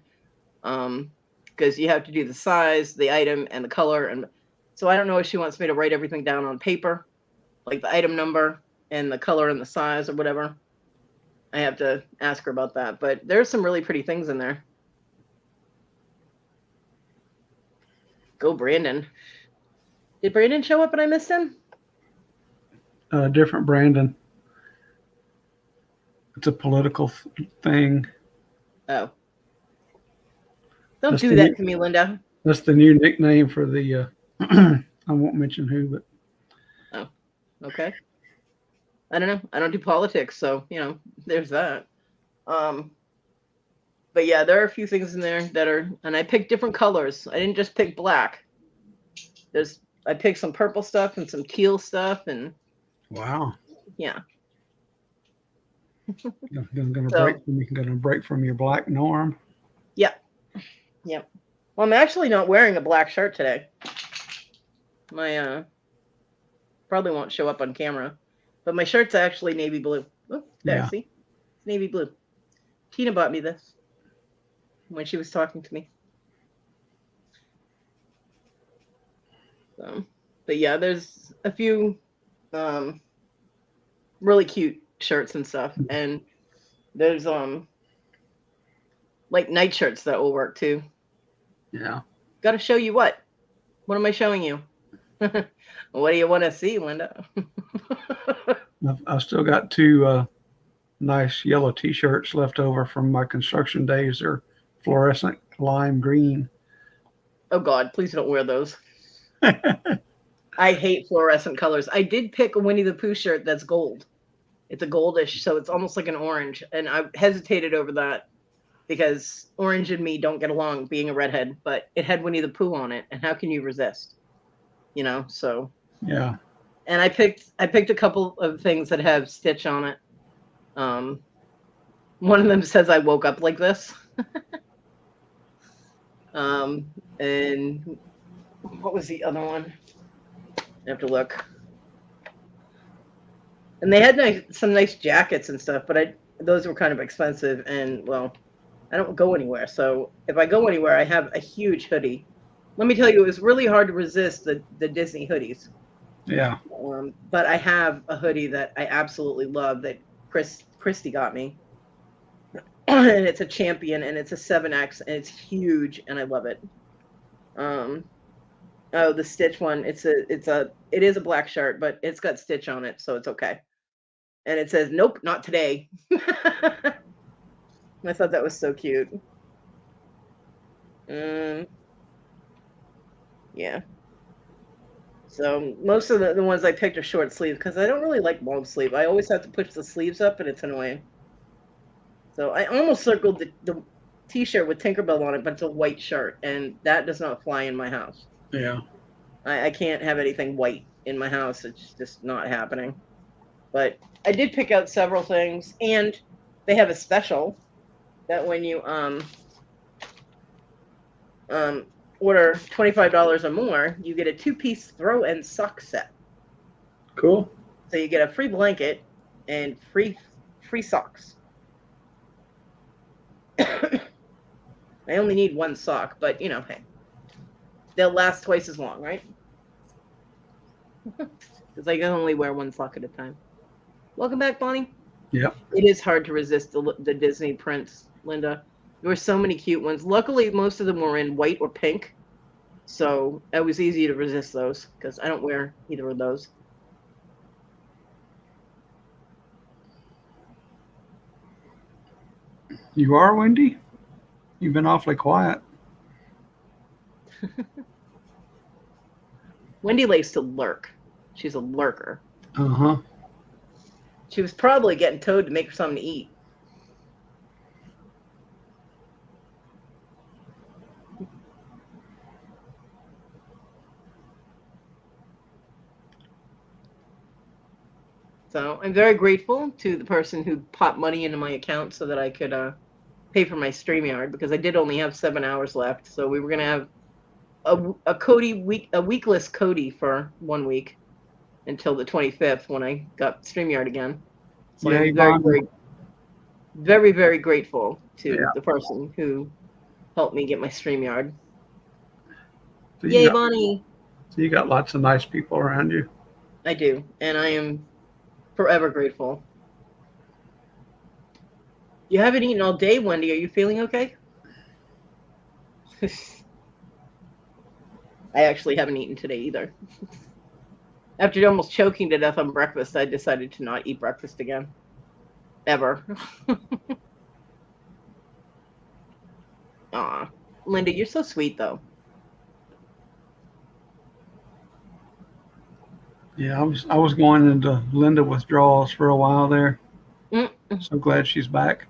Because you have to do the size, the item, and the color. And so I don't know if she wants me to write everything down on paper, like the item number and the color and the size or whatever. I have to ask her about that. But there's some really pretty things in there. Go, Brandon. Did Brandon show up and I missed him? Different Brandon. It's a political thing. Oh. Don't do that to me, Linda. That's the new nickname for the, I won't mention who, but. Oh, okay. I don't know. I don't do politics, so, there's that. But yeah, there are a few things in there that are, and I picked different colors. I didn't just pick black. I picked some purple stuff and some teal stuff and. Wow. Yeah. Gonna break from your black norm. Yep. Yep. Well, I'm actually not wearing a black shirt today. My probably won't show up on camera, but my shirt's actually navy blue. Oh, there, Yeah. see? It's navy blue. Tina bought me this when she was talking to me. But yeah, there's a few really cute shirts and stuff, and there's like night shirts that will work too. Yeah. Got to show you what? What am I showing you? What do you want to see, Linda? I've still got two nice yellow T-shirts left over from my construction days. They're fluorescent lime green. Oh God, please don't wear those. I hate fluorescent colors. I did pick a Winnie the Pooh shirt that's gold. It's a goldish, so it's almost like an orange. And I hesitated over that because orange and me don't get along being a redhead, but it had Winnie the Pooh on it. And how can you resist? So. Yeah. And I picked a couple of things that have Stitch on it. One of them says I woke up like this. And what was the other one? I have to look. And they had some nice jackets and stuff, but those were kind of expensive. And well, I don't go anywhere, so if I go anywhere, I have a huge hoodie. Let me tell you, it was really hard to resist the Disney hoodies. Yeah. But I have a hoodie that I absolutely love that Christy got me, and it's a Champion, and it's a 7X, and it's huge, and I love it. Oh, the Stitch one. It is a black shirt, but it's got Stitch on it, so it's okay. And it says, "Nope, not today." I thought that was so cute. Yeah. So most of the ones I picked are short sleeve because I don't really like long sleeve. I always have to push the sleeves up, and it's annoying. So I almost circled the T-shirt with Tinkerbell on it, but it's a white shirt, and that does not fly in my house. Yeah. I can't have anything white in my house. It's just not happening. But I did pick out several things, and they have a special that when you order $25 or more, you get a 2-piece throw and sock set. Cool. So you get a free blanket and free socks. I only need one sock, but hey, they'll last twice as long, right? Because I can only wear one sock at a time. Welcome back, Bonnie. Yep. It is hard to resist the Disney prints, Linda. There were so many cute ones. Luckily, most of them were in white or pink, so it was easy to resist those because I don't wear either of those. You are, Wendy? You've been awfully quiet. Wendy likes to lurk. She's a lurker. Uh-huh. She was probably getting Toad to make her something to eat. So I'm very grateful to the person who popped money into my account so that I could pay for my StreamYard, because I did only have 7 hours left. So we were going to have a weekless Kodi for 1 week until the 25th when I got StreamYard again. So Yeah, I'm very, very grateful to the person who helped me get my StreamYard. So Yay, Bonnie! So you got lots of nice people around you. I do, and I am forever grateful. You haven't eaten all day, Wendy. Are you feeling okay? I actually haven't eaten today either. After almost choking to death on breakfast, I decided to not eat breakfast again. Ever. Aw. Linda, you're so sweet, though. Yeah, I was going into Linda withdrawals for a while there. So glad she's back.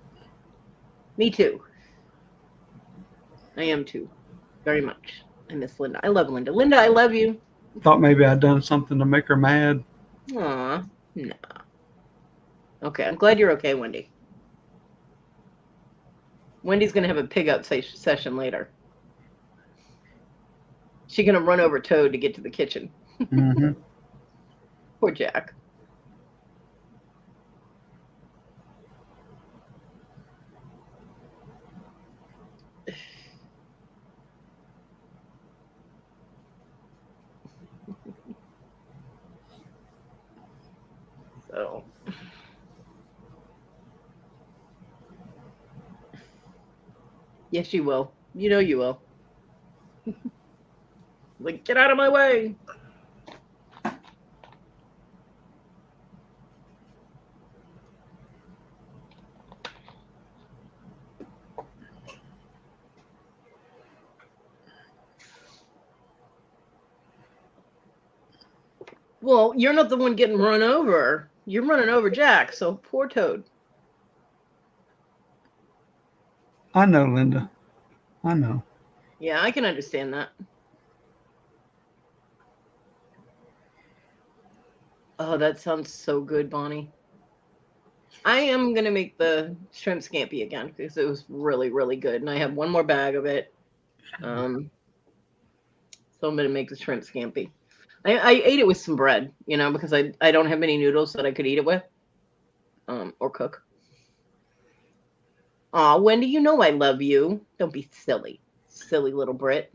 Me too. I am too. Very much. I miss Linda. I love Linda. Linda, I love you. Thought maybe I'd done something to make her mad. Aw, no. Okay, I'm glad you're okay, Wendy. Wendy's going to have a pig out session later. She's going to run over Toad to get to the kitchen. Mm-hmm. Poor Jack. So, yes, you will. You know you will. Like, get out of my way. Well, you're not the one getting run over. You're running over Jack, so poor Toad. I know, Linda. I know. Yeah, I can understand that. Oh, that sounds so good, Bonnie. I am going to make the shrimp scampi again because it was really, really good. And I have one more bag of it. So I'm gonna make the shrimp scampi. I ate it with some bread, because I don't have many noodles that I could eat it with, or cook. Aw, Wendy, you know I love you. Don't be silly, silly little Brit.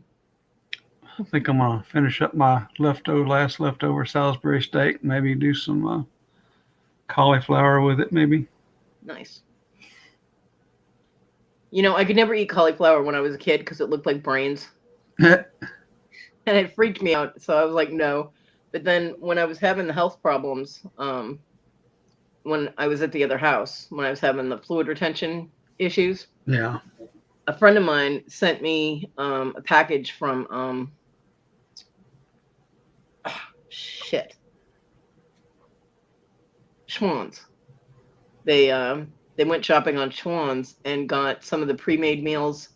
I think I'm gonna finish up my last leftover Salisbury steak. Maybe do some cauliflower with it. Maybe. Nice. I could never eat cauliflower when I was a kid because it looked like brains, and it freaked me out. So I was like, no. But then when I was having the health problems, when I was at the other house, when I was having the fluid retention issues, Yeah. a friend of mine sent me a package from shit, Schwann's. They went shopping on Schwann's and got some of the pre-made meals,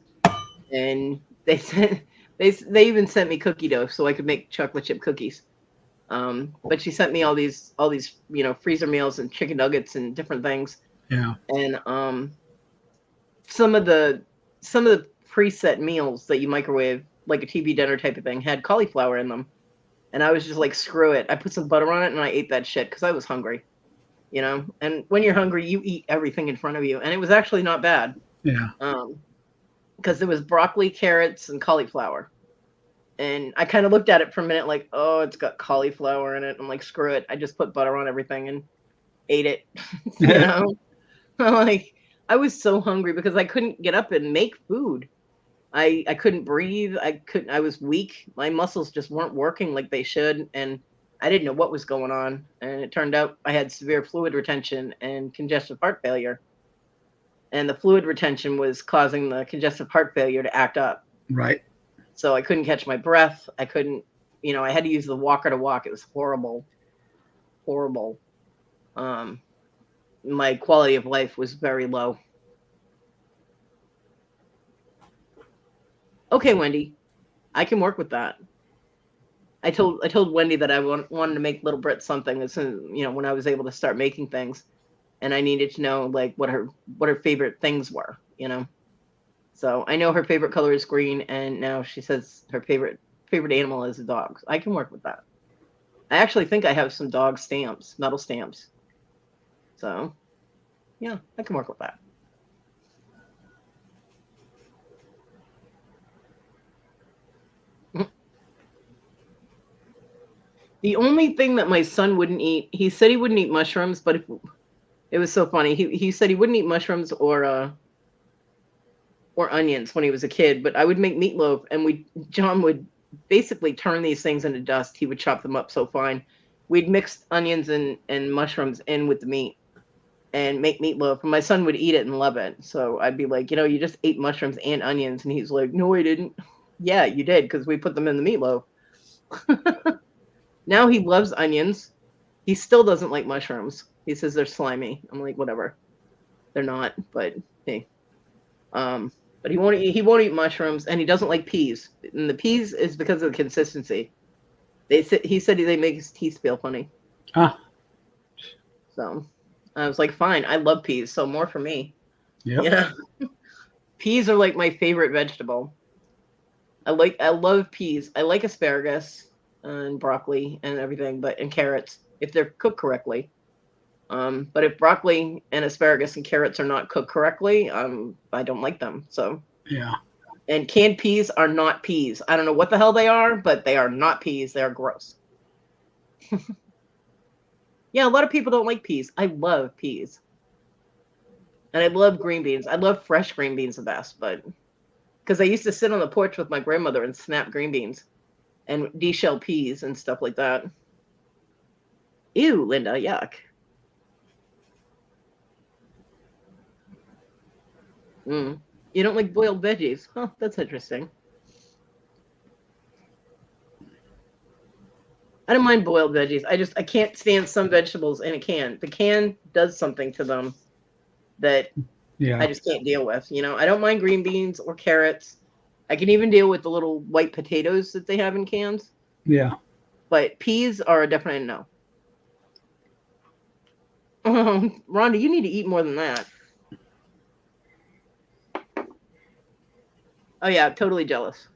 and they sent they even sent me cookie dough so I could make chocolate chip cookies. But she sent me all these freezer meals and chicken nuggets and different things, Yeah. and some of the preset meals that you microwave, like a TV dinner type of thing, had cauliflower in them. And I was just like, screw it. I put some butter on it and I ate that shit because I was hungry, And when you're hungry, you eat everything in front of you. And it was actually not bad. Yeah. Because there was broccoli, carrots, and cauliflower. And I kind of looked at it for a minute like, oh, it's got cauliflower in it. I'm like, screw it. I just put butter on everything and ate it. Like, I was so hungry because I couldn't get up and make food. I couldn't breathe. I was weak. My muscles just weren't working like they should. And I didn't know what was going on. And it turned out I had severe fluid retention and congestive heart failure. And the fluid retention was causing the congestive heart failure to act up. Right. So I couldn't catch my breath. I couldn't, I had to use the walker to walk. It was horrible. Horrible. My quality of life was very low. Okay, Wendy, I can work with that. I told Wendy that I wanted to make Little Brit something as soon, when I was able to start making things, and I needed to know like what her favorite things were, So I know her favorite color is green, and now she says her favorite animal is a dog. I can work with that. I actually think I have some dog stamps, metal stamps. So, yeah, I can work with that. The only thing that my son wouldn't eat, he said he wouldn't eat mushrooms, but it was so funny. He said he wouldn't eat mushrooms or onions when he was a kid, but I would make meatloaf, and John would basically turn these things into dust. He would chop them up so fine. We'd mix onions and mushrooms in with the meat and make meatloaf, and my son would eat it and love it. So I'd be like, you just ate mushrooms and onions, and he's like, no, I didn't. Yeah, you did, because we put them in the meatloaf. Now he loves onions. He still doesn't like mushrooms. He says they're slimy. I'm like, whatever. They're not, but hey. But he won't eat mushrooms, and he doesn't like peas. And the peas is because of the consistency. He said they make his teeth feel funny. Ah. So I was like, fine. I love peas, so more for me. Yep. Yeah. Peas are like my favorite vegetable. I love peas. I like asparagus and broccoli and everything, and carrots if they're cooked correctly. But if broccoli and asparagus and carrots are not cooked correctly, I don't like them. So yeah. And canned peas are not peas. I don't know what the hell they are, but they are not peas. They are gross. Yeah, a lot of people don't like peas. I love peas. And I love green beans. I love fresh green beans the best, but because I used to sit on the porch with my grandmother and snap green beans and deshell peas and stuff like that. Ew, Linda, yuck. You don't like boiled veggies? Huh, that's interesting. I don't mind boiled veggies. I can't stand some vegetables in a can. The can does something to them that I just can't deal with. I don't mind green beans or carrots. I can even deal with the little white potatoes that they have in cans. Yeah. But peas are a definite no. Rhonda, you need to eat more than that. Oh yeah, totally jealous.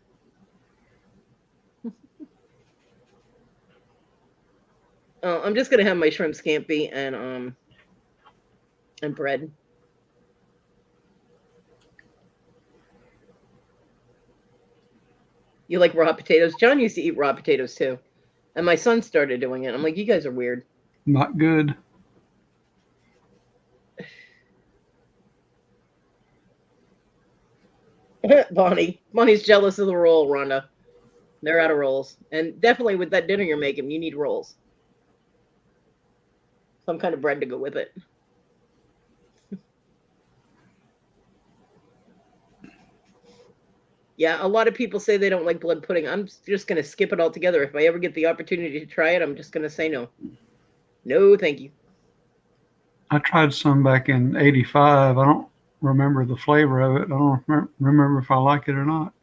I'm just gonna have my shrimp scampi and bread. You like raw potatoes? John used to eat raw potatoes too, and my son started doing it. I'm like, you guys are weird. Not good. Bonnie's jealous of the roll, Rhonda. They're out of rolls, and definitely with that dinner you're making, you need rolls. Some kind of bread to go with it. Yeah, a lot of people say they don't like blood pudding. I'm just going to skip it altogether. If I ever get the opportunity to try it, I'm just going to say no. No, thank you. I tried some back in '85. I don't remember the flavor of it. I don't remember if I like it or not.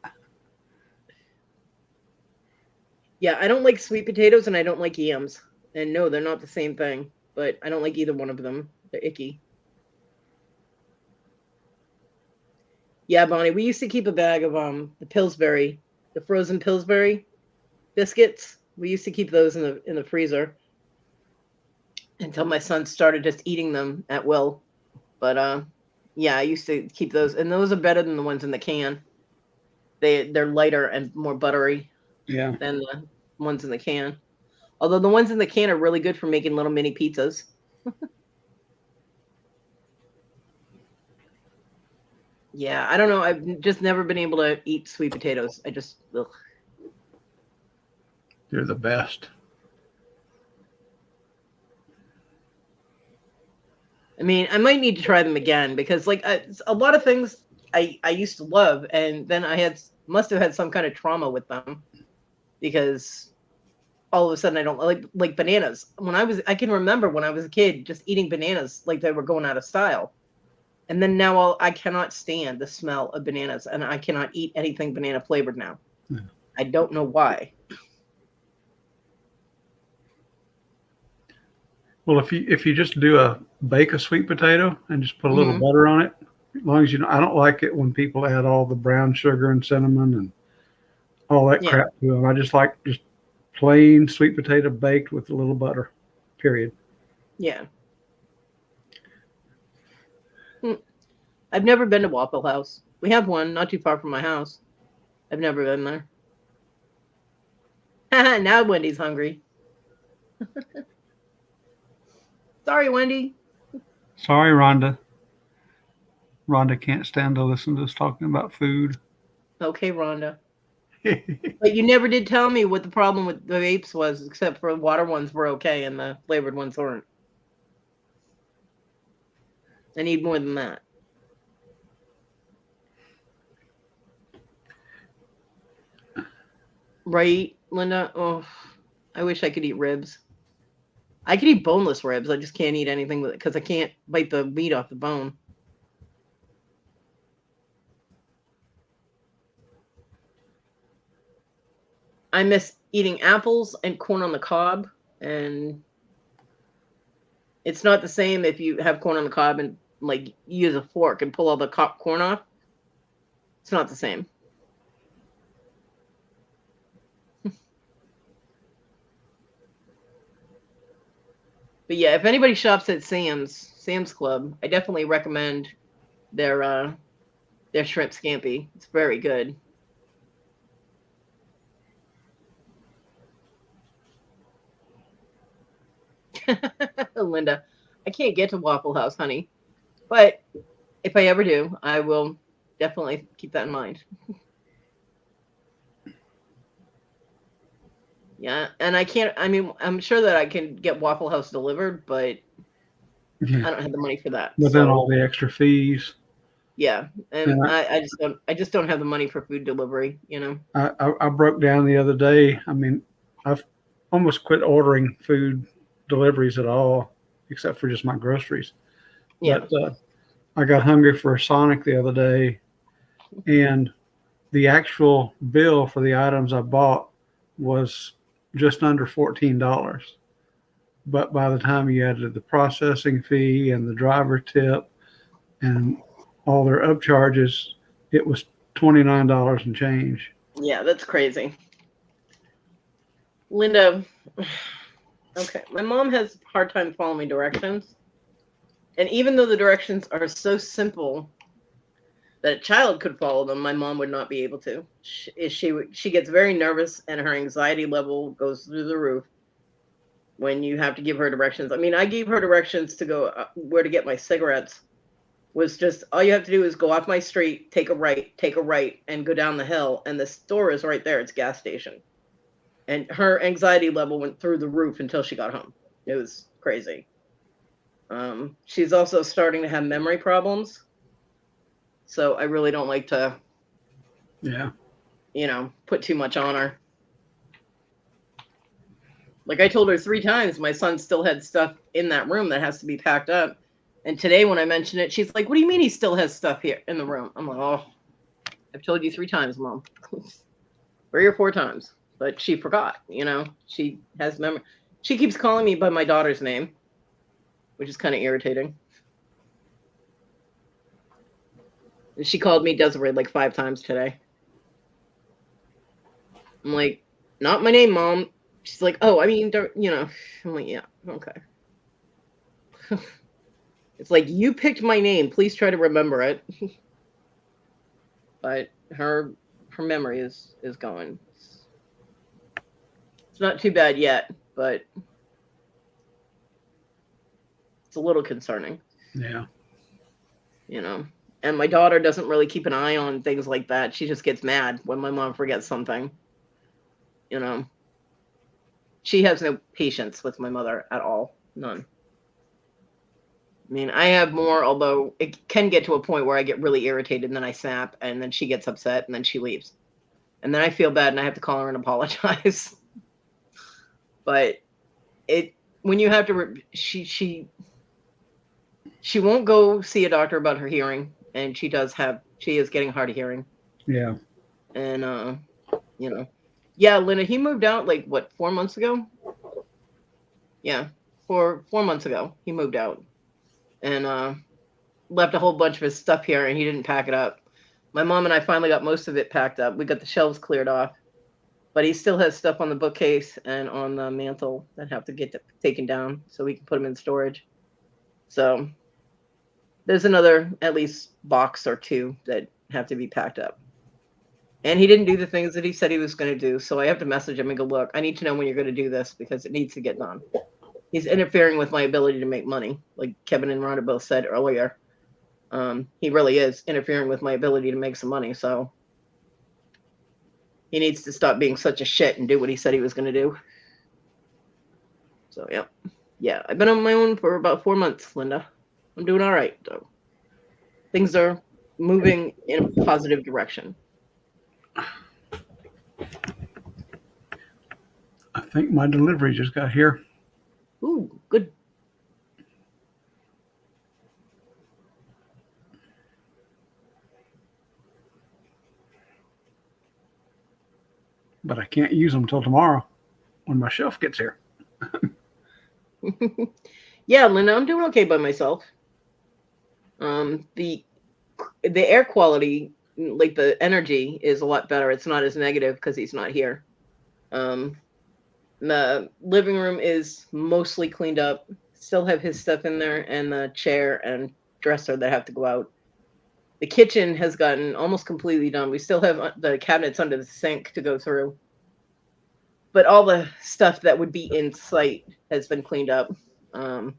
Yeah, I don't like sweet potatoes and I don't like yams. And no, they're not the same thing, but I don't like either one of them. They're icky. Yeah, Bonnie, we used to keep a bag of the Pillsbury, the frozen Pillsbury biscuits. We used to keep those in the freezer until my son started just eating them at will. But yeah, I used to keep those, and those are better than the ones in the can. They're lighter and more buttery Yeah. than the ones in the can. Although the ones in the can are really good for making little mini pizzas. Yeah, I don't know. I've just never been able to eat sweet potatoes. I just, ugh. They're the best. I mean, I might need to try them again because, like, a lot of things I used to love, and then I must have had some kind of trauma with them because all of a sudden I don't like bananas. I can remember when I was a kid just eating bananas like they were going out of style. And then now I cannot stand the smell of bananas, and I cannot eat anything banana flavored now. Yeah. I don't know why. Well, if you just bake a sweet potato and just put a little Mhm. butter on it, as long as you know, I don't like it when people add all the brown sugar and cinnamon and all that Yeah, crap to them. I just like just plain sweet potato baked with a little butter. Period. yeah. Hmm. I've never been to Waffle House. We have one not too far from my house. I've never been there. Now Wendy's hungry. Sorry, Wendy. Sorry, Rhonda. Rhonda can't stand to listen to us talking about food. Okay, Rhonda. But you never did tell me what the problem with the vapes was, except for the water ones were okay and the flavored ones weren't. I need more than that. Right, Linda? Oh, I wish I could eat ribs. I could eat boneless ribs. I just can't eat anything with it because I can't bite the meat off the bone. I miss eating apples and corn on the cob, and it's not the same if you have corn on the cob and like use a fork and pull all the corn off. It's not the same. But yeah, if anybody shops at Sam's Club, I definitely recommend their shrimp scampi. It's very good. Linda, I can't get to Waffle House, honey. But if I ever do, I will definitely keep that in mind. Yeah, and I can't. I mean, I'm sure that I can get Waffle House delivered, but Yeah. I don't have the money for that. But then So all the extra fees. yeah, and And I just don't have the money for food delivery. You know. I broke down the other day. I mean, I've almost quit ordering food deliveries at all, except for just my groceries. Yeah. But I got hungry for a Sonic the other day, and the actual bill for the items I bought was just under $14. But by the time you added the processing fee and the driver tip and all their upcharges, it was $29 and change. Yeah, that's crazy. Linda, okay, my mom has a hard time following directions. And even though the directions are so simple that a child could follow them, my mom would not be able to. She gets very nervous and her anxiety level goes through the roof when you have to give her directions. I mean, I gave her directions to go where to get my cigarettes. Was just all you have to do is go off my street, take a right, and go down the hill, and the store is right there. It's a gas station. And her anxiety level went through the roof until she got home. It was crazy. She's also starting to have memory problems. So I really don't like to, put too much on her. Like I told her 3 times, my son still had stuff in that room that has to be packed up. And today when I mentioned it, she's like, what do you mean he still has stuff here in the room? I'm like, oh, I've told you 3 times, Mom. 3 or 4 times. But she forgot, She has memory. She keeps calling me by my daughter's name, which is kind of irritating. And she called me Desiree like 5 times today. I'm like, not my name, Mom. She's like, oh, I mean, I'm like, yeah, okay. It's like, you picked my name. Please try to remember it. But her memory is going. It's not too bad yet, but it's a little concerning. Yeah. And my daughter doesn't really keep an eye on things like that. She just gets mad when my mom forgets something. She has no patience with my mother at all. None. I mean, I have more, although it can get to a point where I get really irritated and then I snap and then she gets upset and then she leaves. And then I feel bad and I have to call her and apologize. But when you have to, she won't go see a doctor about her hearing. And she is getting hard of hearing. Yeah. And, yeah, Linda, he moved out 4 months ago? Yeah, 4 months ago, he moved out. And left a whole bunch of his stuff here, and he didn't pack it up. My mom and I finally got most of it packed up. We got the shelves cleared off. But he still has stuff on the bookcase and on the mantle that have to get taken down so we can put them in storage. So there's another at least box or 2 that have to be packed up. And he didn't do the things that he said he was going to do. So I have to message him and go, look, I need to know when you're going to do this because it needs to get done. He's interfering with my ability to make money, like Kevin and Rhonda both said earlier. He really is interfering with my ability to make some money. So he needs to stop being such a shit and do what he said he was going to do. So, yeah. Yeah, I've been on my own for about 4 months, Linda. I'm doing all right, though. Things are moving in a positive direction. I think my delivery just got here. Ooh, good. But I can't use them till tomorrow when my shelf gets here. Yeah, Linda, I'm doing okay by myself. The air quality, like the energy, is a lot better. It's not as negative because he's not here. The living room is mostly cleaned up. Still have his stuff in there and the chair and dresser that have to go out. The kitchen has gotten almost completely done. We still have the cabinets under the sink to go through. But all the stuff that would be in sight has been cleaned up. I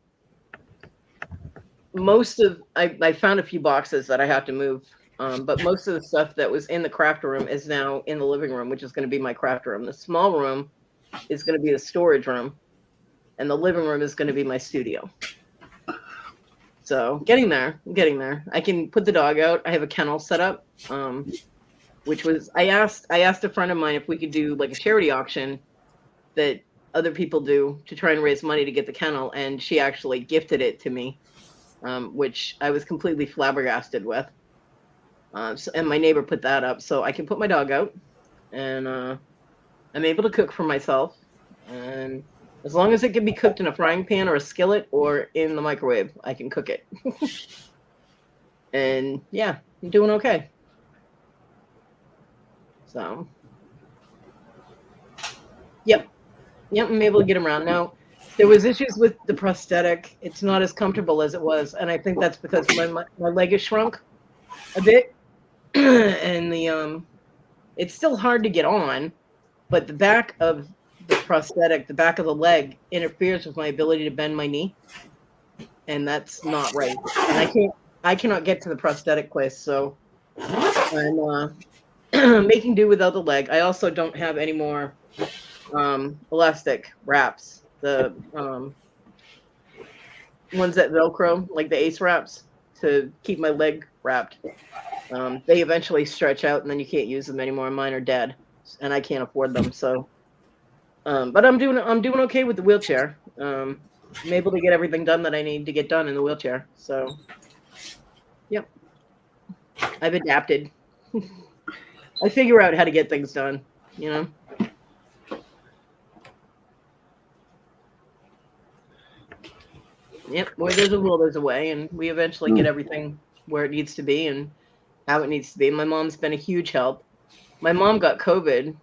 found a few boxes that I have to move. But most of the stuff that was in the craft room is now in the living room, which is going to be my craft room. The small room is going to be the storage room, and the living room is going to be my studio. So I'm getting there. I can put the dog out. I have a kennel set up, which was I asked a friend of mine if we could do like a charity auction that other people do to try and raise money to get the kennel, and she actually gifted it to me, which I was completely flabbergasted with. And my neighbor put that up, so I can put my dog out, and I'm able to cook for myself. And as long as it can be cooked in a frying pan or a skillet or in the microwave, I can cook it. And yeah, I'm doing okay. So, yep, I'm able to get around now. There was issues with the prosthetic. It's not as comfortable as it was, and I think that's because my leg is shrunk a bit, and it's still hard to get on, but the back of the prosthetic, the back of the leg, interferes with my ability to bend my knee, and that's not right. And I cannot get to the prosthetic place, so I'm making do without the leg. I also don't have any more elastic wraps, the ones that Velcro, like the Ace wraps, to keep my leg wrapped. They eventually stretch out, and then you can't use them anymore. Mine are dead, and I can't afford them. So, but I'm doing okay with the wheelchair. I'm able to get everything done that I need to get done in the wheelchair. So, yep, I've adapted. I figure out how to get things done. Yep, where there's a will, there's a way, and we eventually get everything where it needs to be and how it needs to be. My mom's been a huge help. My mom got COVID.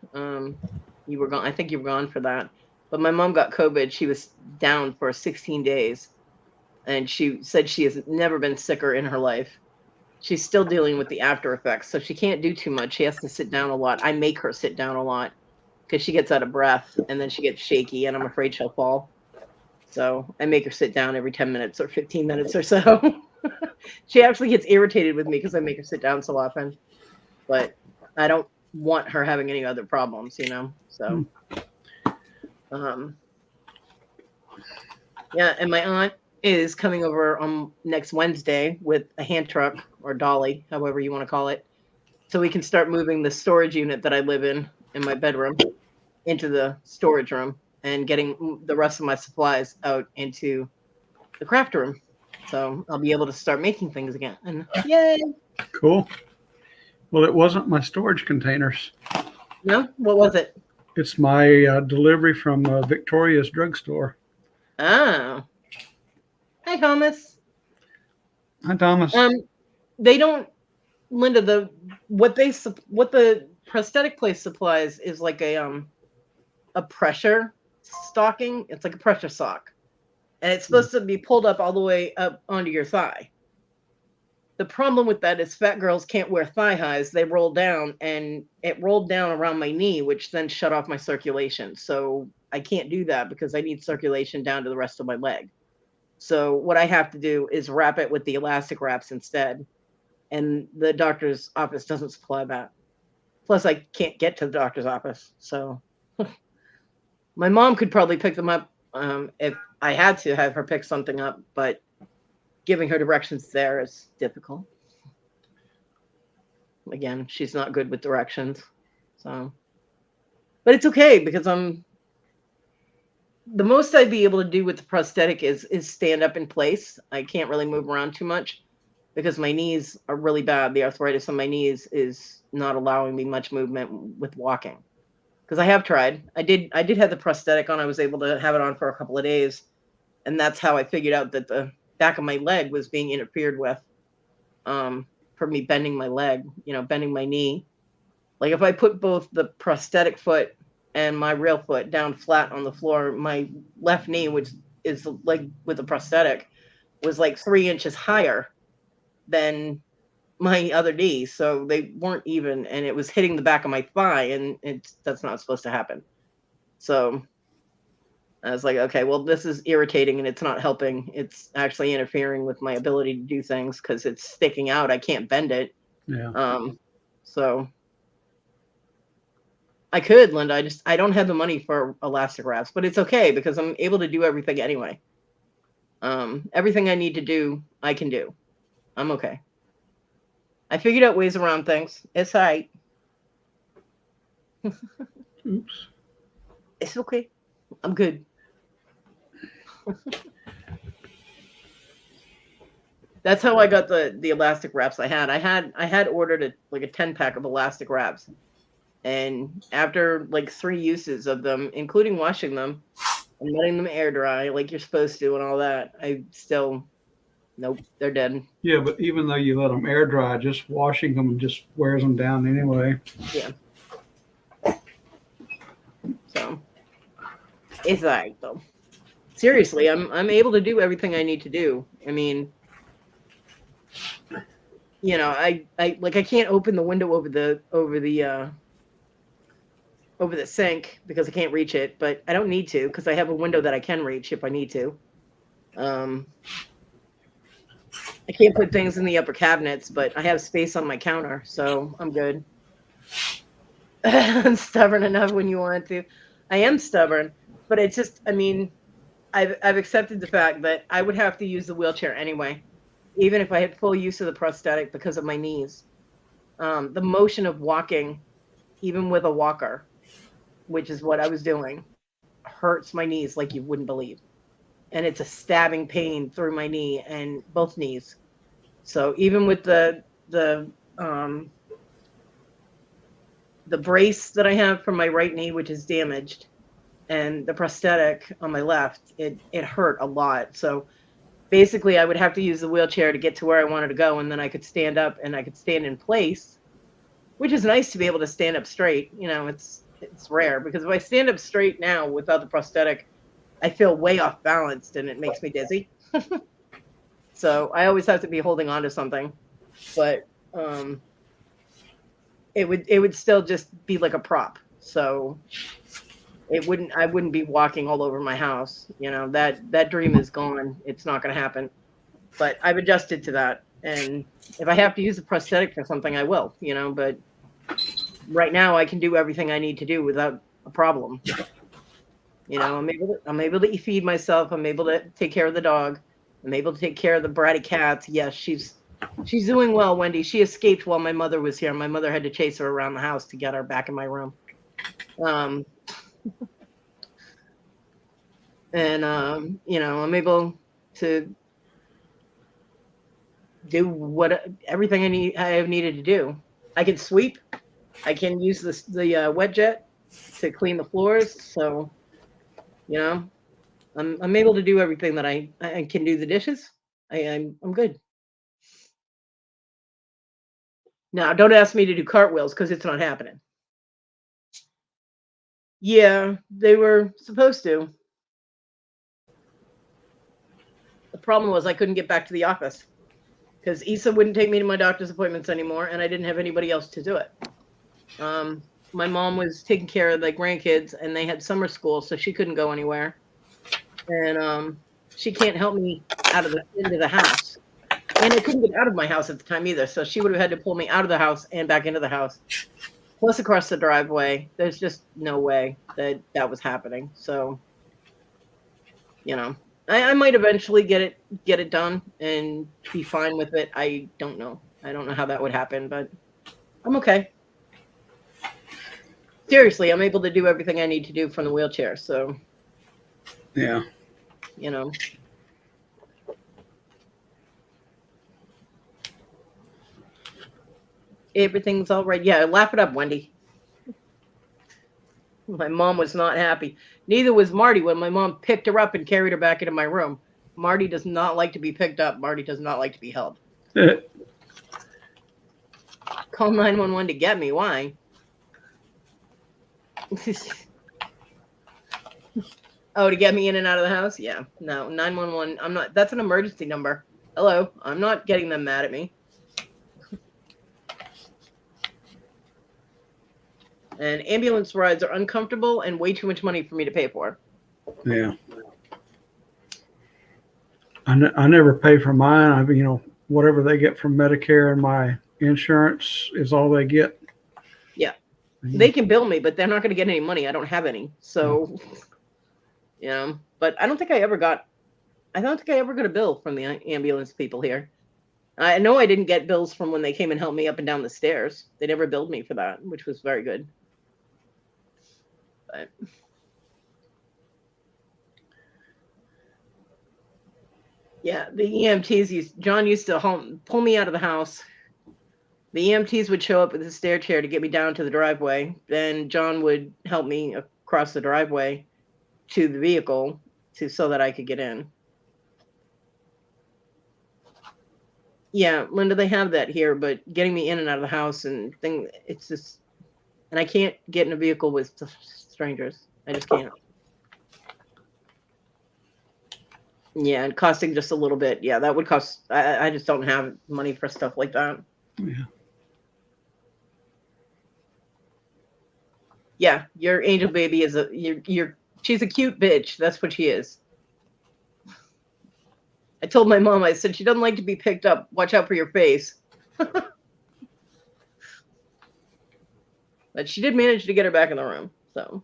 You were gone. I think you were gone for that. But my mom got COVID. She was down for 16 days, and she said she has never been sicker in her life. She's still dealing with the after effects, so she can't do too much. She has to sit down a lot. I make her sit down a lot because she gets out of breath, and then she gets shaky, and I'm afraid she'll fall. So I make her sit down every 10 minutes or 15 minutes or so. She actually gets irritated with me because I make her sit down so often. But I don't want her having any other problems, So, yeah, and my aunt is coming over on next Wednesday with a hand truck or dolly, however you want to call it, so we can start moving the storage unit that I live in my bedroom into the storage room and getting the rest of my supplies out into the craft room. So I'll be able to start making things again. And yay! Cool. Well, it wasn't my storage containers. No? What was it? It's my delivery from Victoria's drugstore. Oh. Hi, Thomas. Hi, Thomas. They don't, Linda, what the prosthetic place supplies is like a pressure stocking. It's like a pressure sock. And it's supposed to be pulled up all the way up onto your thigh. The problem with that is fat girls can't wear thigh highs. They roll down, and it rolled down around my knee, which then shut off my circulation. So I can't do that because I need circulation down to the rest of my leg. So what I have to do is wrap it with the elastic wraps instead. And the doctor's office doesn't supply that. Plus, I can't get to the doctor's office. So my mom could probably pick them up if I had to have her pick something up, but giving her directions there is difficult. Again, she's not good with directions. So, but it's okay because the most I'd be able to do with the prosthetic is stand up in place. I can't really move around too much because my knees are really bad. The arthritis on my knees is not allowing me much movement with walking. Because I have tried. I did have the prosthetic on. I was able to have it on for a couple of days. And that's how I figured out that the back of my leg was being interfered with for me bending my leg, bending my knee. Like if I put both the prosthetic foot and my real foot down flat on the floor, my left knee, which is like with the prosthetic, was like 3 inches higher than my other knee. So they weren't even, and it was hitting the back of my thigh, and that's not supposed to happen. So I was like, okay, well, this is irritating and it's not helping. It's actually interfering with my ability to do things because it's sticking out. I can't bend it. Yeah. So I could, Linda. I don't have the money for elastic wraps, but it's okay because I'm able to do everything anyway. Everything I need to do, I can do. I'm okay. I figured out ways around things. It's all right. Oops. It's okay. I'm good. That's how I got the elastic wraps I had. I had ordered a 10-pack of elastic wraps. And after like 3 uses of them, including washing them and letting them air dry like you're supposed to and all that, I still, nope, they're dead. Yeah, but even though you let them air dry, just washing them just wears them down anyway. Yeah. So it's all right though. Seriously, I'm able to do everything I need to do. I mean, I can't open the window over the sink because I can't reach it, but I don't need to because I have a window that I can reach if I need to. I can't put things in the upper cabinets, but I have space on my counter, so I'm good. I'm stubborn enough when you want to. I am stubborn, but it's just, I mean, I've accepted the fact that I would have to use the wheelchair anyway, even if I had full use of the prosthetic because of my knees. The motion of walking, even with a walker, which is what I was doing, hurts my knees like you wouldn't believe. And it's a stabbing pain through my knee and both knees. So even with the brace that I have for my right knee, which is damaged, and the prosthetic on my left, it hurt a lot. So basically I would have to use the wheelchair to get to where I wanted to go, and then I could stand up and I could stand in place, which is nice to be able to stand up straight. It's rare because if I stand up straight now without the prosthetic, I feel way off balanced and it makes me dizzy. So I always have to be holding on to something. But it would still just be like a prop. So I wouldn't be walking all over my house. That dream is gone. It's not going to happen. But I've adjusted to that. And if I have to use a prosthetic for something, I will, but right now I can do everything I need to do without a problem. I'm able to feed myself. I'm able to take care of the dog. I'm able to take care of the bratty cats. Yes, she's doing well, Wendy. She escaped while my mother was here. My mother had to chase her around the house to get her back in my room. And I'm able to do everything I have needed to do. I can sweep. I can use the wet jet to clean the floors. So, I'm able to do everything that I can do the dishes. I'm good. Now, don't ask me to do cartwheels because it's not happening. Yeah, they were supposed to. The problem was I couldn't get back to the office because Issa wouldn't take me to my doctor's appointments anymore, and I didn't have anybody else to do it. My mom was taking care of the grandkids, and they had summer school, so she couldn't go anywhere. And she can't help me into the house. And I couldn't get out of my house at the time either, so she would have had to pull me out of the house and back into the house, plus across the driveway. There's just no way that was happening. So, I might eventually get it done and be fine with it. I don't know. I don't know how that would happen, but I'm okay. Seriously, I'm able to do everything I need to do from the wheelchair. So, yeah. Everything's all right. Yeah, laugh it up, Wendy. My mom was not happy. Neither was Marty when my mom picked her up and carried her back into my room. Marty does not like to be picked up. Marty does not like to be held. Call 911 to get me. Why? Oh, to get me in and out of the house? Yeah. No, 911. I'm not. That's an emergency number. Hello. I'm not getting them mad at me. And ambulance rides are uncomfortable and way too much money for me to pay for. Yeah. I never pay for mine. Whatever they get from Medicare and my insurance is all they get. Yeah. They can bill me, but they're not going to get any money. I don't have any. So, but I don't think I ever got a bill from the ambulance people here. I know I didn't get bills from when they came and helped me up and down the stairs. They never billed me for that, which was very good. But yeah, the EMTs John used to pull me out of the house. The EMTs would show up with a stair chair to get me down to the driveway. Then John would help me across the driveway to the vehicle so that I could get in. Yeah, Linda, they have that here, but getting me in and out of the house and it's just, and I can't get in a vehicle with strangers. I just can't. Yeah, and costing just a little bit. Yeah, that would cost. I just don't have money for stuff like that. Yeah. Yeah, your angel baby is she's a cute bitch. That's what she is. I told my mom, I said, she doesn't like to be picked up. Watch out for your face. But she did manage to get her back in the room. So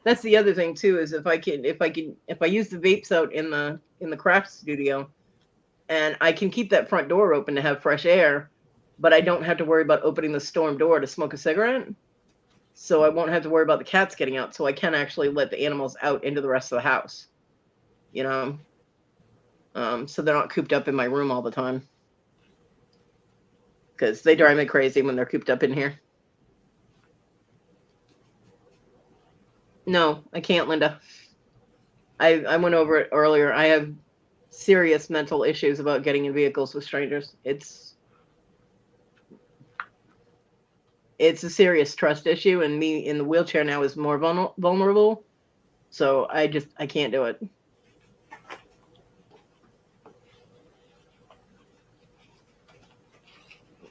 that's the other thing too, is if I use the vapes out in the craft studio, and I can keep that front door open to have fresh air, but I don't have to worry about opening the storm door to smoke a cigarette. So I won't have to worry about the cats getting out. So I can actually let the animals out into the rest of the house, you know, so they're not cooped up in my room all the time, because they drive me crazy when they're cooped up in here. No, I can't, Linda. I went over it earlier. I have serious mental issues about getting in vehicles with strangers. It's a serious trust issue, and me in the wheelchair now is more vulnerable. So I can't do it.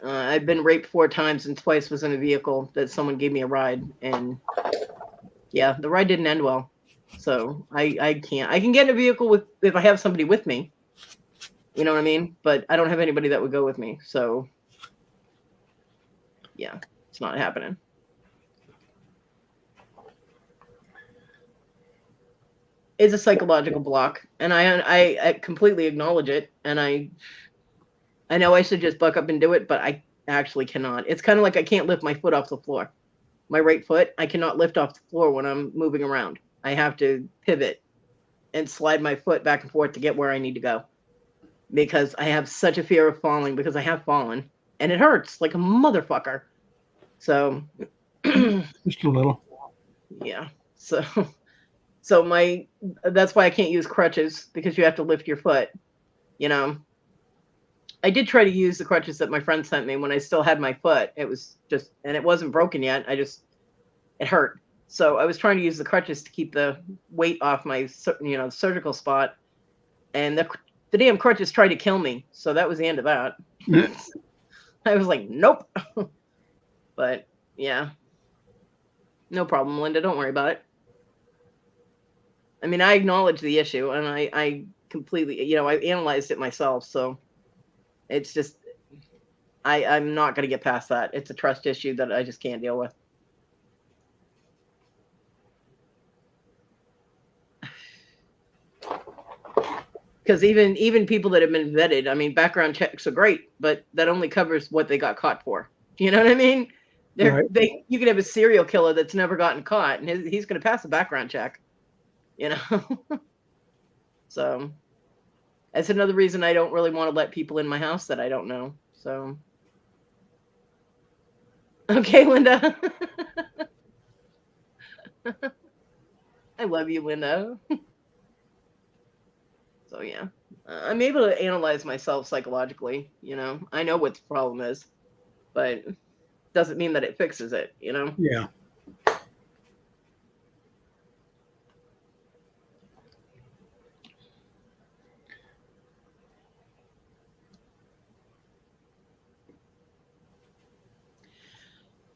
I've been raped 4 times, and twice was in a vehicle that someone gave me a ride, and yeah, the ride didn't end well. So I can't. I can get in a vehicle if I have somebody with me. You know what I mean? But I don't have anybody that would go with me. So yeah, it's not happening. It's a psychological block, and I completely acknowledge it, and I know I should just buck up and do it, but I actually cannot. It's kind of like I can't lift my foot off the floor. My right foot, I cannot lift off the floor when I'm moving around. I have to pivot and slide my foot back and forth to get where I need to go, because I have such a fear of falling, because I have fallen, and it hurts like a motherfucker. So Just a little. yeah. So that's why I can't use crutches, because you have to lift your foot, you know. I did try to use the crutches that my friend sent me when I still had my foot. It was just, and it wasn't broken yet. It hurt. So I was trying to use the crutches to keep the weight off my, surgical spot. And the damn crutches tried to kill me. So that was the end of that. I was like, nope. But yeah, no problem, Linda. Don't worry about it. I mean, I acknowledge the issue, and I completely, I analyzed it myself. So it's just, I'm not going to get past that. It's a trust issue that I just can't deal with. Because even people that have been vetted, I mean, background checks are great, but that only covers what they got caught for. You know what I mean? Right. You could have a serial killer that's never gotten caught, and he's going to pass a background check. You know? So that's another reason I don't really want to let people in my house that I don't know. So okay, Linda. I love you, Linda. So yeah, I'm able to analyze myself psychologically. I know what the problem is, but doesn't mean that it fixes it. Yeah.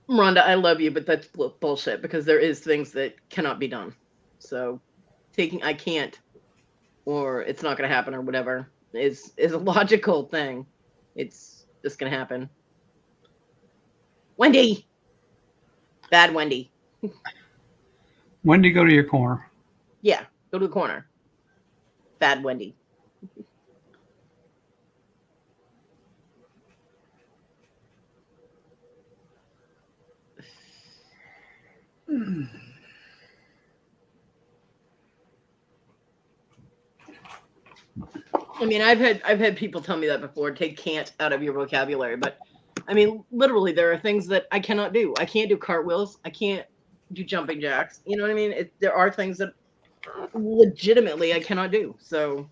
Rhonda, I love you, but that's bullshit, because there is things that cannot be done. So I can't, or it's not going to happen, or whatever is a logical thing. It's just going to happen. Wendy, bad Wendy. Wendy, go to your corner. Yeah, go to the corner. Bad Wendy. I mean, I've had people tell me that before. Take can't out of your vocabulary, but I mean, literally, there are things that I cannot do. I can't do cartwheels. I can't do jumping jacks. You know what I mean? There are things that legitimately I cannot do. So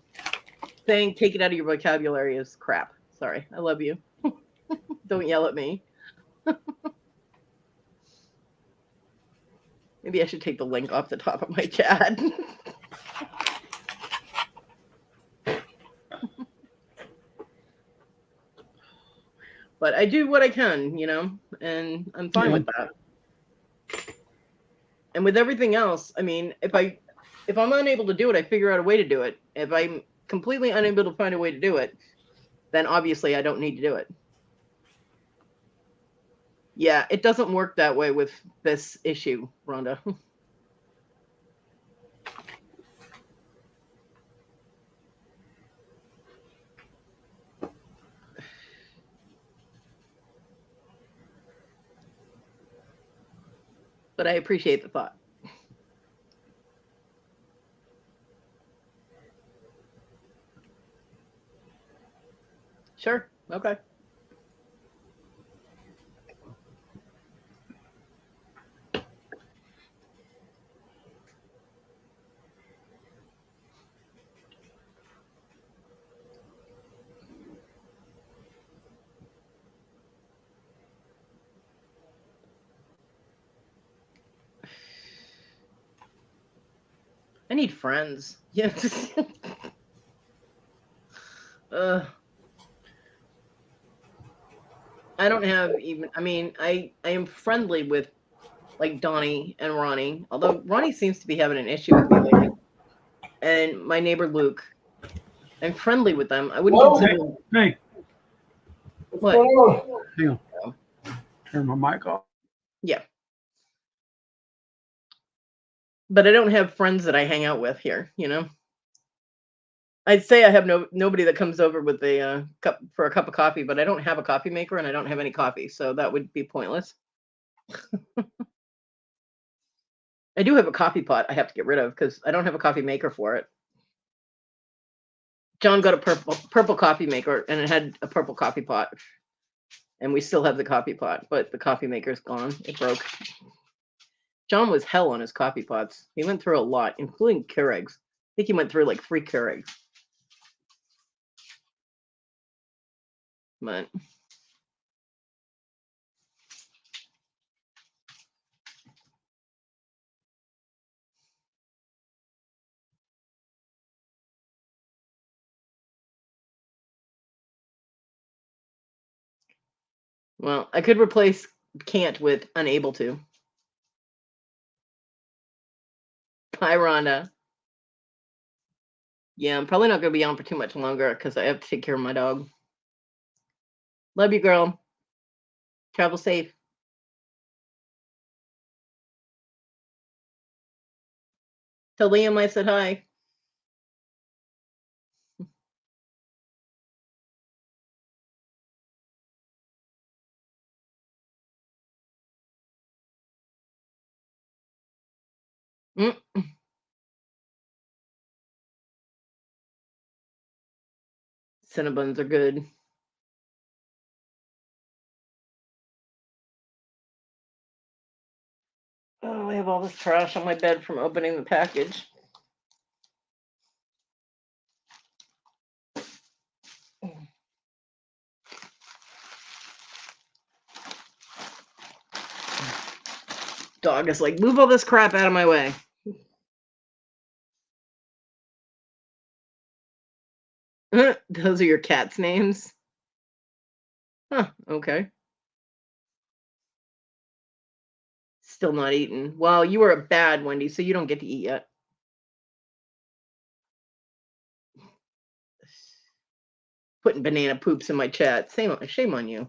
saying take it out of your vocabulary is crap. Sorry. I love you. Don't yell at me. Maybe I should take the link off the top of my chat. But I do what I can, and I'm fine with that. And with everything else, I mean, if I'm unable to do it, I figure out a way to do it. If I'm completely unable to find a way to do it, then obviously I don't need to do it. Yeah, it doesn't work that way with this issue, Rhonda. But I appreciate the thought. Sure. Okay. I need friends. Yes. I don't have even. I mean, I am friendly with like Donnie and Ronnie, although Ronnie seems to be having an issue with me lately. And my neighbor Luke, I'm friendly with them. I wouldn't consider them. Hey. What? Hang on. Turn my mic off. Yeah. But I don't have friends that I hang out with here, I'd say I have nobody that comes over with a cup for a cup of coffee, but I don't have a coffee maker and I don't have any coffee, so that would be pointless. I do have a coffee pot I have to get rid of because I don't have a coffee maker for it. John got a purple coffee maker and it had a purple coffee pot. And we still have the coffee pot, but the coffee maker's gone. It broke. John was hell on his coffee pots. He went through a lot, including Keurigs. I think he went through like 3 Keurigs. But well, I could replace can't with unable to. Hi, Rhonda. Yeah, I'm probably not going to be on for too much longer because I have to take care of my dog. Love you, girl. Travel safe. Tell Liam I said hi. Mm. Cinnabons are good. Oh, I have all this trash on my bed from opening the package. Dog is like, move all this crap out of my way. Those are your cats' names? Huh, okay. Still not eaten. Well, you were a bad Wendy, so you don't get to eat yet. Putting banana poops in my chat. Shame on you.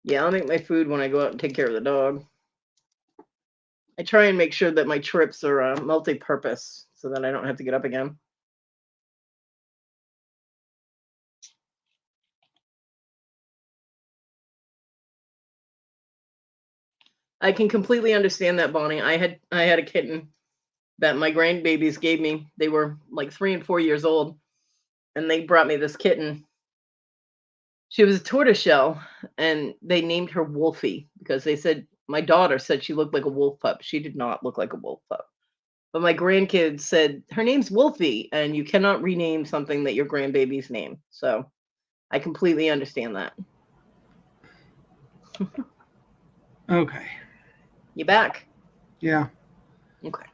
Yeah, I'll make my food when I go out and take care of the dog. I try and make sure that my trips are multi-purpose so that I don't have to get up again. I can completely understand that, Bonnie. I had a kitten that my grandbabies gave me. They were like 3 and 4 years old, and they brought me this kitten. She was a tortoiseshell, and they named her Wolfie because they said my daughter said she looked like a wolf pup. She did not look like a wolf pup, But my grandkids said her name's Wolfie, and you cannot rename something that your grandbaby's name. So I completely understand that. Okay. You back? Yeah. Okay.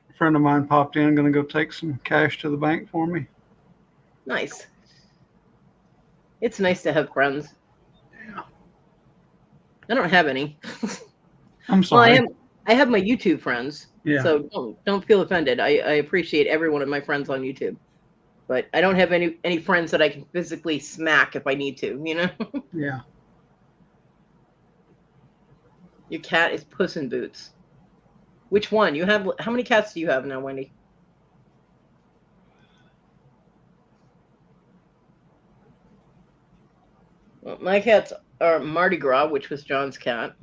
A friend of mine popped in, going to go take some cash to the bank for me. Nice. It's nice to have friends. Yeah. I don't have any. I'm Well, sorry. I have my YouTube friends. Yeah. So don't feel offended. I appreciate every one of my friends on YouTube. But I don't have any friends that I can physically smack if I need to, you know? Yeah. Your cat is Puss in Boots. Which one? You have how many cats do you have now, Wendy? Well, my cats are Mardi Gras, which was John's cat,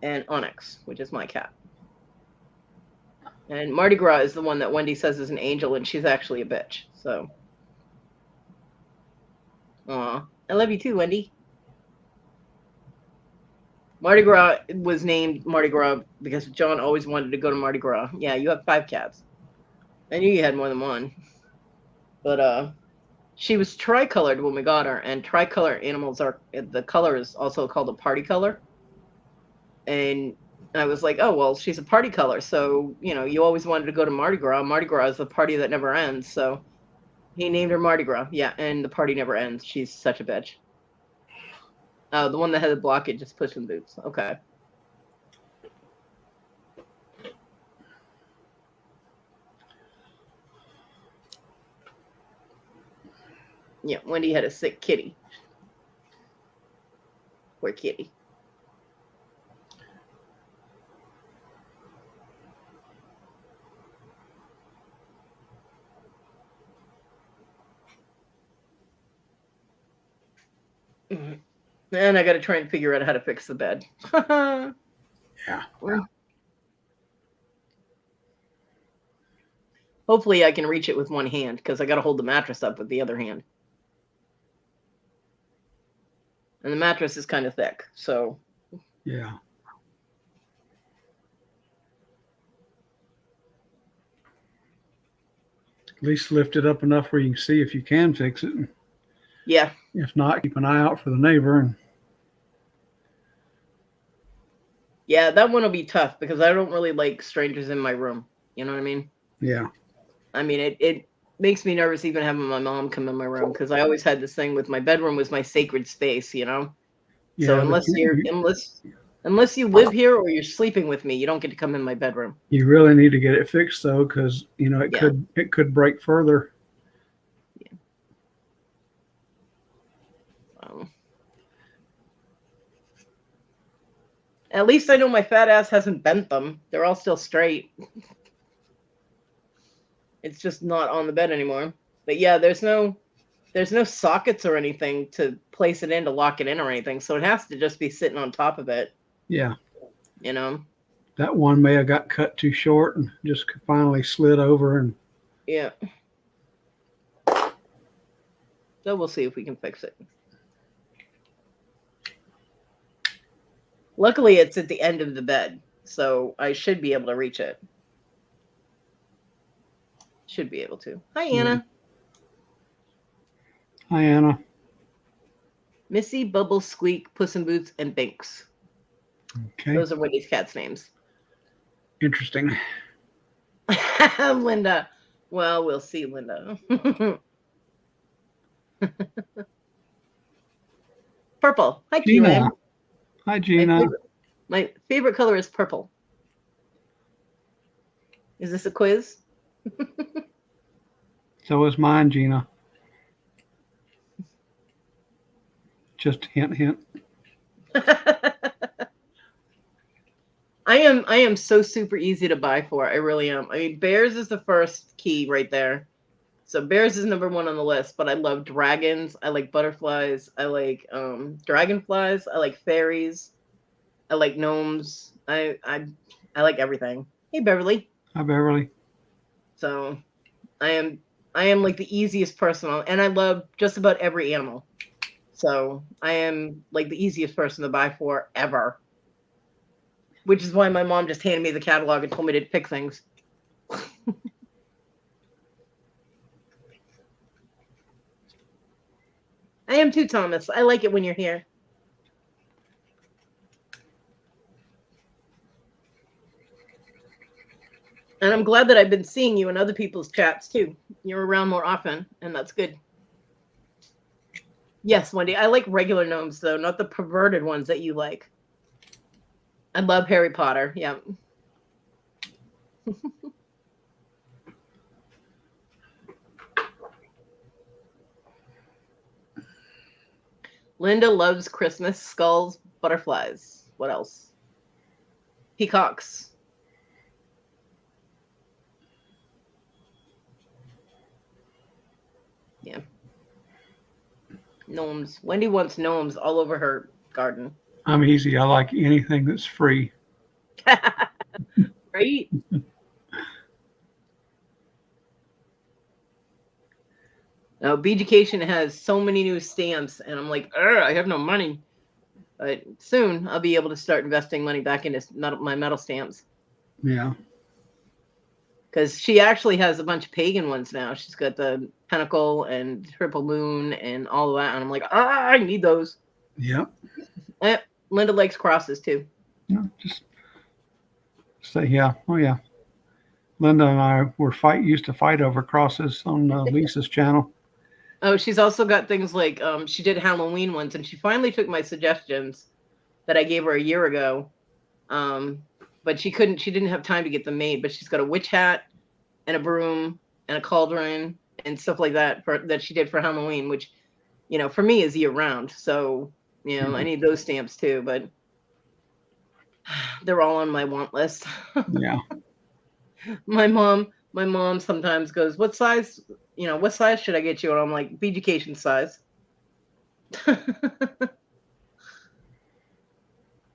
and Onyx, which is my cat. And Mardi Gras is the one that Wendy says is an angel, and she's actually a bitch. So, aw, I love you too, Wendy. Mardi Gras was named Mardi Gras because John always wanted to go to Mardi Gras. Yeah, you have 5 cats. I knew you had more than one. But she was tricolored when we got her, and tricolor animals are the color is also called a party color. And I was like, oh well, she's a party color, so you always wanted to go to Mardi Gras. Mardi Gras is the party that never ends, so he named her Mardi Gras. Yeah, and the party never ends. She's such a bitch. The one that had the blockage is Puss in Boots. Okay. Yeah, Wendy had a sick kitty. Poor kitty. And I got to try and figure out how to fix the bed. Yeah. Hopefully I can reach it with one hand because I got to hold the mattress up with the other hand. And the mattress is kind of thick, so. Yeah. At least lift it up enough where you can see if you can fix it. Yeah. If not, keep an eye out for the neighbor. And yeah, that one will be tough because I don't really like strangers in my room. You know what I mean? Yeah. I mean, it makes me nervous even having my mom come in my room because I always had this thing with my bedroom was my sacred space, Yeah, So unless you live here or you're sleeping with me, you don't get to come in my bedroom. You really need to get it fixed though, because it could break further. Yeah. At least I know my fat ass hasn't bent them. They're all still straight. It's just not on the bed anymore. But yeah, there's no sockets or anything to place it in to lock it in or anything. So it has to just be sitting on top of it. Yeah. That one may have got cut too short and just finally slid over and. Yeah. So we'll see if we can fix it. Luckily, it's at the end of the bed, so I should be able to reach it. Should be able to. Hi, Anna. Hi, Anna. Missy, Bubble, Squeak, Puss in Boots, and Binks. Okay. Those are Wendy's cats' names. Interesting. Linda. Well, we'll see, Linda. Purple. Hi, Gina. Hi, Gina. My favorite color is purple. Is this a quiz? So is mine, Gina. Just hint, hint. I am so super easy to buy for. I really am. I mean, bears is the first key right there. So bears is number 1 on the list, but I love dragons. I like butterflies. I like dragonflies. I like fairies. I like gnomes. I like everything. Hey, Beverly. Hi, Beverly. So I am like the easiest person on, and I love just about every animal. So I am like the easiest person to buy for ever. Which is why my mom just handed me the catalog and told me to pick things. I am too, Thomas. I like it when you're here. And I'm glad that I've been seeing you in other people's chats too. You're around more often, and that's good. Yes, Wendy. I like regular gnomes though, not the perverted ones that you like. I love Harry Potter. Yeah. Linda loves Christmas, skulls, butterflies. What else? Peacocks. Yeah. Gnomes. Wendy wants gnomes all over her garden. I'm easy. I like anything that's free. Right? Now, Beeducation has so many new stamps, and I'm like, I have no money. But soon I'll be able to start investing money back into my metal stamps. Yeah. Because she actually has a bunch of pagan ones now. She's got the Pentacle and Triple Moon and all of that. And I'm like, I need those. Yeah. Linda likes crosses too. Yeah. Just say, yeah. Oh, yeah. Linda and I used to fight over crosses on Lisa's channel. Oh, she's also got things like she did Halloween ones, and she finally took my suggestions that I gave her a year ago. But she didn't have time to get them made. But she's got a witch hat and a broom and a cauldron and stuff like that that she did for Halloween, which, for me is year round. So, I need those stamps too, but they're all on my want list. Yeah. My mom sometimes goes, what size should I get you? And I'm like, Beeducation size.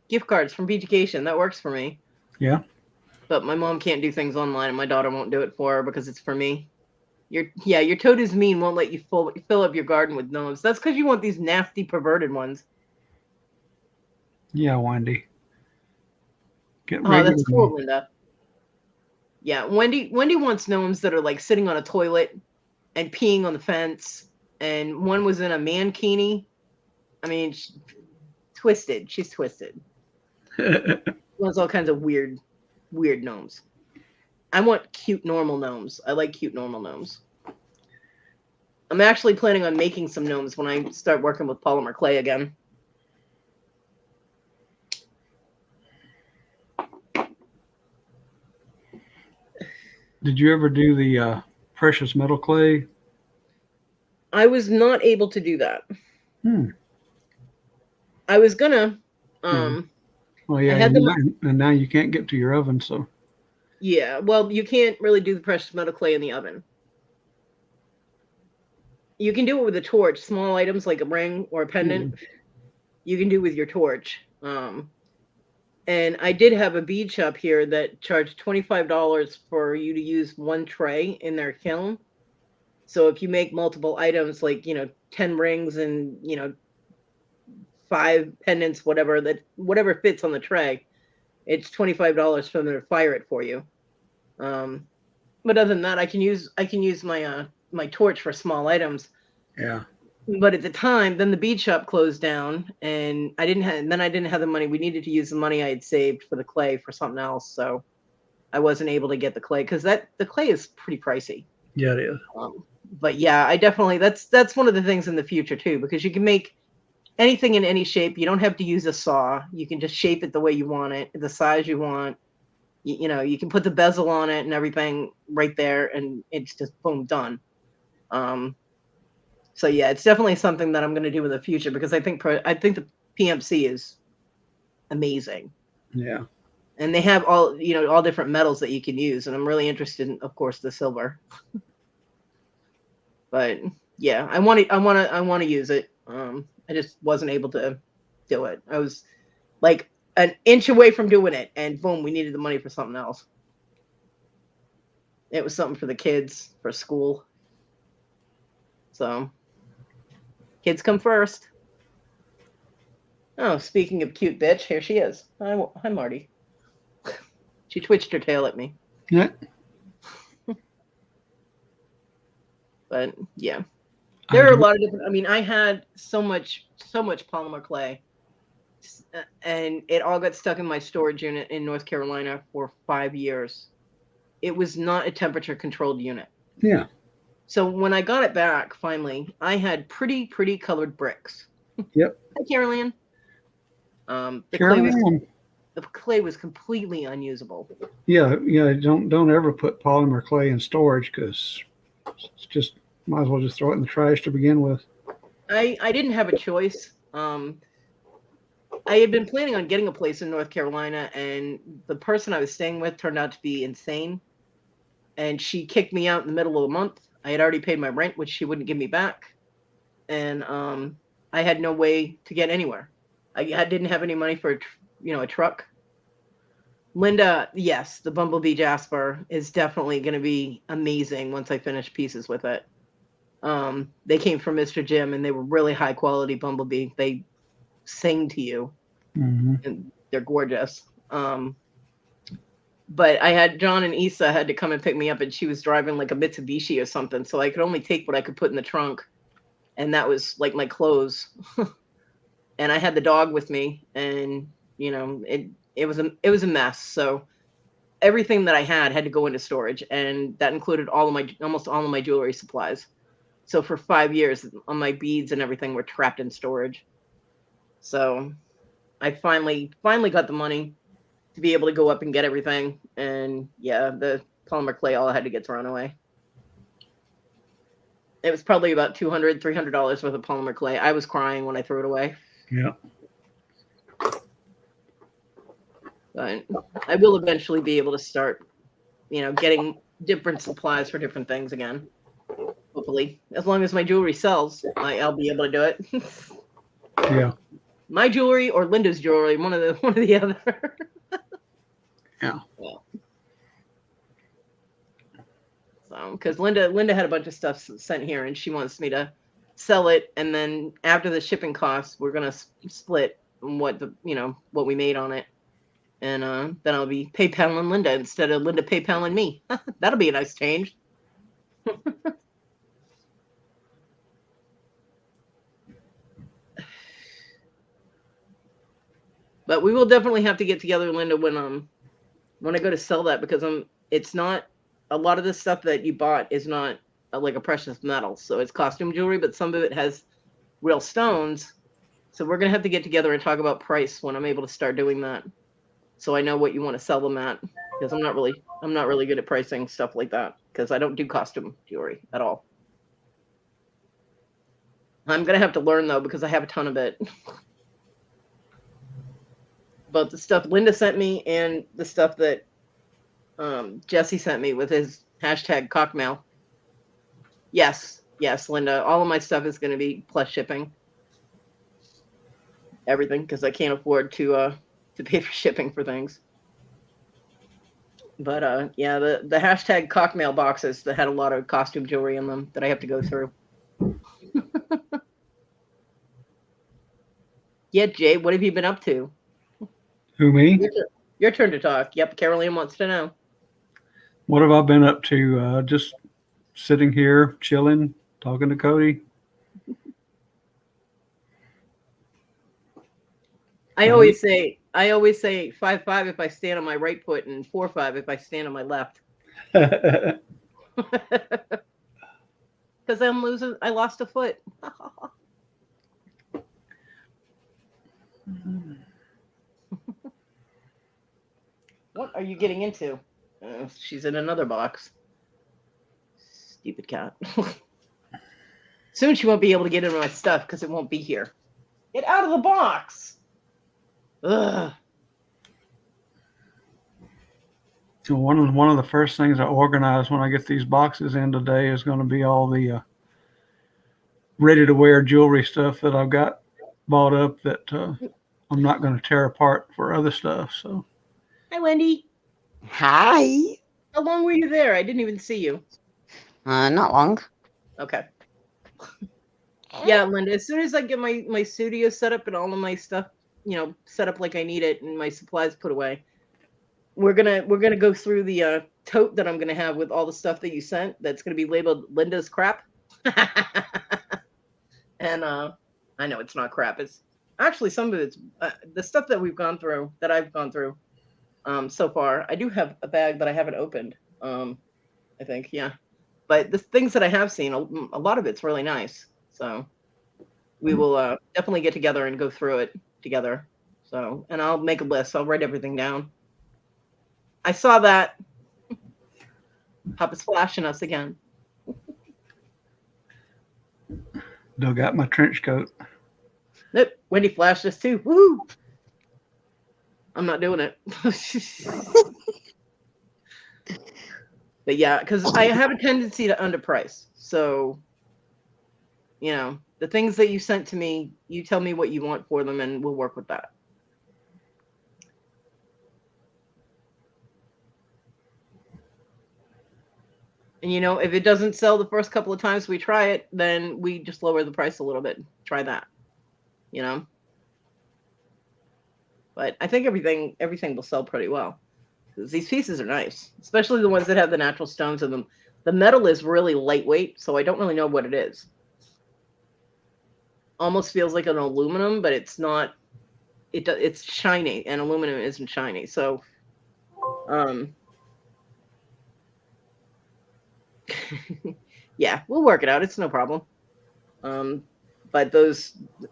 Gift cards from Beeducation, that works for me. Yeah. But my mom can't do things online, and my daughter won't do it for her because it's for me. Your toad is mean won't let you fill up your garden with gnomes. That's because you want these nasty perverted ones. Yeah, Wendy. Oh, that's cool, Linda. Yeah, Wendy wants gnomes that are like sitting on a toilet and peeing on the fence, and one was in a mankini. I mean, twisted. She's twisted. Wants all kinds of weird gnomes. I want cute normal gnomes. I like cute normal gnomes. I'm actually planning on making some gnomes when I start working with polymer clay again. Did you ever do the precious metal clay? I was not able to do that. I was gonna. Well, yeah, I had and now you can't get to your oven, so. Yeah, well, you can't really do the precious metal clay in the oven. You can do it with a torch. Small items like a ring or a pendant, you can do with your torch. And I did have a bead shop here that charged $25 for you to use one tray in their kiln. So if you make multiple items, like 10 rings and 5 pendants, whatever fits on the tray, it's $25 for them to fire it for you. But other than that, I can use my my torch for small items. Yeah. But at the time, then the bead shop closed down, and I didn't have the money. We needed to use the money I had saved for the clay for something else, so I wasn't able to get the clay because the clay is pretty pricey. Yeah, it is. But yeah, I definitely that's one of the things in the future too, because you can make anything in any shape. You don't have to use a saw. You can just shape it the way you want it, the size you want. You can put the bezel on it and everything right there, and it's just boom, done. So yeah, it's definitely something that I'm going to do in the future because I think the PMC is amazing. Yeah. And they have all different metals that you can use, and I'm really interested in, of course, the silver. But yeah, I want to use it. I just wasn't able to do it. I was like an inch away from doing it, and boom, we needed the money for something else. It was something for the kids for school. So kids come first. Oh, speaking of cute bitch, here she is. Hi, Marty. She twitched her tail at me. Yeah. But yeah. There I are a do. lot of different. I mean, I had so much polymer clay, and it all got stuck in my storage unit in North Carolina for 5 years. It was not a temperature controlled unit. Yeah. So when I got it back, finally, I had pretty colored bricks. Yep. Hi, Caroline. The clay Carry was on. completely unusable. Yeah. Yeah. Don't ever put polymer clay in storage because it's just might as well just throw it in the trash to begin with. I didn't have a choice. I had been planning on getting a place in North Carolina, and the person I was staying with turned out to be insane. And she kicked me out in the middle of the month. I had already paid my rent, which she wouldn't give me back, and I had no way to get anywhere. I didn't have any money for a truck. Linda, yes, the Bumblebee Jasper is definitely going to be amazing once I finish pieces with it. They came from Mr. Jim, and they were really high quality Bumblebee. They sing to you, Hmm. and they're gorgeous. But I had John and Issa had to come and pick me up, and she was driving like a Mitsubishi or something, so I could only take what I could put in the trunk, and that was like my clothes. And I had the dog with me, and it was a mess. So everything that I had to go into storage, and that included almost all of my jewelry supplies. So for 5 years, all my beads and everything were trapped in storage. So I finally got the money to be able to go up and get everything. And yeah, the polymer clay all had to get thrown away. It was probably about $200-$300 worth of polymer clay. I was crying when I threw it away. Yeah. But I will eventually be able to start, getting different supplies for different things again. Hopefully, as long as my jewelry sells, I'll be able to do it. Yeah. My jewelry or Linda's jewelry, one of the other. Yeah. So, because Linda had a bunch of stuff sent here, and she wants me to sell it, and then after the shipping costs, we're gonna split what what we made on it, and then I'll be PayPaling Linda instead of Linda PayPaling me. That'll be a nice change. But we will definitely have to get together, Linda, when I go to sell that, because it's not a lot of the stuff that you bought is not like a precious metal, so it's costume jewelry, but some of it has real stones. So we're gonna have to get together and talk about price when I'm able to start doing that, so I know what you want to sell them at, because I'm not really good at pricing stuff like that, because I don't do costume jewelry at all. I'm gonna have to learn though, because I have a ton of it. But the stuff Linda sent me and the stuff that Jesse sent me with his hashtag cockmail. Yes, Linda. All of my stuff is going to be plus shipping. Everything, because I can't afford to pay for shipping for things. But yeah, the hashtag cockmail boxes that had a lot of costume jewelry in them that I have to go through. Yeah, Jay, what have you been up to? Who, me? Your turn to talk. Yep, Caroline wants to know. What have I been up to? Just sitting here, chilling, talking to Kodi. I always say 5-5 if I stand on my right foot, and 4-5 if I stand on my left. Because I lost a foot. What are you getting into? She's in another box. Stupid cat. Soon she won't be able to get into my stuff because it won't be here. Get out of the box. Ugh. So one of the first things I organize when I get these boxes in today is going to be all the ready to wear jewelry stuff that I've got bought up that I'm not going to tear apart for other stuff. So, Hi, Wendy. Hi. How long were you there? I didn't even see you. Not long. Okay. Yeah, Linda. As soon as I get my studio set up and all of my stuff, set up like I need it, and my supplies put away, we're gonna go through the tote that I'm gonna have with all the stuff that you sent. That's gonna be labeled Linda's crap. And I know it's not crap. It's actually some of it's the stuff that I've gone through so far. I do have a bag that I haven't opened. I think, yeah. But the things that I have seen, a lot of it's really nice. So we will definitely get together and go through it together. So, and I'll make a list. I'll write everything down. I saw that. Papa's flashing us again. Dug out my trench coat. Nope. Wendy flashed us too. Woo! I'm not doing it. But yeah, because I have a tendency to underprice. So, the things that you sent to me, you tell me what you want for them and we'll work with that. And if it doesn't sell the first couple of times we try it, then we just lower the price a little bit. Try that. But I think everything will sell pretty well. Because these pieces are nice, especially the ones that have the natural stones in them. The metal is really lightweight, so I don't really know what it is. Almost feels like an aluminum, but it's not. It's shiny, and aluminum isn't shiny. So, yeah, we'll work it out. It's no problem. But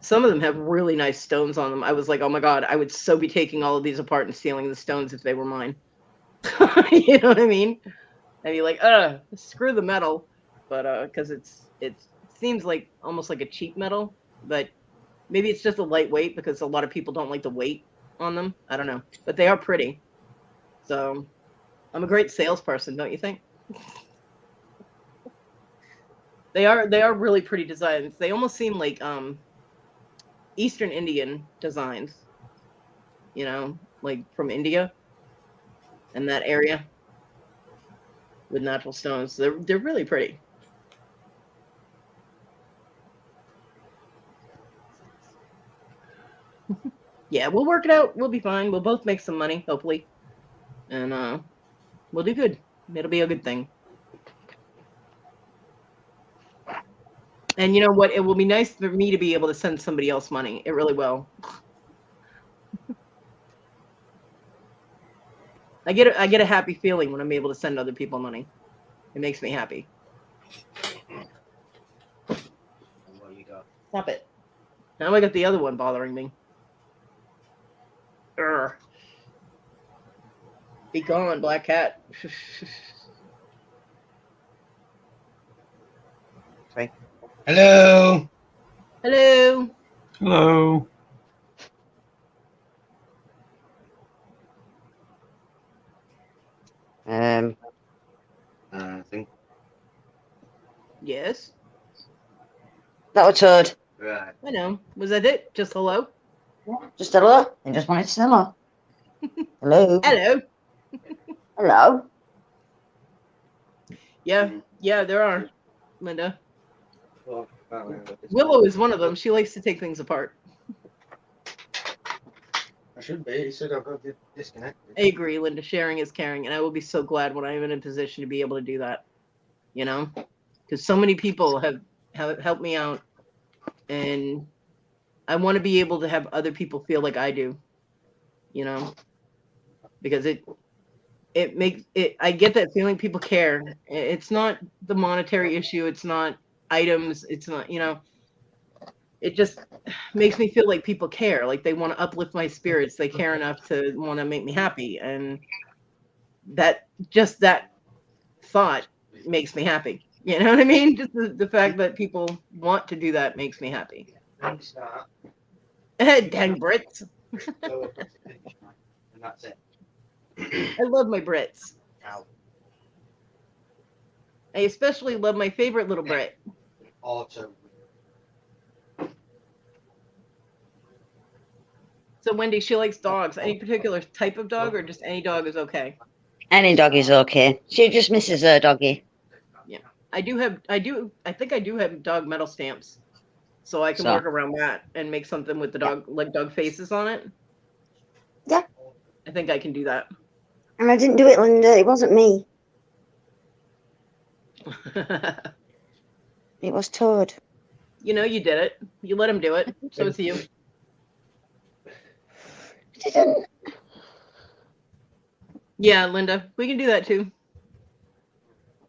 some of them have really nice stones on them. I was like, oh my God, I would so be taking all of these apart and stealing the stones if they were mine. You know what I mean? I'd be like, screw the metal. But because it seems like almost like a cheap metal, but maybe it's just a lightweight because a lot of people don't like the weight on them. I don't know, but they are pretty. So I'm a great salesperson, don't you think? They are really pretty designs. They almost seem like Eastern Indian designs, like from India and that area with natural stones. They're really pretty. Yeah, we'll work it out. We'll be fine. We'll both make some money, hopefully. And we'll do good. It'll be a good thing. And you know what? It will be nice for me to be able to send somebody else money. It really will. I get a happy feeling when I'm able to send other people money. It makes me happy. What you got? Stop it. Now I got the other one bothering me. Urgh. Be gone, black cat. Hello. Hello. Hello. I think. Yes. That was Toad. Right. I know. Was that it? Just hello? Just hello. I just wanted to say hello. Hello. Hello. Hello. Yeah, there are, Linda. Well, I can't remember this Willow one. is one of them. She likes to take things apart. I should be. He said I've got disconnected. I agree, Linda. Sharing is caring, and I will be so glad when I am in a position to be able to do that. Because so many people have helped me out, and I want to be able to have other people feel like I do. Because it makes it. I get that feeling. People care. It's not the monetary issue. It's not items. It's not. It just makes me feel like people care. Like they want to uplift my spirits. They care enough to want to make me happy, and that thought makes me happy. You know what I mean? Just the fact that people want to do that makes me happy. Start. Dang Brits. So I've got to finish mine, and that's it. I love my Brits. Now, I especially love my favorite little Brit. auto. So Wendy, she likes dogs. Any particular type of dog or just any dog is okay? Any dog is okay. She just misses her doggy. I think I do have dog metal stamps. So I can So. work around that and make something with the dog, like dog faces on it. Yeah. I think I can do that. And I didn't do it, Linda. It wasn't me. It was Toad. You know you did it. You let him do it. So it's you. Didn't. Yeah, Linda, we can do that too.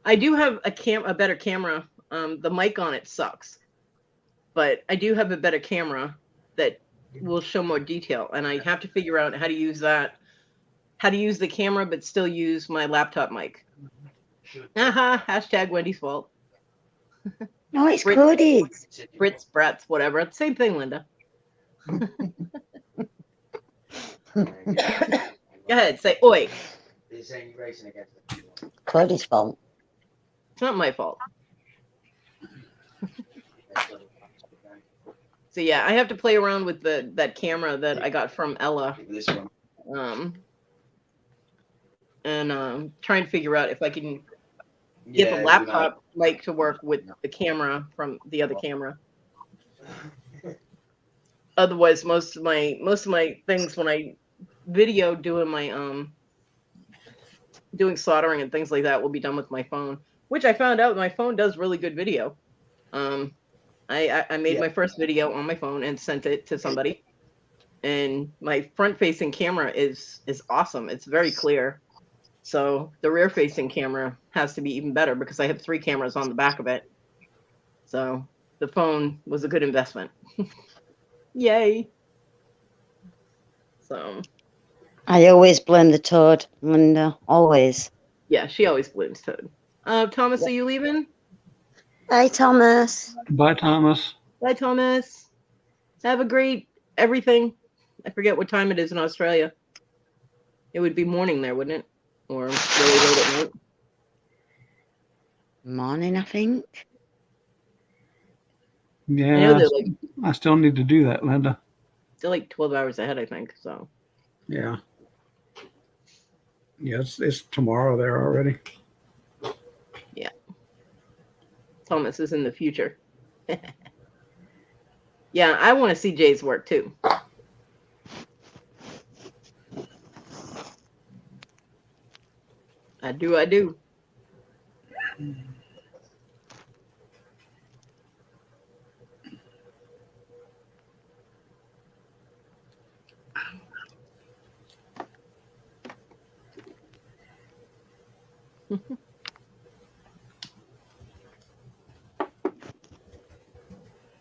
I do have a better camera. The mic on it sucks, but I do have a better camera that will show more detail, and I have to figure out how to use that, how to use the camera, but still use my laptop mic. Aha! Hashtag Wendy's fault. No, it's Brits, Cody's. Brits, brats, whatever. Same thing, Linda. Go ahead, say oi. He's saying you're racing against them. Cody's fault. It's not my fault. So yeah, I have to play around with that camera that I got from Ella, This one. and try and figure out if I can get the laptop mic to work with the camera from the other camera. Otherwise, most of my things when I video doing my doing soldering and things like that will be done with my phone, which I found out my phone does really good video. I made my first video on my phone and sent it to somebody, and my front facing camera is awesome. It's very clear. So the rear facing camera has to be even better because I have 3 cameras on the back of it. So the phone was a good investment. Yay. So I always blame the Toad, Linda. Always. yeah, she always blames Toad. Thomas, are you leaving? Bye, Thomas. Bye, Thomas. Bye, Thomas. Have a great everything. I forget what time it is in Australia. It would be morning there, wouldn't it? Or really late at night. Morning, I think. I know Yeah, they're like I still need to do that, Linda. they're like 12 hours ahead, I think. So Yeah. Yeah, it's tomorrow there already. yeah. Thomas is in the future. Yeah, I want to see Jay's work too. I do.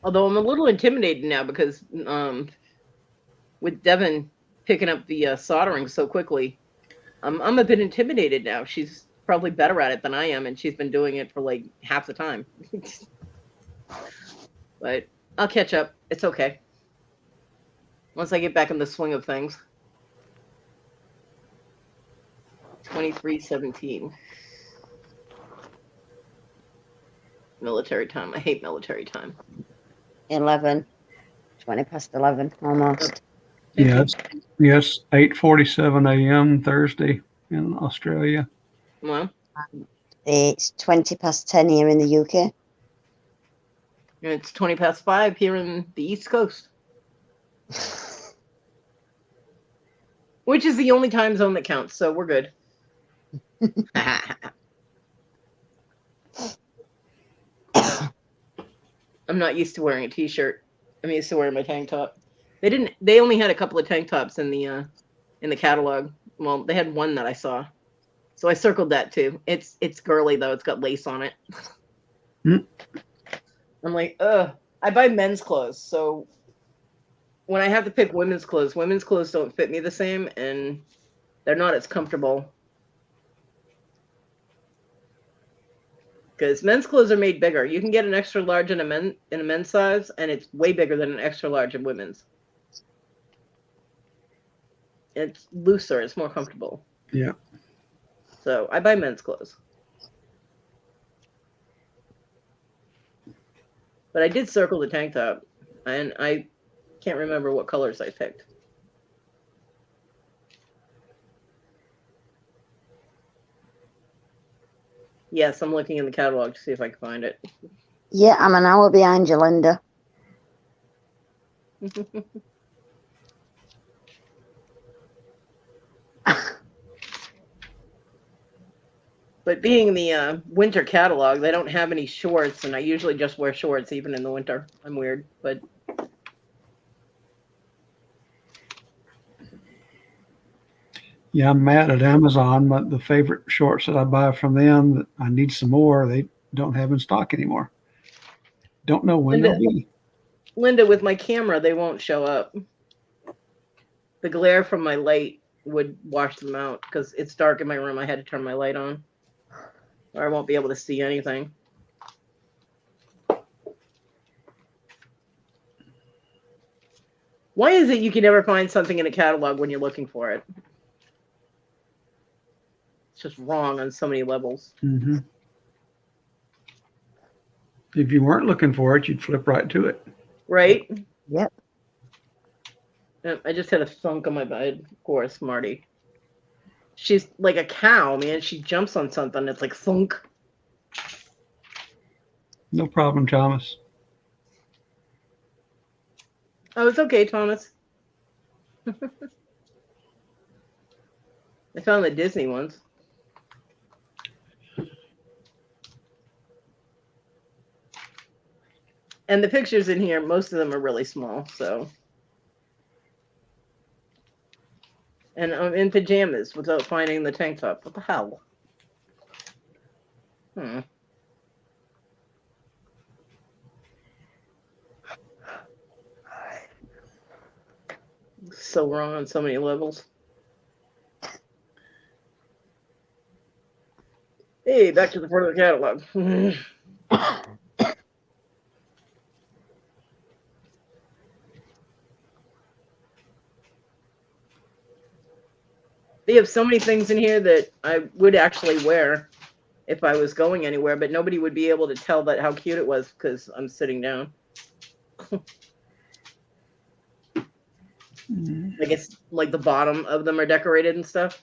Although I'm a little intimidated now because with Devin picking up the soldering so quickly, I'm a bit intimidated now. She's probably better at it than I am, and she's been doing it for like half the time. But I'll catch up. It's okay. Once I get back in the swing of things. 23:17. Military time. I hate military time. 11. 20 past 11, almost. Yes. Yes. 8:47 a.m. Thursday in Australia. Well, It's 20 past 10 here in the UK. it's 20 past 5 here in the East Coast, which is the only time zone that counts. So we're good. I'm not used to wearing a t-shirt. I'm used to wearing my tank top. They only had a couple of tank tops in the catalog. Well, they had one that I saw. So I circled that too. It's girly though. It's got lace on it. Mm. I'm like, ugh. I buy men's clothes, so when I have to pick women's clothes don't fit me the same, and they're not as comfortable. Because men's clothes are made bigger. You can get an extra large in a men's size, and it's way bigger than an extra large in women's. It's looser. It's more comfortable. Yeah. So I buy men's clothes. But I did circle the tank top, and I can't remember what colors I picked. Yes, I'm looking in the catalog to see if I can find it. Yeah, I'm an hour behind you, Linda. But being the winter catalog, they don't have any shorts, and I usually just wear shorts even in the winter. I'm weird, but Yeah, I'm mad at Amazon, but the favorite shorts that I buy from them that I need some more, they don't have in stock anymore. Don't know when they'll Linda, be. Linda, with my camera, they won't show up. The glare from my light would wash them out because it's dark in my room. I had to turn my light on, or I won't be able to see anything. Why is it you can never find something in a catalog when you're looking for it? It's just wrong on so many levels. Hmm. If you weren't looking for it, you'd flip right to it. Right? Yep. I just had a thunk on my bed. Of course, Marty. She's like a cow, man. She jumps on something. It's like thunk. No problem, Thomas. Oh, it's okay, Thomas. I found the Disney ones. And the pictures in here, most of them are really small, so. And I'm in pajamas without finding the tank top. What the hell? So wrong on so many levels. Hey, back to the front of the catalog. They have so many things in here that I would actually wear if I was going anywhere, but nobody would be able to tell that how cute it was because I'm sitting down. I guess like the bottom of them are decorated and stuff.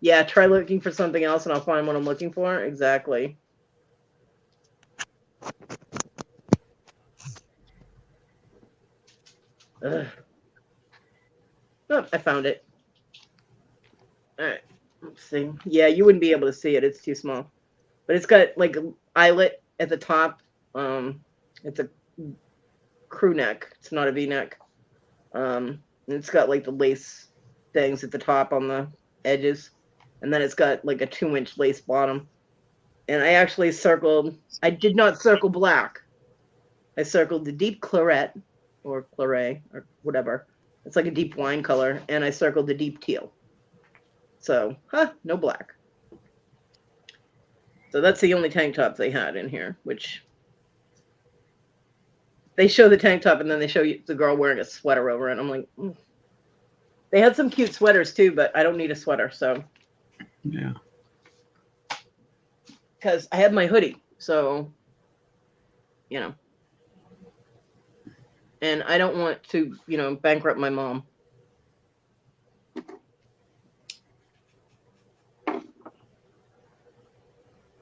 Yeah, try looking for something else and I'll find what I'm looking for. Exactly. Ugh. Oh, I found it. All right. Let's see. Yeah, you wouldn't be able to see it. It's too small. But it's got like an eyelet at the top. It's a crew neck. It's not a V-neck. And it's got like the lace things at the top on the edges. And then it's got like a 2-inch lace bottom. And I actually circled, I did not circle black. I circled the deep claret or claret or whatever. It's like a deep wine color. And I circled the deep teal. So, no black. So that's the only tank top they had in here, which they show the tank top and then they show you the girl wearing a sweater over it. I'm like, They had some cute sweaters too, but I don't need a sweater. So, Yeah. because I have my hoodie. So, and I don't want to, bankrupt my mom.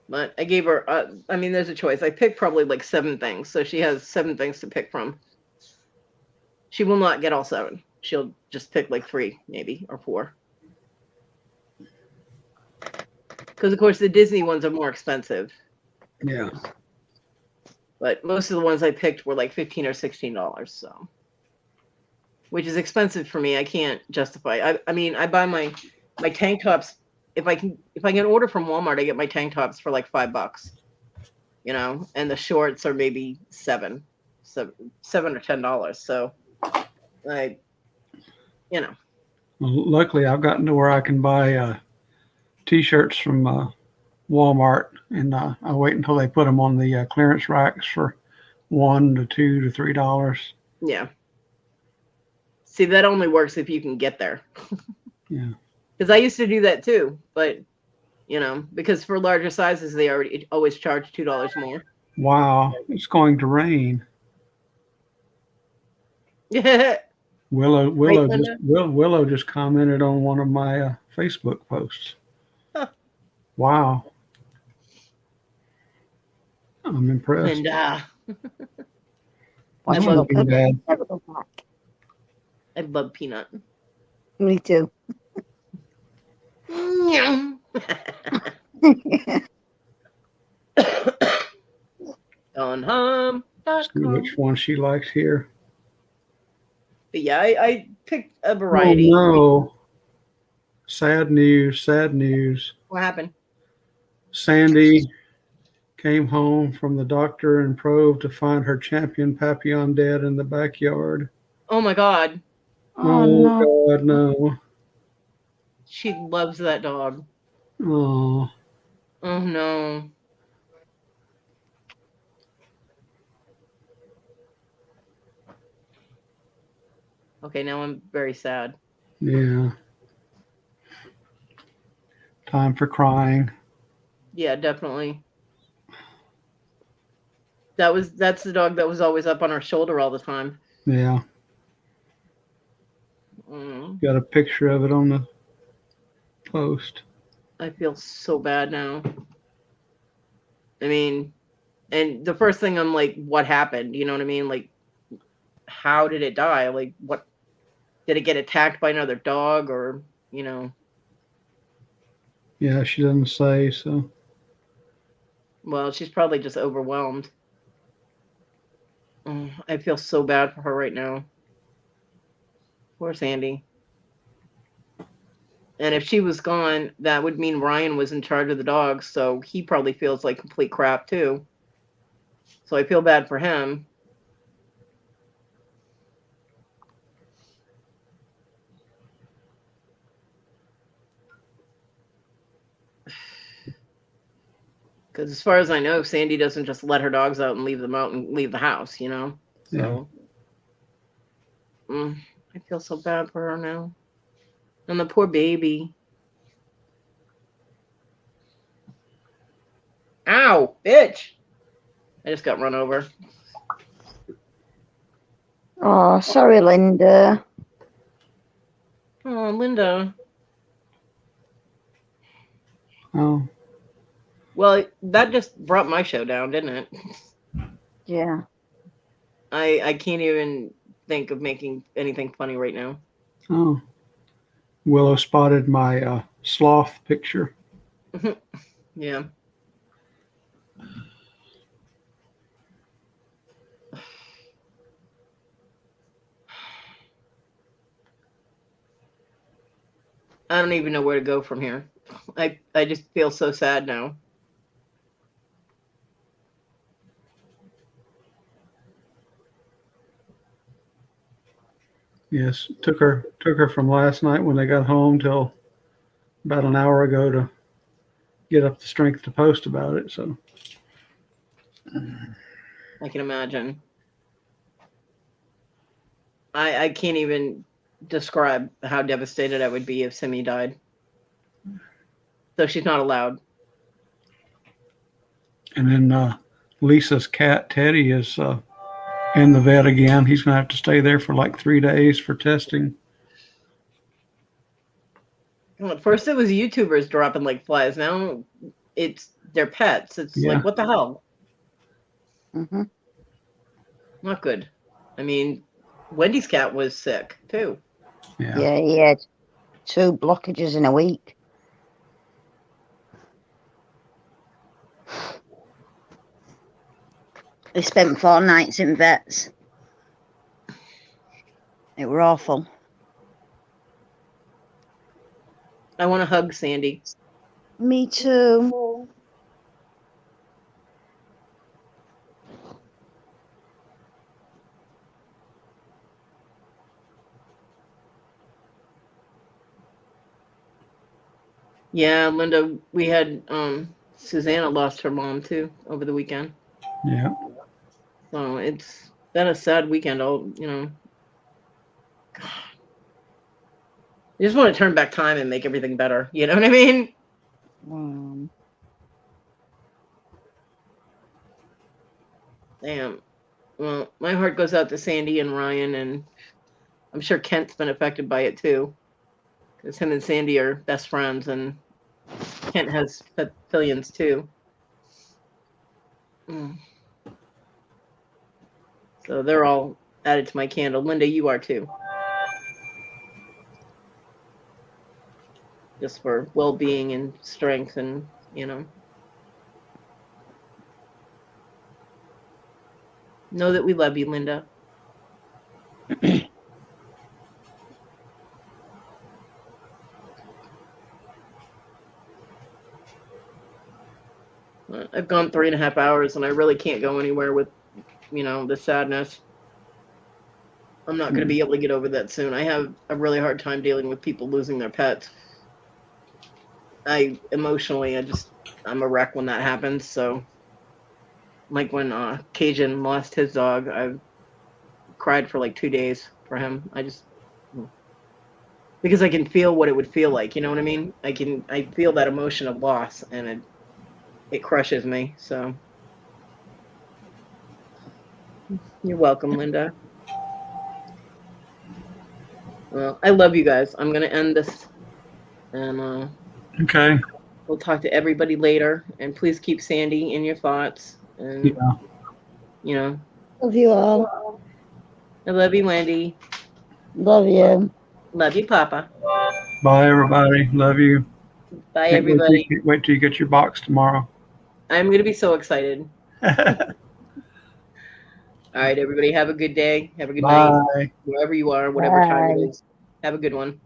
But I gave her, there's a choice. I picked probably like 7 things. So she has 7 things to pick from. She will not get all 7. She'll just pick like 3, maybe, or 4. Because, of course, the Disney ones are more expensive. Yeah. But most of the ones I picked were like $15 or $16. So, which is expensive for me. I can't justify. I buy my tank tops. If I can order from Walmart, I get my tank tops for like $5, and the shorts are maybe $7 or $10. So well, luckily, I've gotten to where I can buy T-shirts from Walmart, and I wait until they put them on the clearance racks for $1 to $2 to $3. Yeah. See, that only works if you can get there. Yeah. Because I used to do that too, but because for larger sizes they always charge $2 more. Wow, it's going to rain. Yeah. Willow just commented on one of my Facebook posts. Huh. Wow, I'm impressed. And What's I love looking bad? I love Peanut. Me too. On home. See which one she likes here. But yeah, I picked a Oh variety. no. Sad news, sad news. What happened? Sandy came home from the doctor and probed to find her champion Papillon dead in the backyard. Oh my God. Oh no. God, no. She loves that dog. Oh, Oh no. Okay, now I'm very sad. yeah. Time for crying. Yeah, definitely. That's the dog that was always up on our shoulder all the time. Yeah. Got a picture of it on the post. I feel so bad now. I mean, and the first thing I'm like, what happened? You know what I mean? Like, how did it die? Like, what did it get attacked by another dog or, you know? Yeah, she doesn't say, so. Well, she's probably just overwhelmed. Oh, I feel so bad for her right now. Poor Sandy. And if she was gone, that would mean Ryan was in charge of the dogs, so he probably feels like complete crap too. So I feel bad for him. Because as far as I know, Sandy doesn't just let her dogs out and leave them out and leave the house, you know? So I feel so bad for her now. And the poor baby. Ow, bitch. I just got run over. Oh, sorry, Linda. Oh, Linda. Oh, Well, that just brought my show down, didn't it? Yeah. I can't even think of making anything funny right now. oh. Willow spotted my sloth picture. Yeah. I don't even know where to go from here. I just feel so sad now. Yes, took her from last night when they got home till about an hour ago to get up the strength to post about it. So I can imagine. I can't even describe how devastated I would be if Simi died. So she's not allowed. and then Lisa's cat Teddy is in the vet again. He's gonna have to stay there for like 3 days for testing. Well, at first it was YouTubers dropping like flies. Now it's their pets. It's Yeah. like, what the hell? Mm-hmm. Not good. I mean, Wendy's cat was sick too. Yeah. Yeah, he had 2 blockages in a week. He spent 4 nights in vets. It were awful. I want to hug Sandy. Me too. Yeah, Linda, we had Susanna lost her mom too over the weekend. Yeah. So it's been a sad weekend. All God. I just want to turn back time and make everything better. You know what I mean? Damn. Well, my heart goes out to Sandy and Ryan, and I'm sure Kent's been affected by it too, because him and Sandy are best friends, and Kent has papillions too. So they're all added to my candle. Linda, you are too. just for well-being and strength, and know that we love you, Linda. I've gone 3.5 hours, and I really can't go anywhere with, the sadness. I'm not going to be able to get over that soon. I have a really hard time dealing with people losing their pets. Emotionally, I'm a wreck when that happens. So, like when Cajun lost his dog, I cried for like 2 days for him. Because I can feel what it would feel like. You know what I mean? I feel that emotion of loss, and it crushes me. So, you're welcome, Linda. Well, I love you guys. I'm going to end this, and Okay. we'll talk to everybody later. And please keep Sandy in your thoughts. And, Yeah. Love you all. I love you, Wendy. Love you. Love you, Papa. Bye, everybody. Love you. Bye, Can't everybody. wait till you get your box tomorrow. I'm going to be so excited. All right, everybody. Have a good day. Have a good night. Bye. Wherever you are, whatever time it Bye. is. Have a good one.